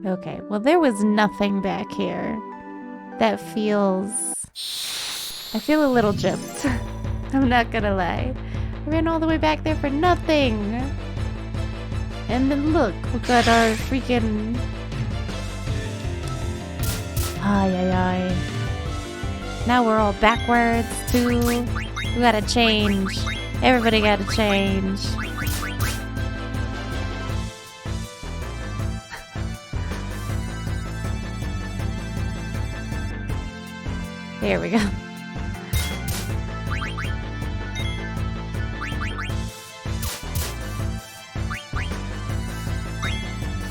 Okay, well there was nothing back here. That feels... I feel a little gypped. I'm not gonna lie. I ran all the way back there for nothing. And then look, we got our freaking... Ay. Now we're all backwards too. We gotta change. Everybody gotta change. There we go.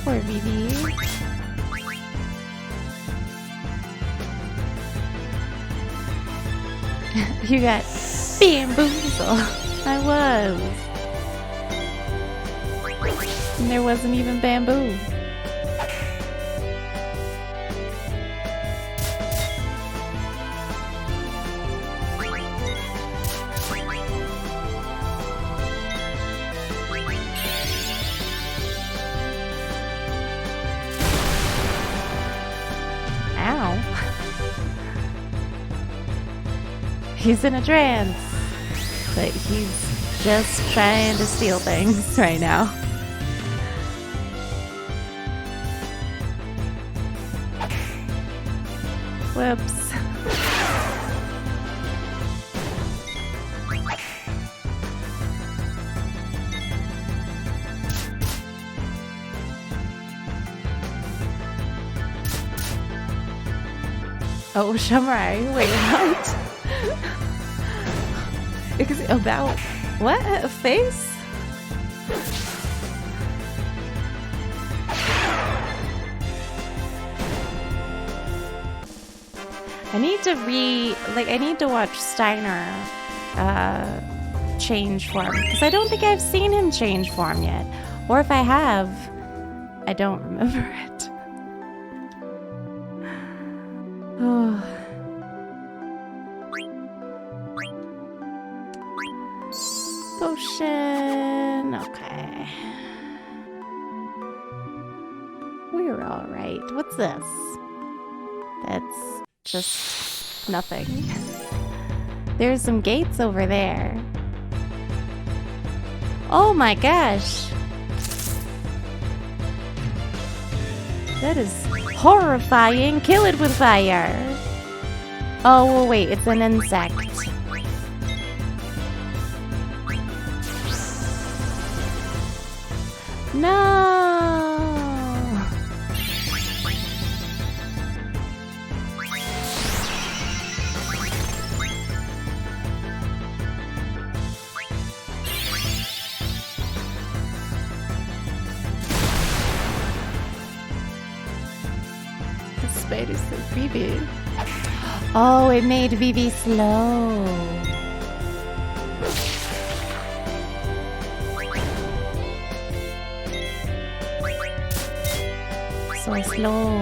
Poor BB. You got bamboozled. I was. And there wasn't even bamboo. He's in a trance. But he's just trying to steal things right now. Whoops. Oh, Shamrai. Wait, what? About what? A face? I need to I need to watch Steiner change form, because I don't think I've seen him change form yet. Or if I have, I don't remember it. Oh. Potion. Okay. We're alright. What's this? That's just nothing. There's some gates over there. Oh my gosh. That is horrifying. Kill it with fire. Oh, well, wait. It's an insect. No. This spider's so creepy. Oh, it made Vivi slow. So slow.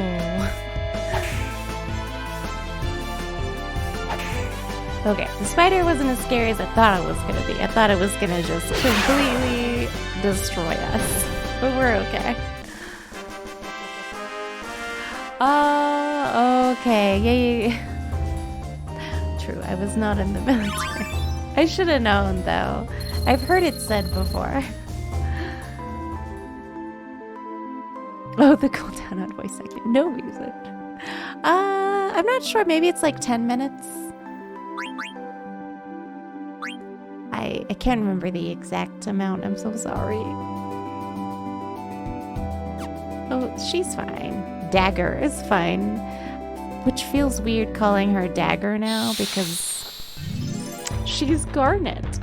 Okay, the spider wasn't as scary as I thought it was gonna be. I thought it was gonna just completely destroy us. But we're okay. Oh, okay. Yeah. True, I was not in the military. I should have known, though. I've heard it said before. Oh, the cooldown on voice acting. No music. I'm not sure. Maybe it's like 10 minutes. I can't remember the exact amount. I'm so sorry. Oh, she's fine. Dagger is fine. Which feels weird calling her Dagger now because she's Garnet.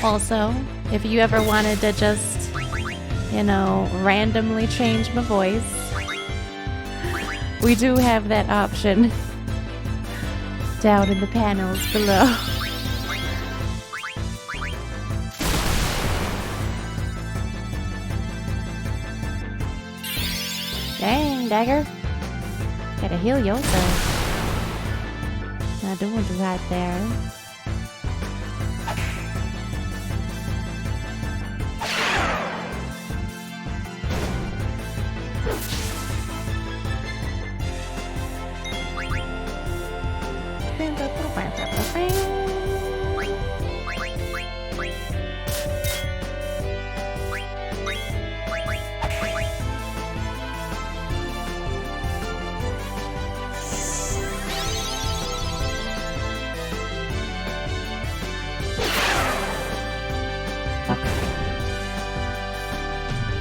Also, if you ever wanted to just, you know, randomly change my voice, we do have that option down in the panels below. Dang, Dagger. Gotta heal yourself. Not doing too hot there.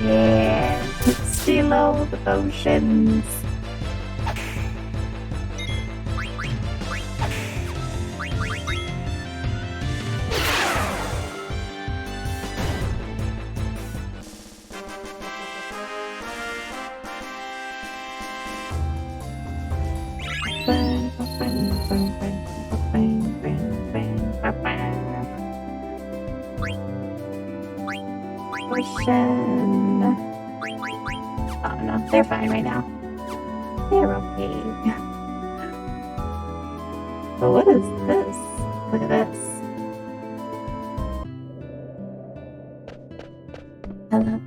Yeah, steal all the potions. Potion. Oh no, they're fine right now. They're okay. But what is this? Look at this. Hello?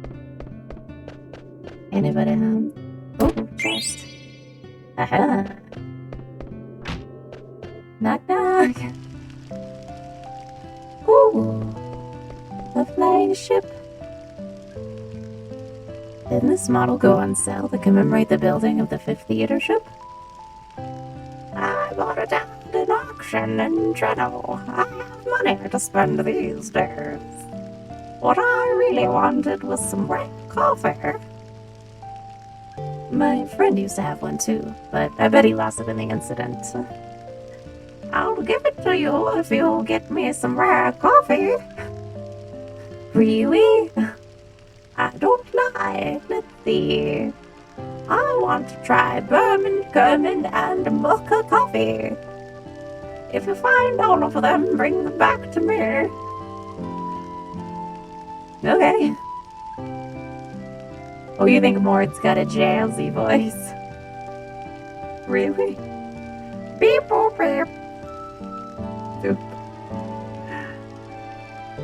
Anybody home? Oh, chest. Knock knock. Ooh, a flying ship. Didn't this model go on sale to commemorate the building of the 5th theater ship? I bought it at an auction in Treno. I have money to spend these days. What I really wanted was some red coffee. My friend used to have one too, but I bet he lost it in the incident. I'll give it to you if you'll get me some rare coffee. Really? I don't lie. Let's see. I want to try Berman, Kerman, and Mocha coffee. If you find all of them, bring them back to me. Okay. Oh, you think Mord's got a jazzy voice? Really? Beep, boop, beep. Oop.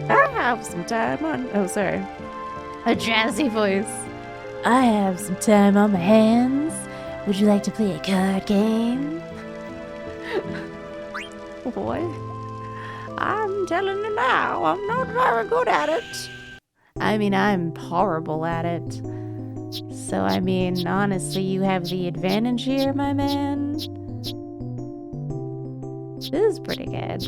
I have some time on... Oh, sorry. A jazzy voice. I have some time on my hands. Would you like to play a card game? What? I'm telling you now, I'm not very good at it. I mean, I'm horrible at it. So, I mean, honestly, you have the advantage here, my man. This is pretty good.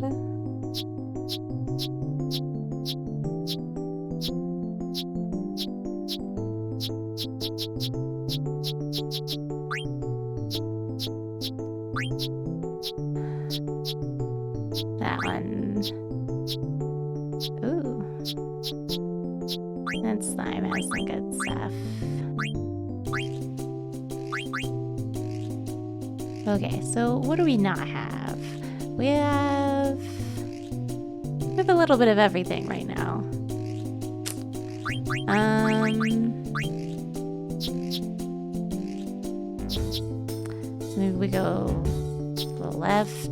That one. Ooh. That slime has some good stuff. Okay, so what do we not have? We have a little bit of everything right now. So maybe we go to the left.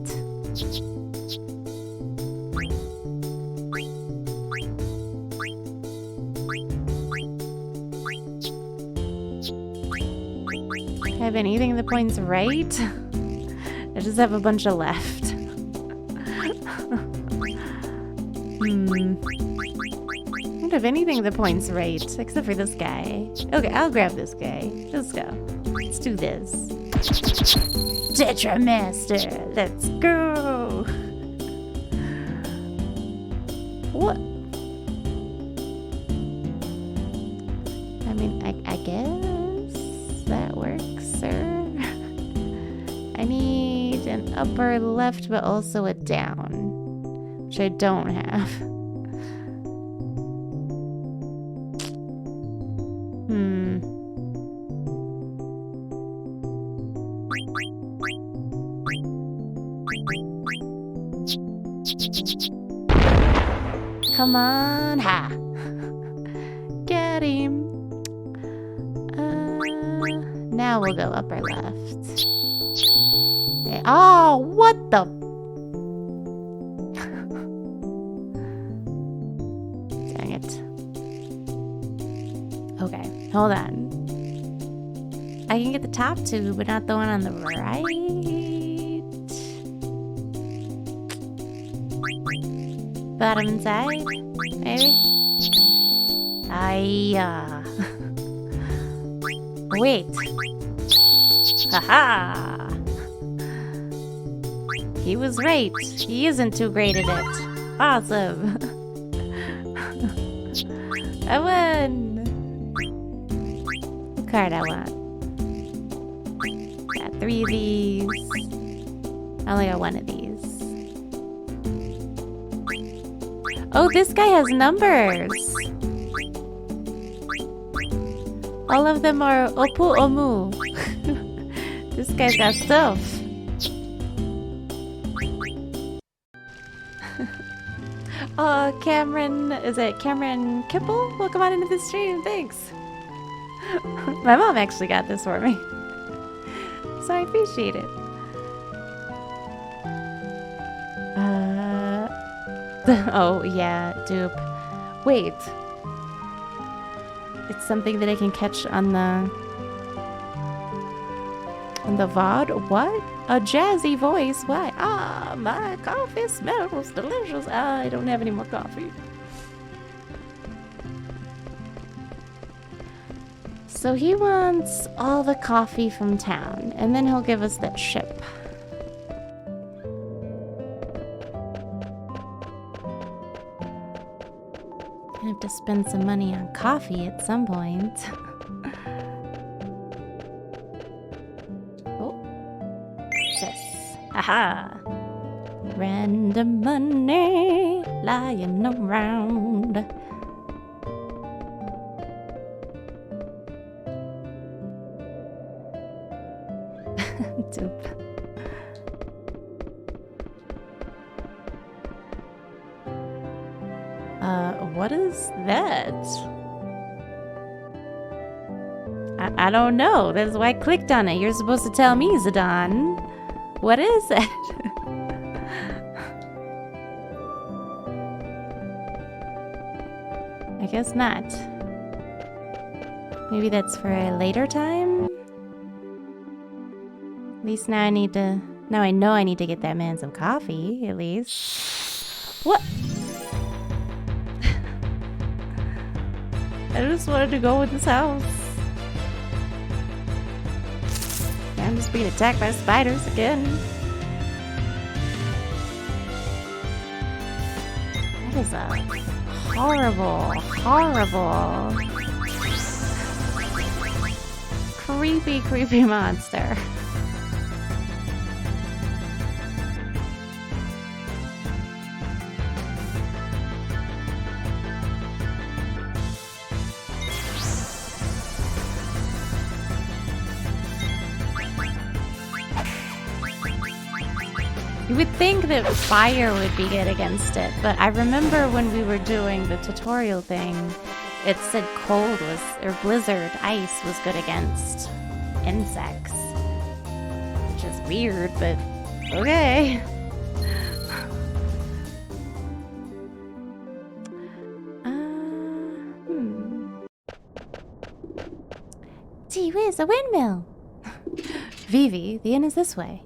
Have anything that points right? I just have a bunch of left. I don't have anything that points right, except for this guy. Okay, I'll grab this guy. Let's go. Let's do this. Tetra Master, let's go! What? I mean, I guess that works, sir. I need an upper left, but also a down, which I don't have. Come on, ha! Get him! Now we'll go upper left. Oh, what the? Dang it. Okay, hold on. I can get the top two, but not the one on the right. Bottom side, maybe? Wait. Haha! He was right. He isn't too great at it. Awesome. I won! What card I want? Got 3 of these. I only got 1 of these. Oh, this guy has numbers. All of them are Opu Omu. This guy's got stuff. Cameron, is it Cameron Kipple? Welcome on into the stream, thanks. My mom actually got this for me, so I appreciate it. Oh yeah, dupe. Wait. It's something that I can catch on the And the VOD? What? A jazzy voice? Why? Ah, my coffee smells delicious. Ah, I don't have any more coffee. So he wants all the coffee from town, and then he'll give us that ship. I have to spend some money on coffee at some point. Oh. What's this? Aha! Random money lying around. Dupe. What is that? I don't know. That's why I clicked on it. You're supposed to tell me, Zidane. What is it? I guess not. Maybe that's for a later time? At least now I need to... Now I know I need to get that man some coffee, at least. What? I just wanted to go in this house. I'm just being attacked by spiders again. That is a horrible, horrible, creepy, creepy monster. You would think that fire would be good against it, but I remember when we were doing the tutorial thing, it said cold was, or blizzard, ice was good against insects. Which is weird, but okay. Gee whiz, a windmill! Vivi, the inn is this way.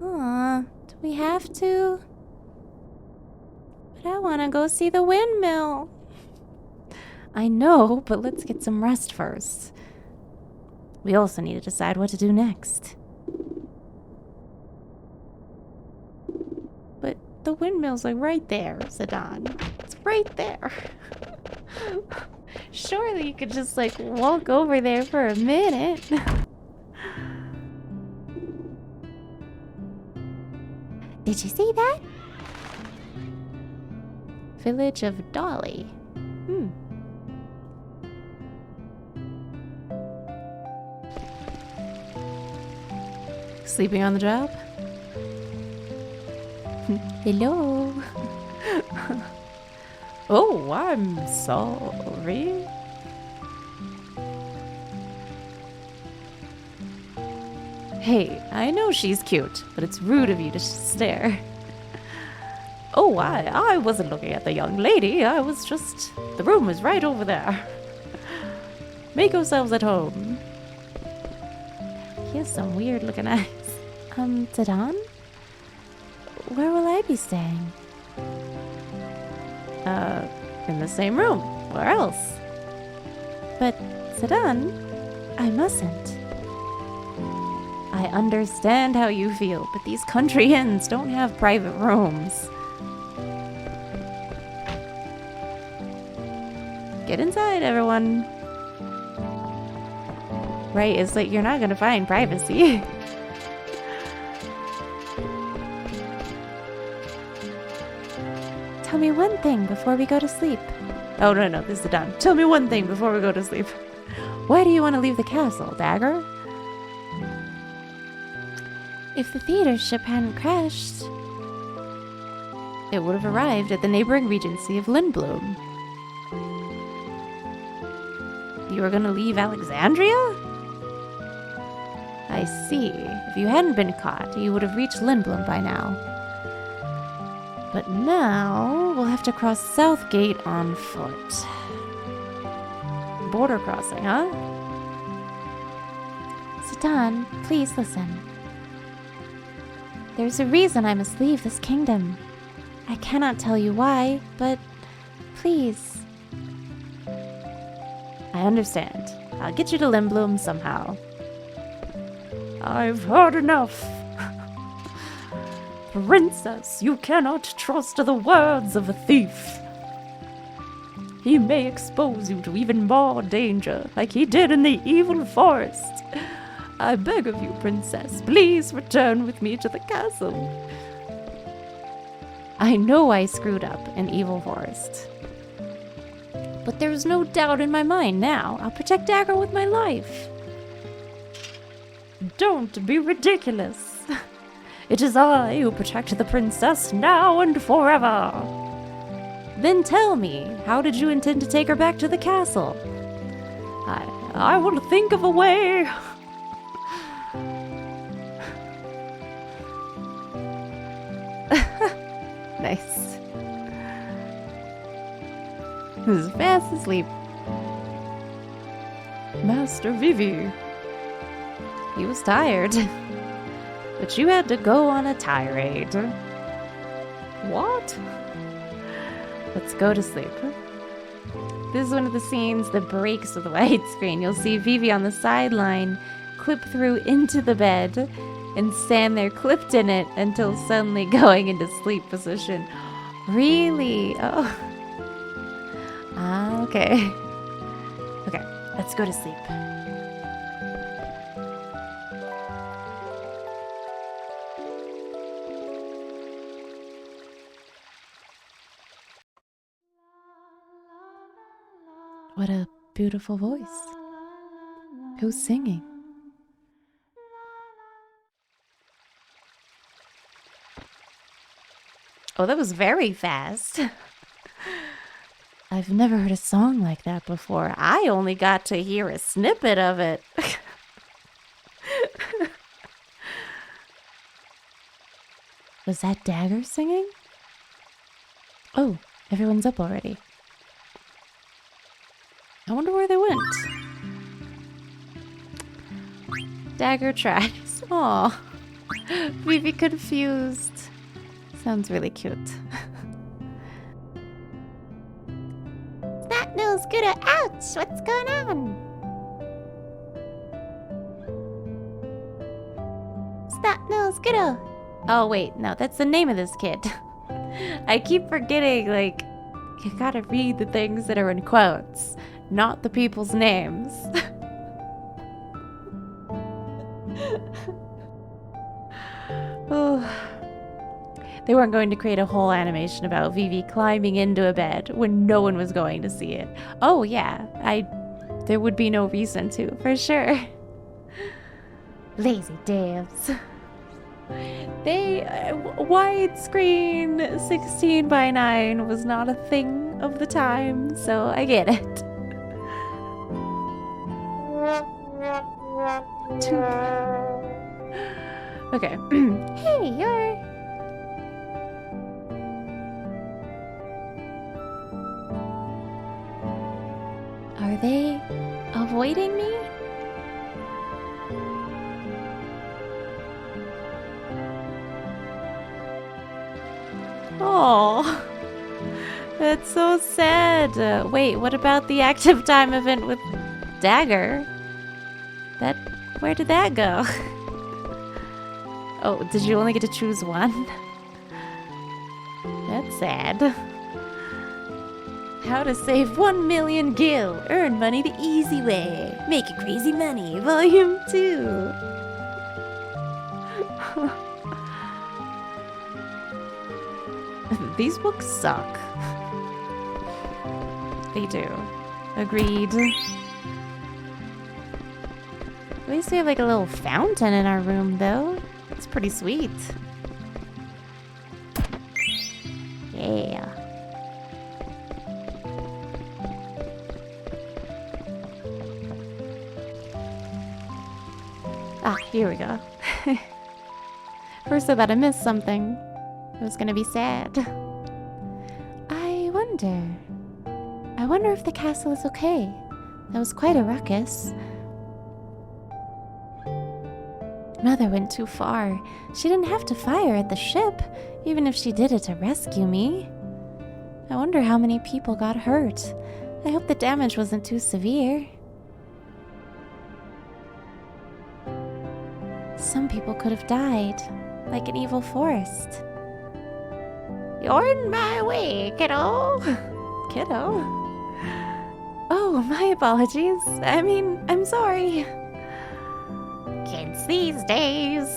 Aw, do we have to? But I want to go see the windmill. I know, but let's get some rest first. We also need to decide what to do next. But the windmill's like right there, Zidane. It's right there. Surely you could just like walk over there for a minute. Did you see that? Village of Dolly. Sleeping on the job? Hello. Oh, I'm sorry. Hey, I know she's cute, but it's rude of you to stare. Oh, I wasn't looking at the young lady. I was just... The room was right over there. Make yourselves at home. He has some weird looking eyes. Zidane? Where will I be staying? In the same room. Where else? But, Zidane, I mustn't. I understand how you feel, but these country inns don't have private rooms. Get inside, everyone. Right, it's like you're not gonna find privacy. Tell me one thing before we go to sleep. Oh, no, this is done. Tell me one thing before we go to sleep. Why do you want to leave the castle, Dagger? If the theater ship hadn't crashed, it would have arrived at the neighboring regency of Lindblom. You were gonna leave Alexandria? I see. If you hadn't been caught, you would have reached Lindblom by now. But now, we'll have to cross Southgate on foot. Border crossing, huh? done, please listen. There's a reason I must leave this kingdom. I cannot tell you why, but please. I understand. I'll get you to Lindblom somehow. I've heard enough. Princess, you cannot trust the words of a thief. He may expose you to even more danger, like he did in the evil forest. I beg of you, princess, please return with me to the castle. I know I screwed up in evil forest. But there's no doubt in my mind now. I'll protect Dagger with my life. Don't be ridiculous. It is I who protect the princess now and forever. Then tell me, how did you intend to take her back to the castle? I will think of a way. Nice. He was fast asleep. Master Vivi. He was tired. But you had to go on a tirade. What? Let's go to sleep. This is one of the scenes that breaks with the widescreen. You'll see Vivi on the sideline clip through into the bed and stand there clipped in it until suddenly going into sleep position. Really? Oh. Okay. Okay, let's go to sleep. What a beautiful voice. Who's singing? Oh, that was very fast. I've never heard a song like that before. I only got to hear a snippet of it. Was that Dagger singing? Oh, everyone's up already. I wonder where they went. Dagger tries. Aw. Vivi confused. Sounds really cute. Snot-nose Gooder, ouch! What's going on? Snot-nose Gooder. Oh wait, no, that's the name of this kid. I keep forgetting, like, you gotta read the things that are in quotes, not the people's names. Oh. They weren't going to create a whole animation about Vivi climbing into a bed when no one was going to see it. Oh yeah, there would be no reason to, for sure. Lazy devs. They, widescreen 16:9 was not a thing of the time, so I get it. Okay. Hey, you're... Are they avoiding me? Oh, that's so sad. Wait, what about the active time event with Dagger? Where did that go? Oh, did you only get to choose one? That's sad. How to save 1 million gil. Earn money the easy way. Make it crazy money. Volume 2. These books suck. They do. Agreed. At least we have like a little fountain in our room, though. It's pretty sweet. Yeah. Ah, here we go. First I thought I missed something. It was gonna be sad. I wonder if the castle is okay. That was quite a ruckus. Mother went too far. She didn't have to fire at the ship, even if she did it to rescue me. I wonder how many people got hurt. I hope the damage wasn't too severe. Some people could have died, like an evil forest. You're in my way, kiddo. Kiddo? Oh, my apologies. I mean, I'm sorry. Kids these days.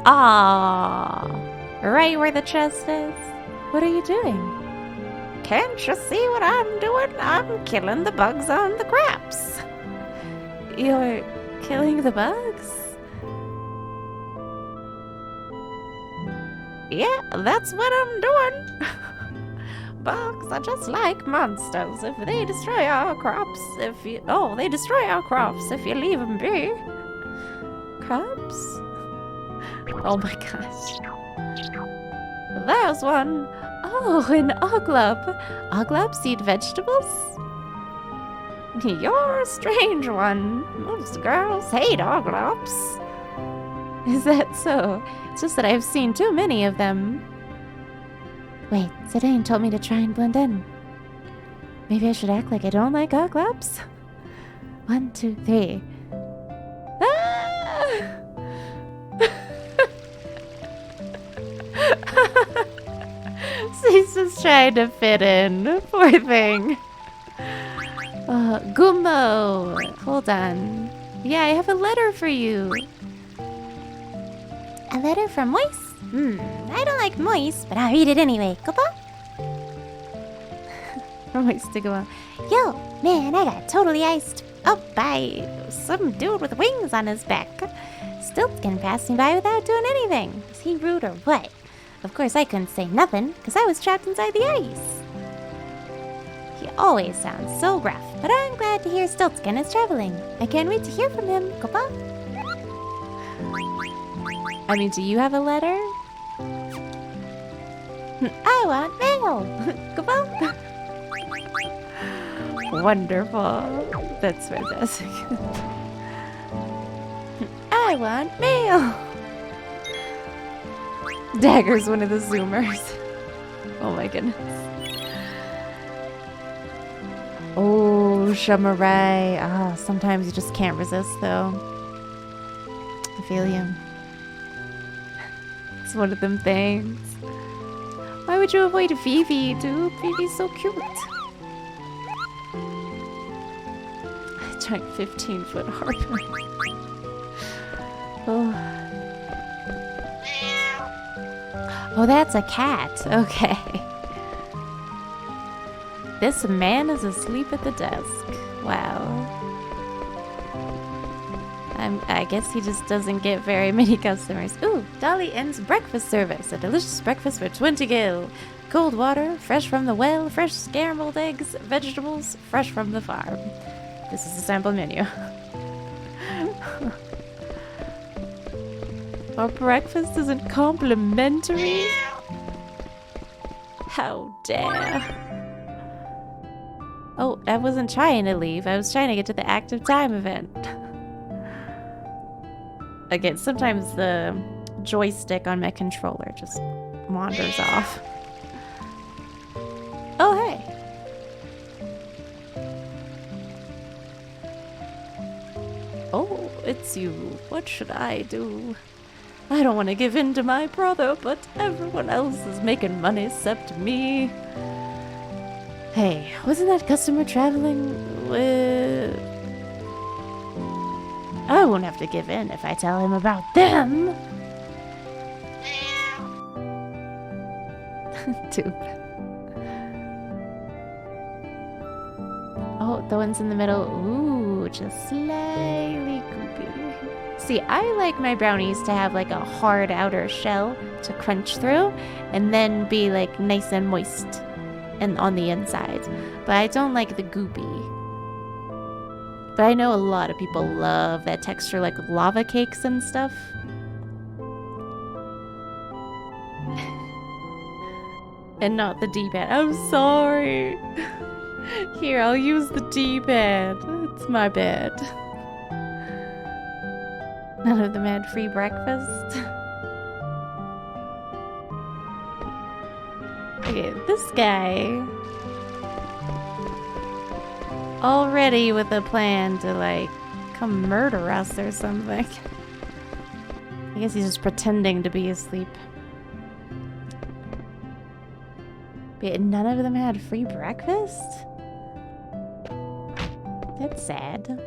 Ah, right where the chest is. What are you doing? Can't you see what I'm doing? I'm killing the bugs on the craps. You're killing the bugs? Yeah, that's what I'm doing. Bugs are just like monsters. If they destroy our crops, they destroy our crops if you leave them be. Crops? Oh my gosh. There's one. Oh, an oglop. Oglops eat vegetables? You're a strange one. Most girls hate oglops. Is that so? It's just that I've seen too many of them. Wait, Zidane told me to try and blend in. Maybe I should act like I don't like oglops? 1, 2, 3. Ah! She's just trying to fit in. Poor thing. Gumbo. Hold on. Yeah, I have a letter for you. A letter from Moise? I don't like Moise, but I'll read it anyway. Go on. Moise to go on. Yo, man, I got totally iced up by some dude with wings on his back. Stiltskin passed me by without doing anything. Is he rude or what? Of course, I couldn't say nothing, because I was trapped inside the ice. He always sounds so rough, but I'm glad to hear Stiltskin is traveling. I can't wait to hear from him. Go on. I mean, do you have a letter? I want mail! Come on! Wonderful. That's fantastic. I want mail! Dagger's one of the Zoomers. Oh my goodness. Oh, Shamarai. Ah, sometimes you just can't resist, though. I feel you. It's one of them things. Why would you avoid Vivi, dude? Vivi's so cute. A giant 15-foot harper. Oh. Oh, that's a cat. Okay. This man is asleep at the desk. Wow. I guess he just doesn't get very many customers. Ooh, Dolly Inn's breakfast service. A delicious breakfast for 20 gil. Cold water, fresh from the well, fresh scrambled eggs, vegetables, fresh from the farm. This is the sample menu. Our breakfast isn't complimentary? How dare. Oh, I wasn't trying to leave. I was trying to get to the active time event. Again, sometimes the joystick on my controller just wanders off. Oh, hey. Oh, it's you. What should I do? I don't want to give in to my brother, but everyone else is making money except me. Hey, wasn't that customer traveling with... I won't have to give in if I tell him about them. Dude. Oh, the ones in the middle. Ooh, just slightly goopy. See, I like my brownies to have like a hard outer shell to crunch through and then be like nice and moist and on the inside. But I don't like the goopy. But I know a lot of people love that texture, like lava cakes and stuff. And not the D-pad. I'm sorry. Here, I'll use the D-pad. It's my bed. None of them had free breakfast. Okay, this guy already with a plan to like come murder us or something. I guess he's just pretending to be asleep. But none of them had free breakfast? That's sad.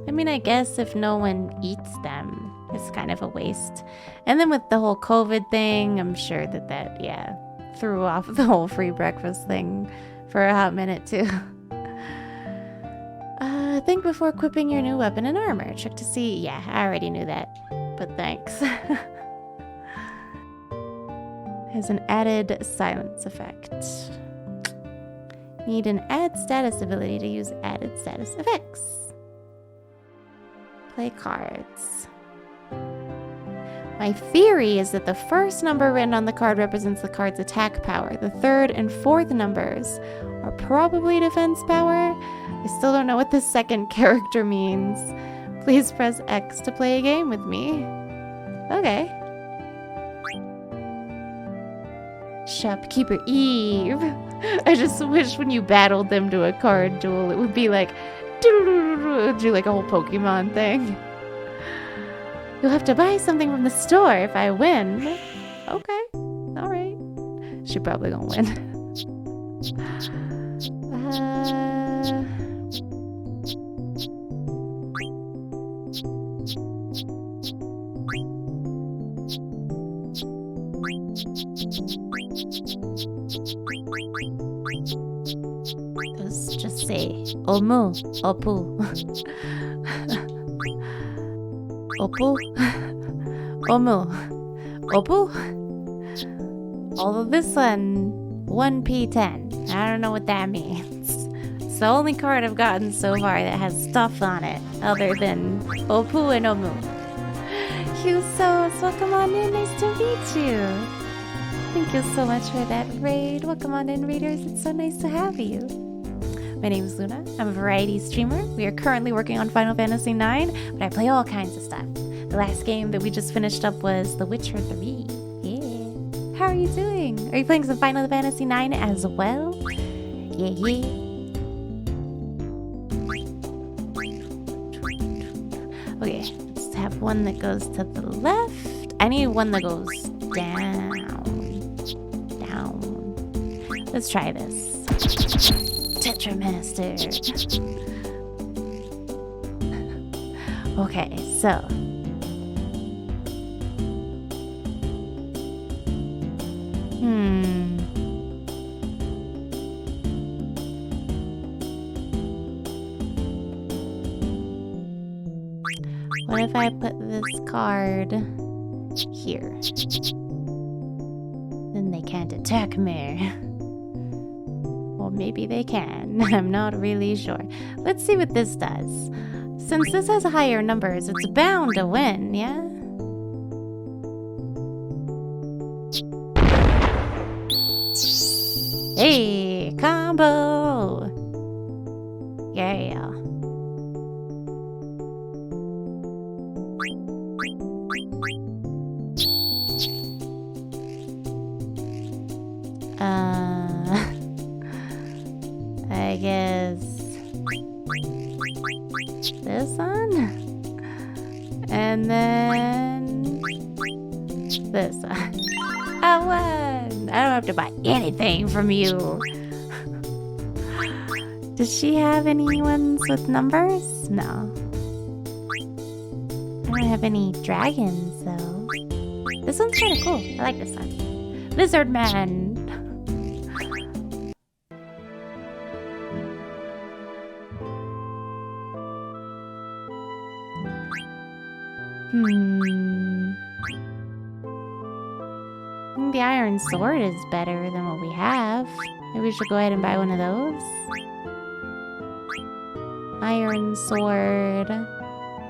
I mean, I guess if no one eats them, it's kind of a waste. And then with the whole COVID thing, I'm sure that yeah, threw off the whole free breakfast thing for a hot minute too. Think before equipping your new weapon and armor. Check to see. Yeah, I already knew that, but thanks. Has an added silence effect. Need an add status ability to use added status effects. Play cards. My theory is that the first number written on the card represents the card's attack power. The third and fourth numbers are probably defense power. I still don't know what the second character means. Please press X to play a game with me. Okay. Shopkeeper Eve. I just wish when you battled them to a card duel, it would be like, do like a whole Pokemon thing. You'll have to buy something from the store if I win. Okay, all right. She probably gonna win. Let's just say Omu, Opu. Opu? Omu. Opu? All of this one, 1p10. I don't know what that means. It's the only card I've gotten so far that has stuff on it, other than Opu and Omu. Husos, welcome on in. Nice to meet you. Thank you so much for that raid. Welcome on in, raiders. It's so nice to have you. My name is Luna. I'm a variety streamer. We are currently working on Final Fantasy IX, but I play all kinds of stuff. The last game that we just finished up was The Witcher 3. Yeah. How are you doing? Are you playing some Final Fantasy IX as well? Yeah, yeah. Okay, let's have one that goes to the left. I need one that goes down. Down. Let's try this. Tetramaster. Okay, so what if I put this card here? Then they can't attack me. Or maybe they can. I'm not really sure. Let's see what this does. Since this has higher numbers, it's bound to win, yeah? Hey, combo! Yeah. I guess this one, and then this one. I won! I don't have to buy anything from you. Does she have any ones with numbers? No. I don't have any dragons though. This one's kind of cool. I like this one. Lizard Man. I think the iron sword is better than what we have. Maybe we should go ahead and buy one of those. Iron sword.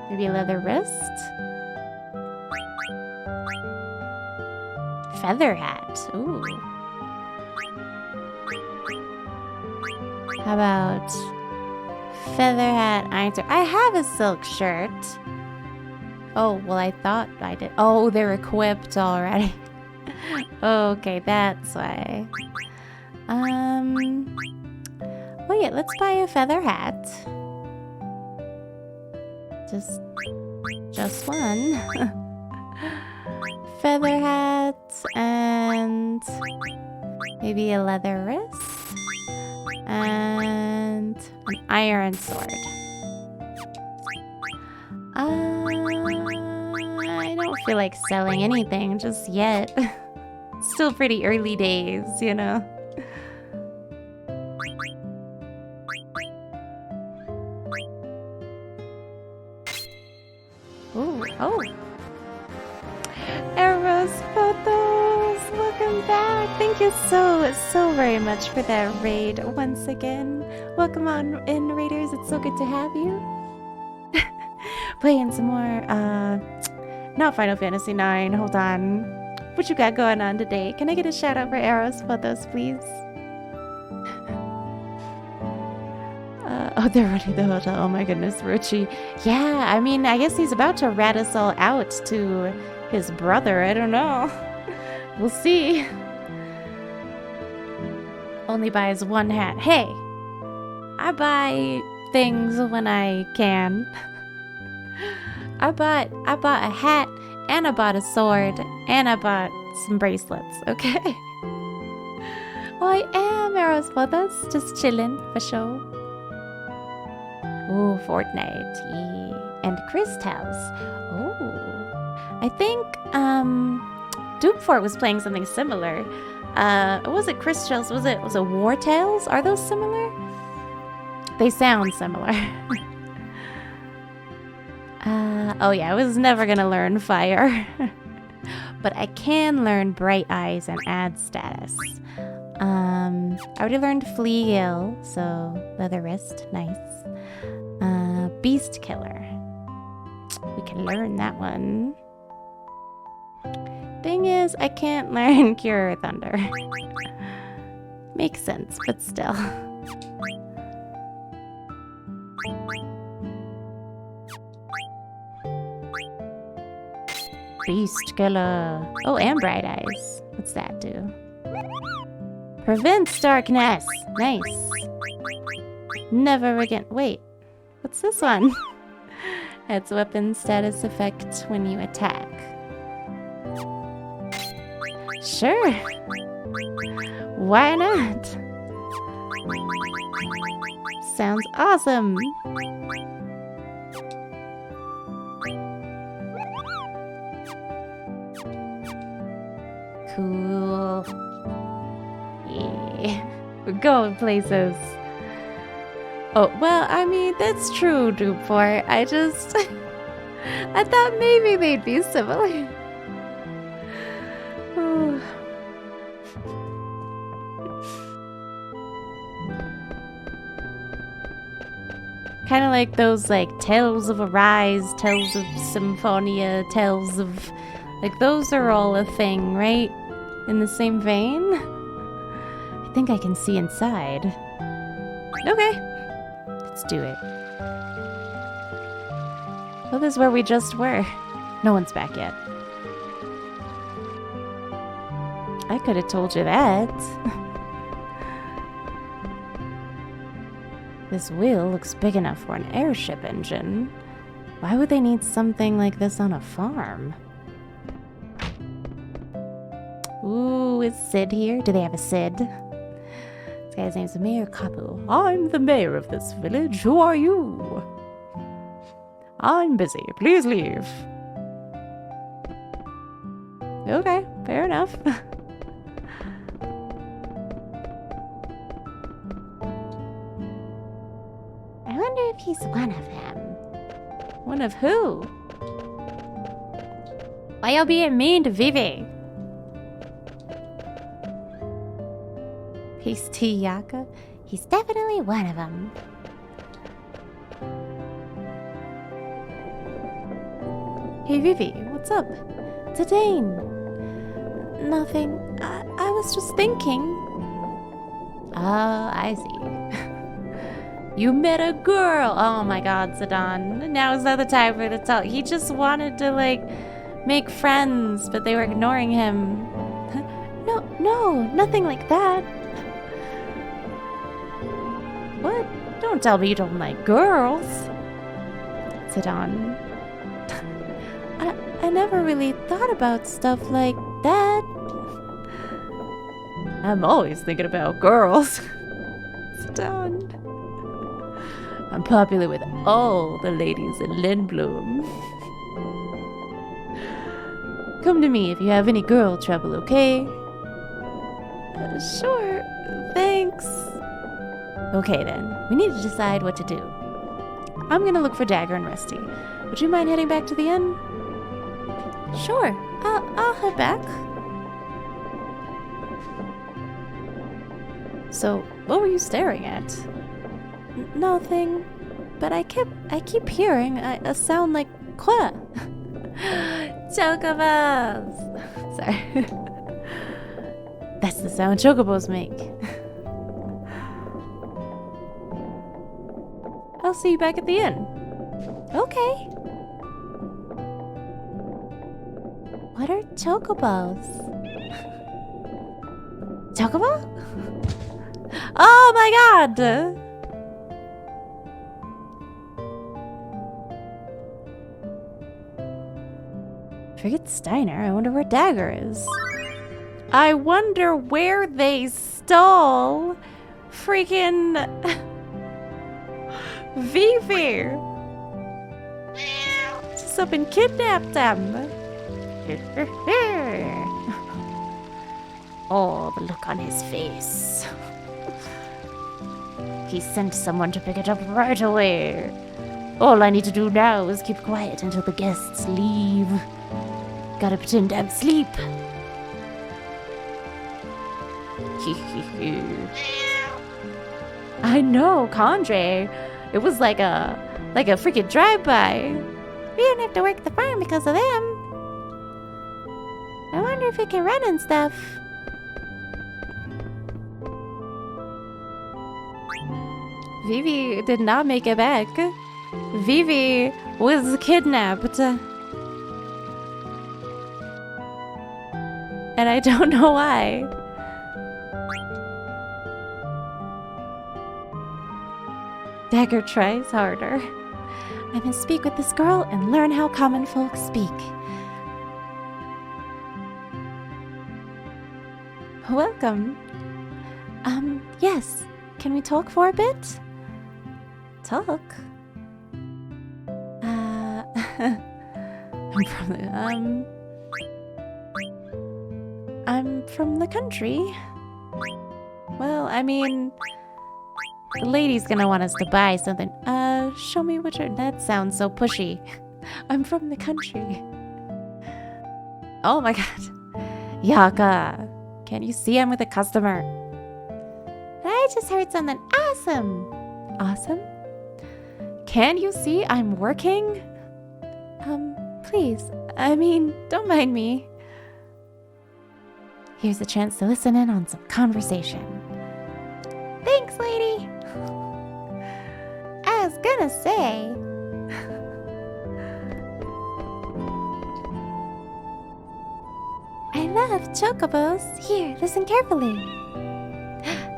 Maybe a leather wrist. Feather hat. Ooh. How about feather hat, iron sword? I have a silk shirt. Oh, well, I thought I did. Oh, they're equipped already. Okay, that's why. Well, yeah, let's buy a feather hat. Just one. Feather hat and maybe a leather wrist and an iron sword. I don't feel like selling anything just yet. Still pretty early days, you know. Ooh, oh. Eros Photos, welcome back. Thank you so very much for that raid once again. Welcome on in, Raiders. It's so good to have you. Playing some more, not Final Fantasy 9. Hold on. What you got going on today? Can I get a shout out for Eros Photos, please? Oh, they're running the hotel. Oh my goodness, Ruchi. Yeah, I mean, I guess he's about to rat us all out to his brother. I don't know. We'll see. Only buys one hat. Hey, I buy things when I can. I bought a hat, and I bought a sword, and I bought some bracelets, okay? Well, I am Eros Brothers, just chilling for sure. Ooh, Fortnite, yeah. And Crystals. Ooh. I think, Doomfort was playing something similar. Was it Crystals? Was it War Tales? Are those similar? They sound similar. Oh yeah, I was never gonna learn fire. But I can learn bright eyes and add status. I already learned Flea Gill, so leather wrist, nice. Beast Killer. We can learn that one. Thing is, I can't learn Cure Thunder. Makes sense, but still. Beast Killer. Oh, and Bright Eyes. What's that do? Prevents darkness. Nice. Never again. Wait. What's this one? Adds weapon status effect when you attack. Sure. Why not? Sounds awesome. Cool. Yeah. We're going places. Oh, well, I mean, that's true, Dooport. I just... I thought maybe they'd be similar. Kind of like those, like, Tales of Arise, Tales of Symphonia, Tales of... Like, those are all a thing, right? In the same vein? I think I can see inside. Okay. Let's do it. Well, this is where we just were. No one's back yet. I could have told you that. This wheel looks big enough for an airship engine. Why would they need something like this on a farm? Ooh, is Sid here? Do they have a Sid? This guy's name's Mayor Kapu. I'm the mayor of this village. Who are you? I'm busy. Please leave. Okay, fair enough. I wonder if he's one of them. One of who? Why y'all being mean to Vivi? Peace to Yaka. He's definitely one of them. Hey Vivi, what's up? Tadane. Nothing. I was just thinking. Oh, I see. You met a girl. Oh my god, Zidane. Now is not the time for the talk. He just wanted to, like, make friends, but they were ignoring him. No, nothing like that. What? Don't tell me you don't like girls. Zidane. I never really thought about stuff like that. I'm always thinking about girls. Zidane. I'm popular with all the ladies in Lindblom. Come to me if you have any girl trouble, okay? Sure, thanks. Okay then, we need to decide what to do. I'm gonna look for Dagger and Rusty. Would you mind heading back to the inn? Sure, I'll head back. So, what were you staring at? Nothing, but I keep hearing a sound like qua. Chocobos! Sorry. That's the sound chocobos make. I'll see you back at the inn. Okay. What are chocobos? Chocobo? Oh my god! Forget Steiner. I wonder where Dagger is. I wonder where they stole freaking Vivi. Just up and kidnapped them. Oh, the look on his face. He sent someone to pick it up right away. All I need to do now is keep quiet until the guests leave. Gotta pretend I'm asleep. I know, Condre. It was like a freaking drive-by. We don't have to work the farm because of them. I wonder if it can run and stuff. Vivi did not make it back. Vivi was kidnapped. And I don't know why. Dagger tries harder. I must speak with this girl and learn how common folk speak. Welcome. Yes. Can we talk for a bit? Talk? I'm from the country. Well, I mean, the lady's gonna want us to buy something. Show me what your... That sounds so pushy. I'm from the country. Oh my god. Yaka. Can't you see I'm with a customer? I just heard something awesome. Awesome? Can you see I'm working? Please. I mean, don't mind me. Here's a chance to listen in on some conversation. Thanks, lady. I was gonna say... I love chocobos. Here, listen carefully.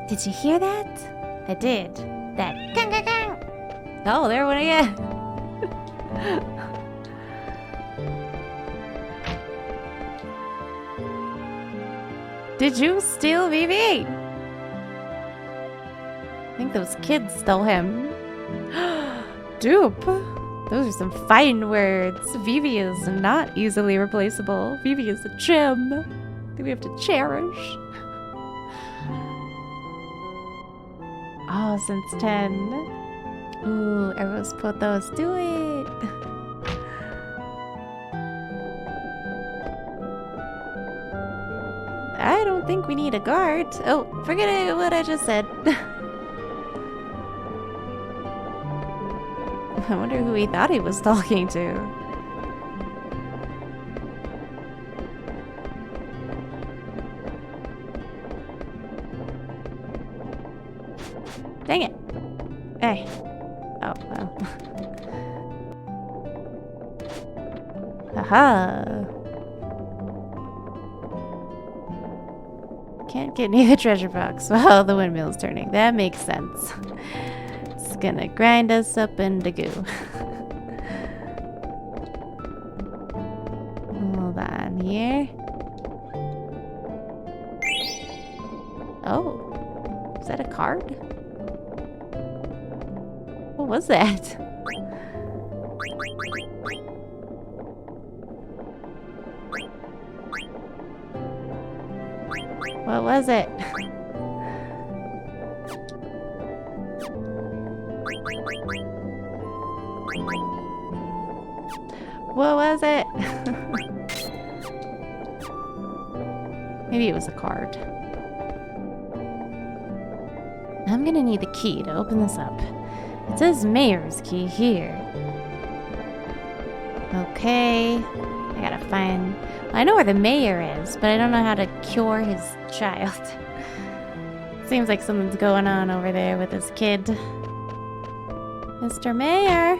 Did you hear that? I did. That gang gang gang. Oh, there went again. Did you steal Vivi? I think those kids stole him. Dupe. Those are some fine words. Vivi is not easily replaceable. Vivi is a gem that we have to cherish. Oh, since 10. Ooh, arrows put those. Do it. I don't think we need a guard. Oh, forget what I just said. I wonder who he thought he was talking to. Dang it. Hey. Oh, well. Aha. Can't get near the treasure box while the windmill's turning. That makes sense. It's gonna grind us up into goo. Hold on here. Oh. Is that a card? What was that? What was it? What was it? Maybe it was a card. I'm gonna need the key to open this up. It says mayor's key here. Okay. I gotta find... I know where the mayor is, but I don't know how to cure his child. Seems like something's going on over there with this kid. Mr. Mayor,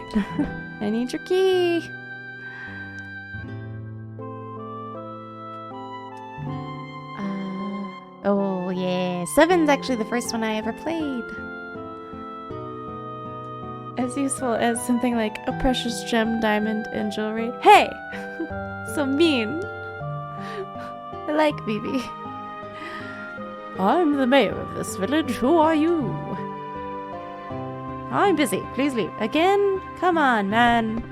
I need your key. Oh yeah, 7's actually the first one I ever played. As useful as something like a precious gem, diamond, and jewelry. Hey! So mean. I like Vivi. I'm the mayor of this village. Who are you? I'm busy. Please leave. Again? Come on, man.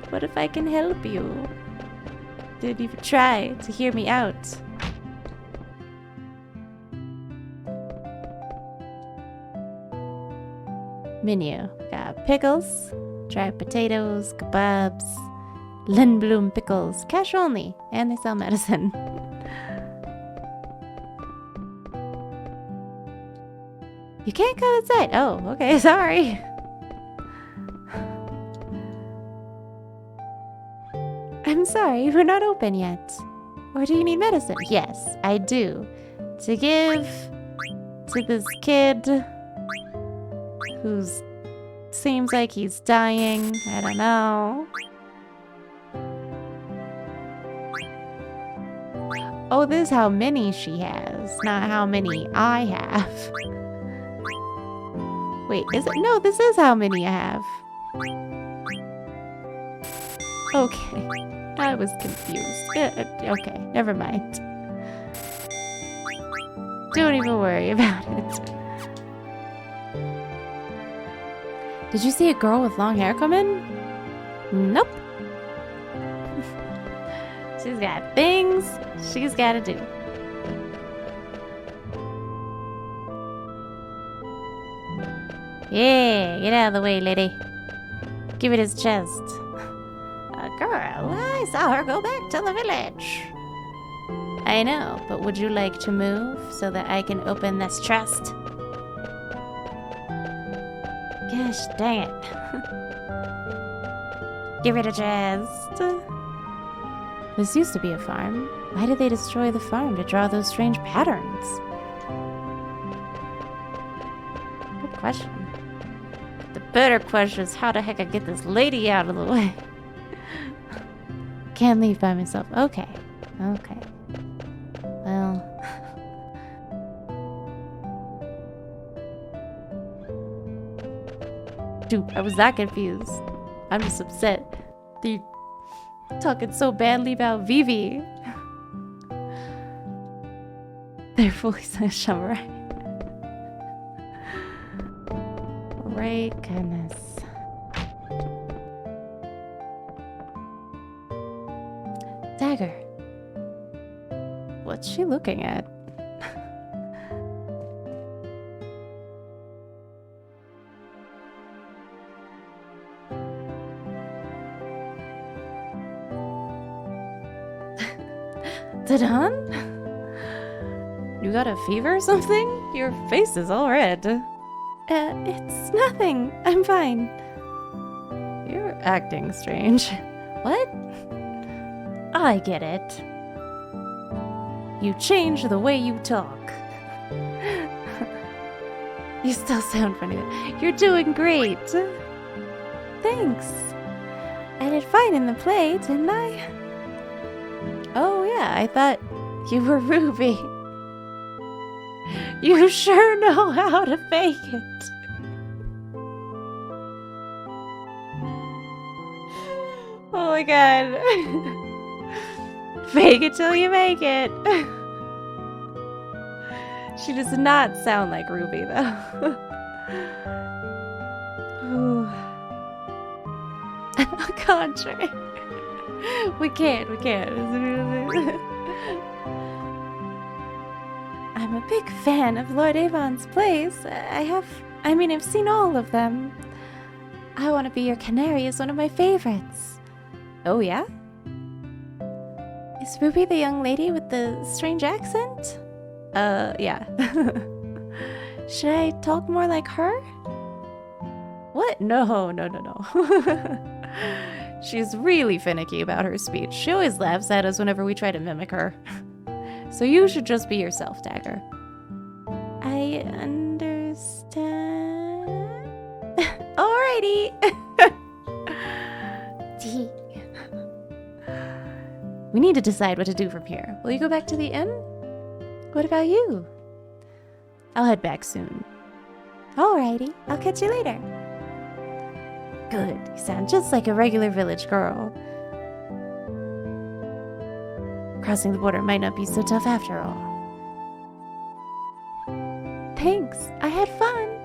What if I can help you? Didn't even try to hear me out. Menu. Got pickles, dried potatoes, kebabs, Lindblom pickles, cash only, and they sell medicine. You can't go inside. Oh, okay, sorry. I'm sorry, we're not open yet. Or do you need medicine? Yes, I do. To give to this kid who's seems like he's dying. I don't know. Oh, this is how many she has, not how many I have. Wait, is it? No, this is how many I have. Okay. I was confused. Okay, never mind. Don't even worry about it. Did you see a girl with long hair come in? Nope. She's got things she's gotta do. Yeah, get out of the way, lady. Give it his chest. A girl, I saw her go back to the village. I know, but would you like to move so that I can open this chest? Gosh dang it. Give it a chest. This used to be a farm. Why did they destroy the farm to draw those strange patterns? Good question. The better question is how the heck I get this lady out of the way. Can't leave by myself. Okay. Okay. Well. Dude, I was that confused. I'm just upset. They're talking so badly about Vivi. They're fully samurai. Great goodness. Dagger. What's she looking at? Dadan? You got a fever or something? Your face is all red. It's nothing. I'm fine. You're acting strange. What? I get it. You change the way you talk. You still sound funny. You're doing great. Thanks. I did fine in the play, didn't I? Oh yeah, I thought you were Ruby. You sure know how to fake it. Oh my god. Fake it till you make it. She does not sound like Ruby, though. Contrary. We can't. I'm a big fan of Lord Avon's plays. I've seen all of them. I Want to Be Your Canary is one of my favorites. Oh, yeah? Is Ruby the young lady with the strange accent? Yeah. Should I talk more like her? What? No. She's really finicky about her speech. She always laughs at us whenever we try to mimic her. So you should just be yourself, Dagger. I understand. Alrighty. We need to decide what to do from here. Will you go back to the inn? What about you? I'll head back soon. Alrighty, I'll catch you later. Good, you sound just like a regular village girl. Crossing the border might not be so tough after all. Thanks, I had fun.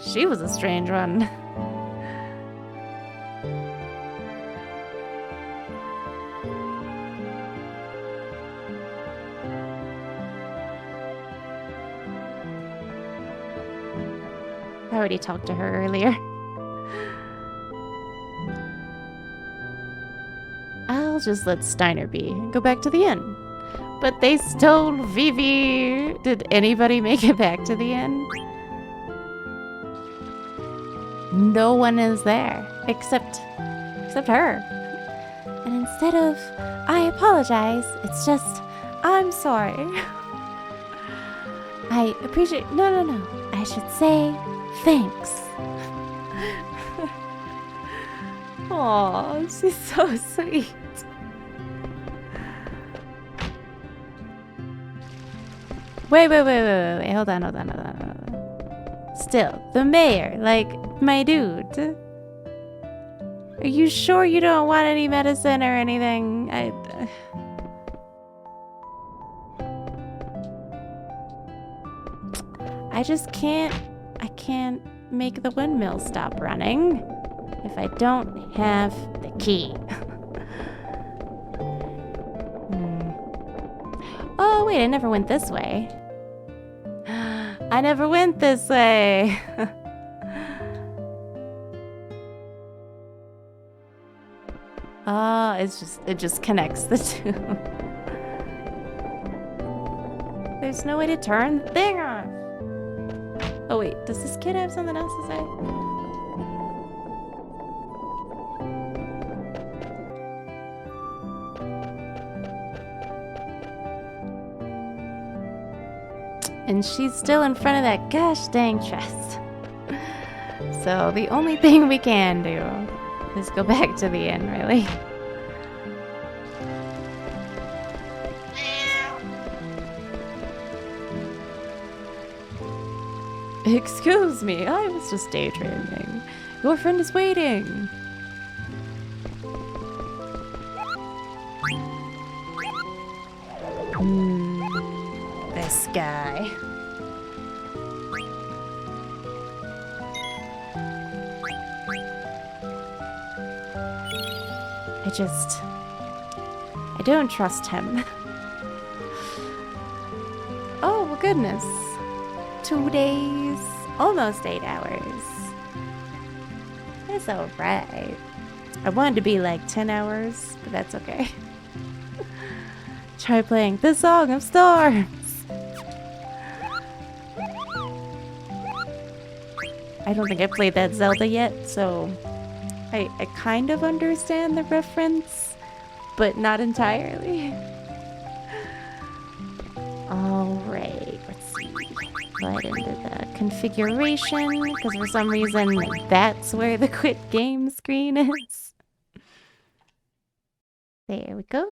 She was a strange one. I already talked to her earlier. I'll just let Steiner be and go back to the inn. But they stole Vivi. Did anybody make it back to the inn? No one is there except her. And instead of I apologize, it's just I'm sorry. I appreciate no. I should say thanks. Aw, she's so sweet. Wait. Hold on. Still, the mayor, like my dude. Are you sure you don't want any medicine or anything? I just can't make the windmill stop running if I don't have the key. Oh, wait, I never went this way. I never went this way. Oh, it just connects the two. There's no way to turn the thing off. Oh wait, does this kid have something else to say? And she's still in front of that gosh dang chest. So the only thing we can do is go back to the inn, really. Excuse me, I was just daydreaming. Your friend is waiting. This guy. I don't trust him. Oh, well, goodness. 2 days, almost 8 hours. That's alright. I wanted to be like 10 hours, but that's okay. Try playing the Song of Storms. I don't think I played that Zelda yet, so I kind of understand the reference, but not entirely. slide into the configuration, because for some reason that's where the quit game screen is. There we go.